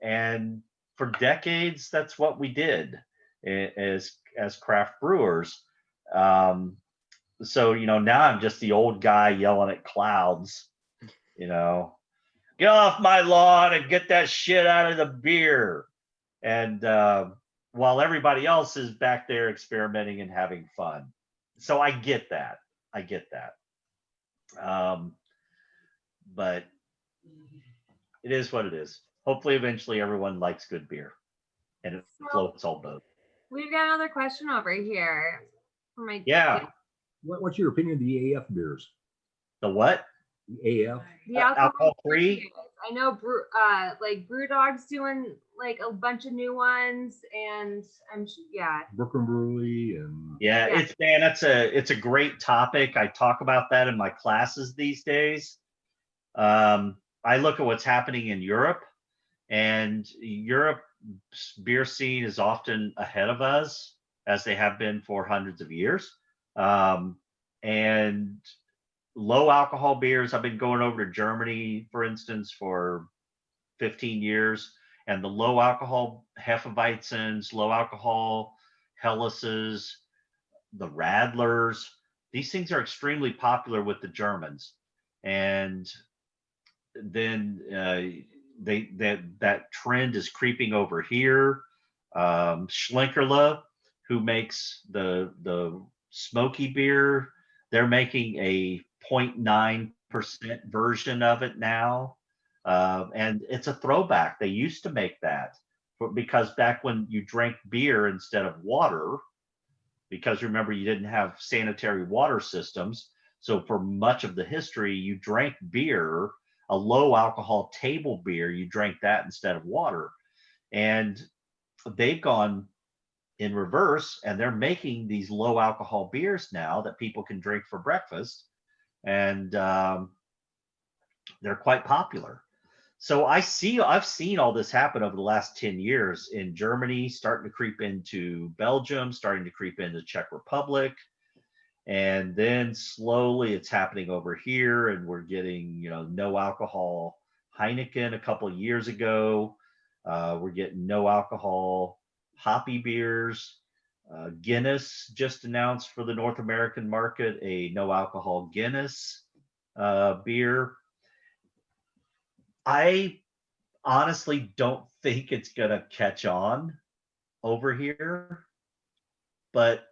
And for decades, that's what we did as craft brewers. So, you know, now I'm just the old guy yelling at clouds, you know, get off my lawn and get that shit out of the beer. And while everybody else is back there experimenting and having fun. So I get that. But it is what it is. Hopefully, eventually everyone likes good beer and it floats all boats. We've got another question over here. Yeah. What's your opinion of the AF beers? The what? The AF? The alcohol-free? I know like Brewdog's doing like a bunch of new ones, and Brooklyn Brewery and it's a great topic. I talk about that in my classes these days. I look at what's happening in Europe, and Europe's beer scene is often ahead of us, as they have been for hundreds of years. And low alcohol beers, I've been going over to Germany, for instance, for 15 years, and the low alcohol Hefeweizens, low alcohol Hellas's, the Radlers, these things are extremely popular with the Germans. And then that trend is creeping over here. Schlenkerla, who makes the smoky beer, they're making a 0.9% version of it now. And it's a throwback. They used to make that because back when you drank beer instead of water, because remember, you didn't have sanitary water systems. So for much of the history, you drank beer a low alcohol table beer, you drank that instead of water. And they've gone in reverse, and they're making these low alcohol beers now that people can drink for breakfast, and they're quite popular. So I've seen all this happen over the last 10 years in Germany, starting to creep into Belgium, starting to creep into Czech Republic. And then slowly it's happening over here, and we're getting, no alcohol Heineken a couple of years ago. We're getting no alcohol hoppy beers. Guinness just announced for the North American market a no alcohol Guinness beer. I honestly don't think it's gonna catch on over here, but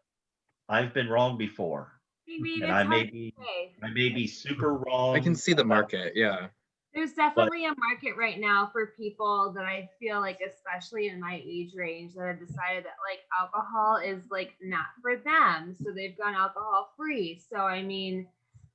I've been wrong before, and I may be super wrong. I can see the market. Yeah. There's definitely a market right now for people that I feel like, especially in my age range, that have decided that like alcohol is like not for them. So they've gone alcohol free. So, I mean,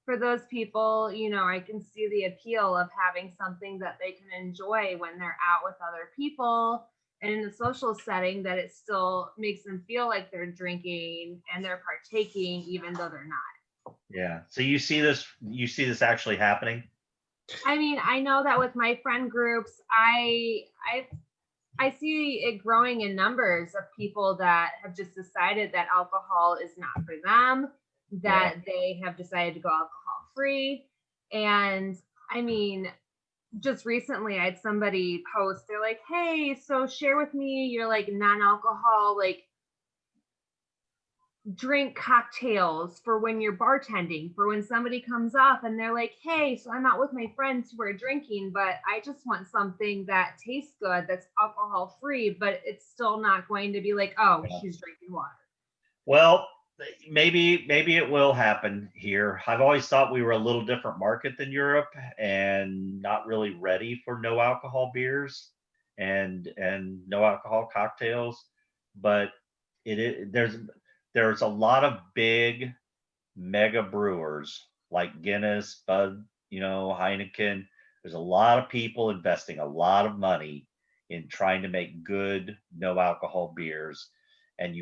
for those people, I can see the appeal of having something that they can enjoy when they're out with other people and in a social setting, that it still makes them feel like they're drinking and they're partaking, even though they're not. Yeah. So you see this actually happening? I mean, I know that with my friend groups, I see it growing in numbers of people that have just decided that alcohol is not for them, that they have decided to go alcohol free. And I mean, just recently I had somebody post, they're like, hey, so share with me your like non-alcohol, like drink cocktails for when you're bartending, for when somebody comes up and they're like, hey, so I'm out with my friends who are drinking, but I just want something that tastes good, that's alcohol free, but it's still not going to be like, oh, she's drinking water. Well, maybe it will happen here. I've always thought we were a little different market than Europe, and not really ready for no alcohol beers and no alcohol cocktails. But there's a lot of big mega brewers like Guinness, Bud, Heineken. There's a lot of people investing a lot of money in trying to make good no alcohol beers. And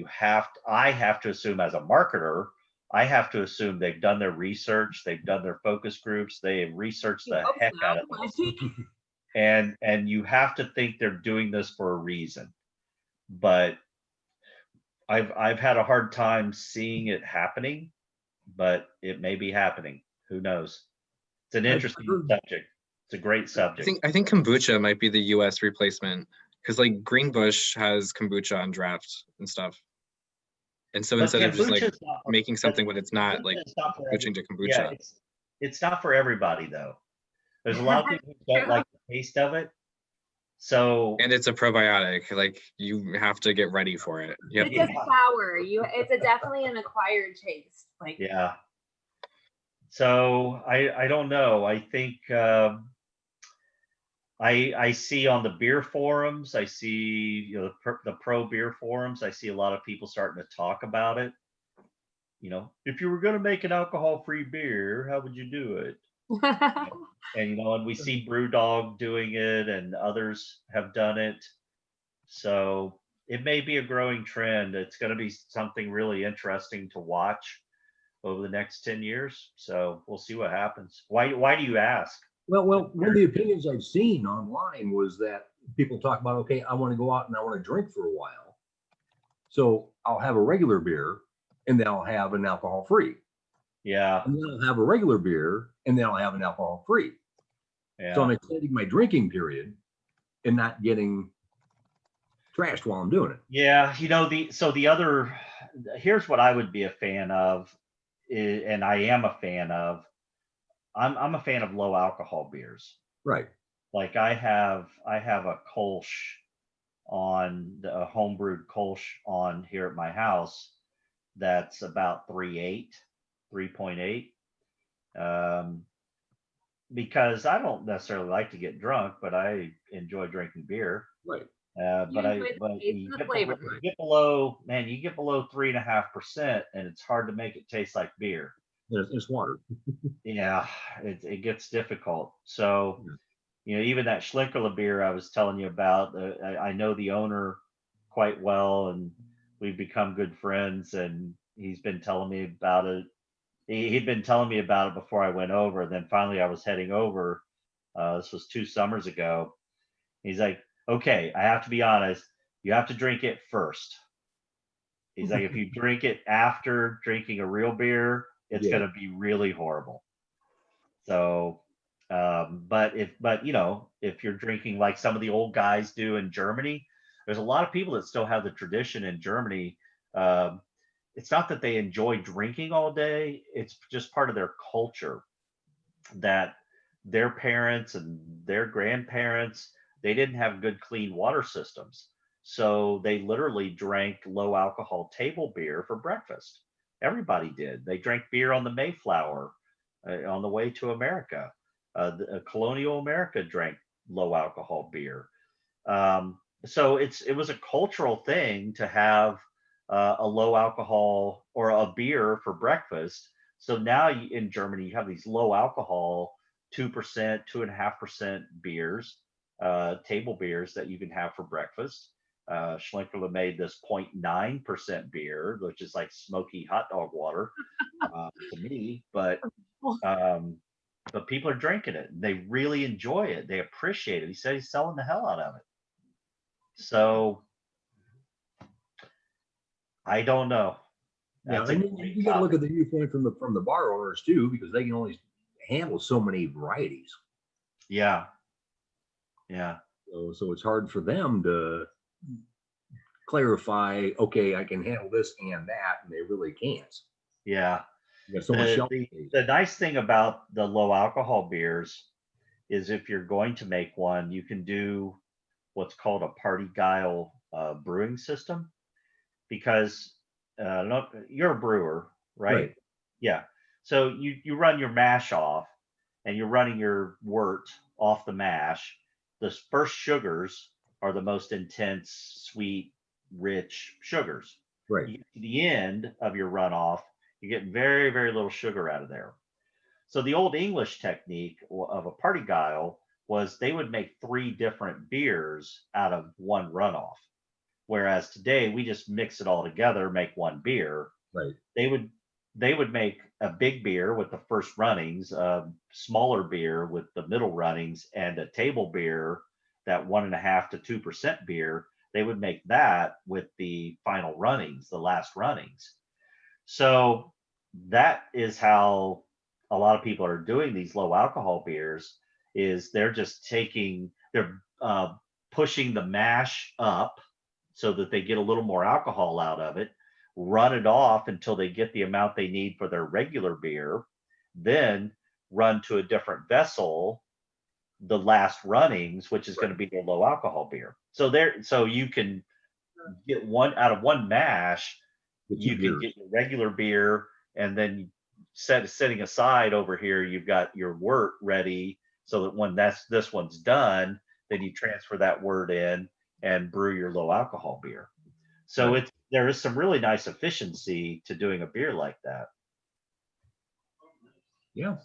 I have to assume, as a marketer, I have to assume they've done their research, they've done their focus groups, they have researched the heck out of this. And you have to think they're doing this for a reason. But I've had a hard time seeing it happening, but it may be happening. Who knows? It's an interesting subject. It's a great subject. I think kombucha might be the US replacement, because like Greenbush has kombucha on draft and stuff. And so instead of just like making something when it's not, like switching to kombucha. Yeah, it's not for everybody though. There's a lot of people who don't like the taste of it. So, and it's a probiotic. Like, you have to get ready for it. It's a sour. It's definitely an acquired taste. Like, yeah. So I don't know. I think I see on the beer forums, I see the pro beer forums, I see a lot of people starting to talk about it. If you were going to make an alcohol-free beer, how would you do it? And we see Brewdog doing it, and others have done it. So it may be a growing trend. It's going to be something really interesting to watch over the next 10 years. So we'll see what happens. Why do you ask? Well, one of the opinions I've seen online was that people talk about, okay, I want to go out and I want to drink for a while. So I'll have a regular beer and then I'll have an alcohol-free. Yeah. And then I'll have a regular beer and then I'll have an alcohol-free. Yeah. So I'm extending my drinking period and not getting trashed while I'm doing it. Yeah. Here's what I would be a fan of, and I am a fan of. I'm a fan of low alcohol beers. Right. Like I have a Kolsch on a homebrewed Kolsch on here at my house that's about 3.8. Because I don't necessarily like to get drunk, but I enjoy drinking beer. Right. But you get below 3.5%, and it's hard to make it taste like beer. It's water. Yeah, it gets difficult. So, even that Schlenkerla beer I was telling you about, I know the owner quite well, and we've become good friends. And he's been telling me about it. He'd been telling me about it before I went over. Then finally, I was heading over. This was 2 summers ago. He's like, "Okay, I have to be honest. You have to drink it first." He's like, "If you drink it after drinking a real beer, it's going to be really horrible." So, but if you're drinking like some of the old guys do in Germany, there's a lot of people that still have the tradition in Germany. It's not that they enjoy drinking all day. It's just part of their culture that their parents and their grandparents, they didn't have good clean water systems. So they literally drank low alcohol table beer for breakfast. Everybody did. They drank beer on the Mayflower on the way to America. Colonial America drank low alcohol beer. So it was a cultural thing to have a low alcohol or a beer for breakfast. So now in Germany, you have these low alcohol 2%, 2.5% beers, table beers that you can have for breakfast. Schlenkerla made this 0.9% beer, which is like smoky hot dog water to me, but people are drinking it. They really enjoy it. They appreciate it. He said he's selling the hell out of it. So I don't know. Yeah, and you got to look at the viewpoint from the bar owners too, because they can only handle so many varieties. Yeah. So it's hard for them to clarify, okay, I can handle this and that, and they really can't. Yeah. So much the nice thing about the low alcohol beers is if you're going to make one, you can do what's called a party guile brewing system, because you're a brewer, right? Yeah. So you run your mash off, and you're running your wort off the mash. The first sugars are the most intense, sweet, rich sugars. Right. You get to the end of your runoff, you get very, very little sugar out of there. So the old English technique of a party guile was they would make 3 different beers out of one runoff. Whereas today we just mix it all together, make one beer. Right. They would make a big beer with the first runnings, a smaller beer with the middle runnings, and a table beer, that 1.5 to 2% beer. They would make that with the final runnings, the last runnings. So that is how a lot of people are doing these low alcohol beers. Is they're pushing the mash up so that they get a little more alcohol out of it, run it off until they get the amount they need for their regular beer, then run to a different vessel the last runnings, which is going to be their low alcohol beer. So you can get one out of one mash, you can get your regular beer, and then setting aside over here, you've got your wort ready, so that when this one's done, then you transfer that wort in and brew your low alcohol beer. So there is some really nice efficiency to doing a beer like that. Yeah,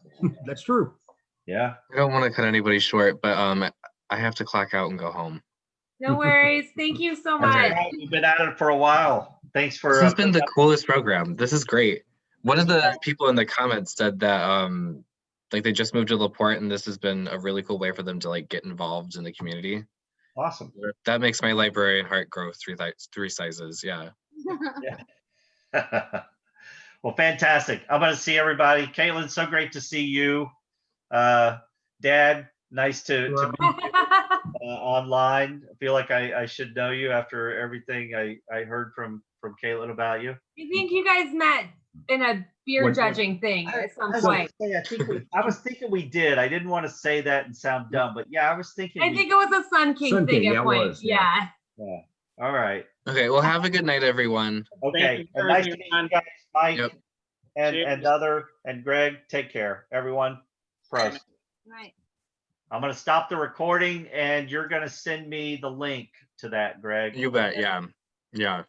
that's true. Yeah. I don't want to cut anybody short, but I have to clock out and go home. No worries. Thank you so much. Right. We've been at it for a while. Thanks for. This has been the coolest program. This is great. One of the people in the comments said that like they just moved to LaPorte, and this has been a really cool way for them to like get involved in the community. Awesome. That makes my librarian heart grow 3 sizes. Yeah. Yeah. Well, fantastic. I'm going to see everybody. Caitlin, so great to see you. Dad, nice to meet you online. I feel like I should know you after everything I heard from Caitlin about you. I think you guys met in a beer judging thing at some point. I was thinking we did. I didn't want to say that and sound dumb, but yeah, I was thinking. I think it was a Sun King thing at point. Yeah. All right. Okay. Well, have a good night, everyone. Okay. Nice to meet you guys, Mike, and Greg. Take care, everyone. Prost. Right. I'm going to stop the recording, and you're going to send me the link to that, Greg. You bet. Yeah. Yeah.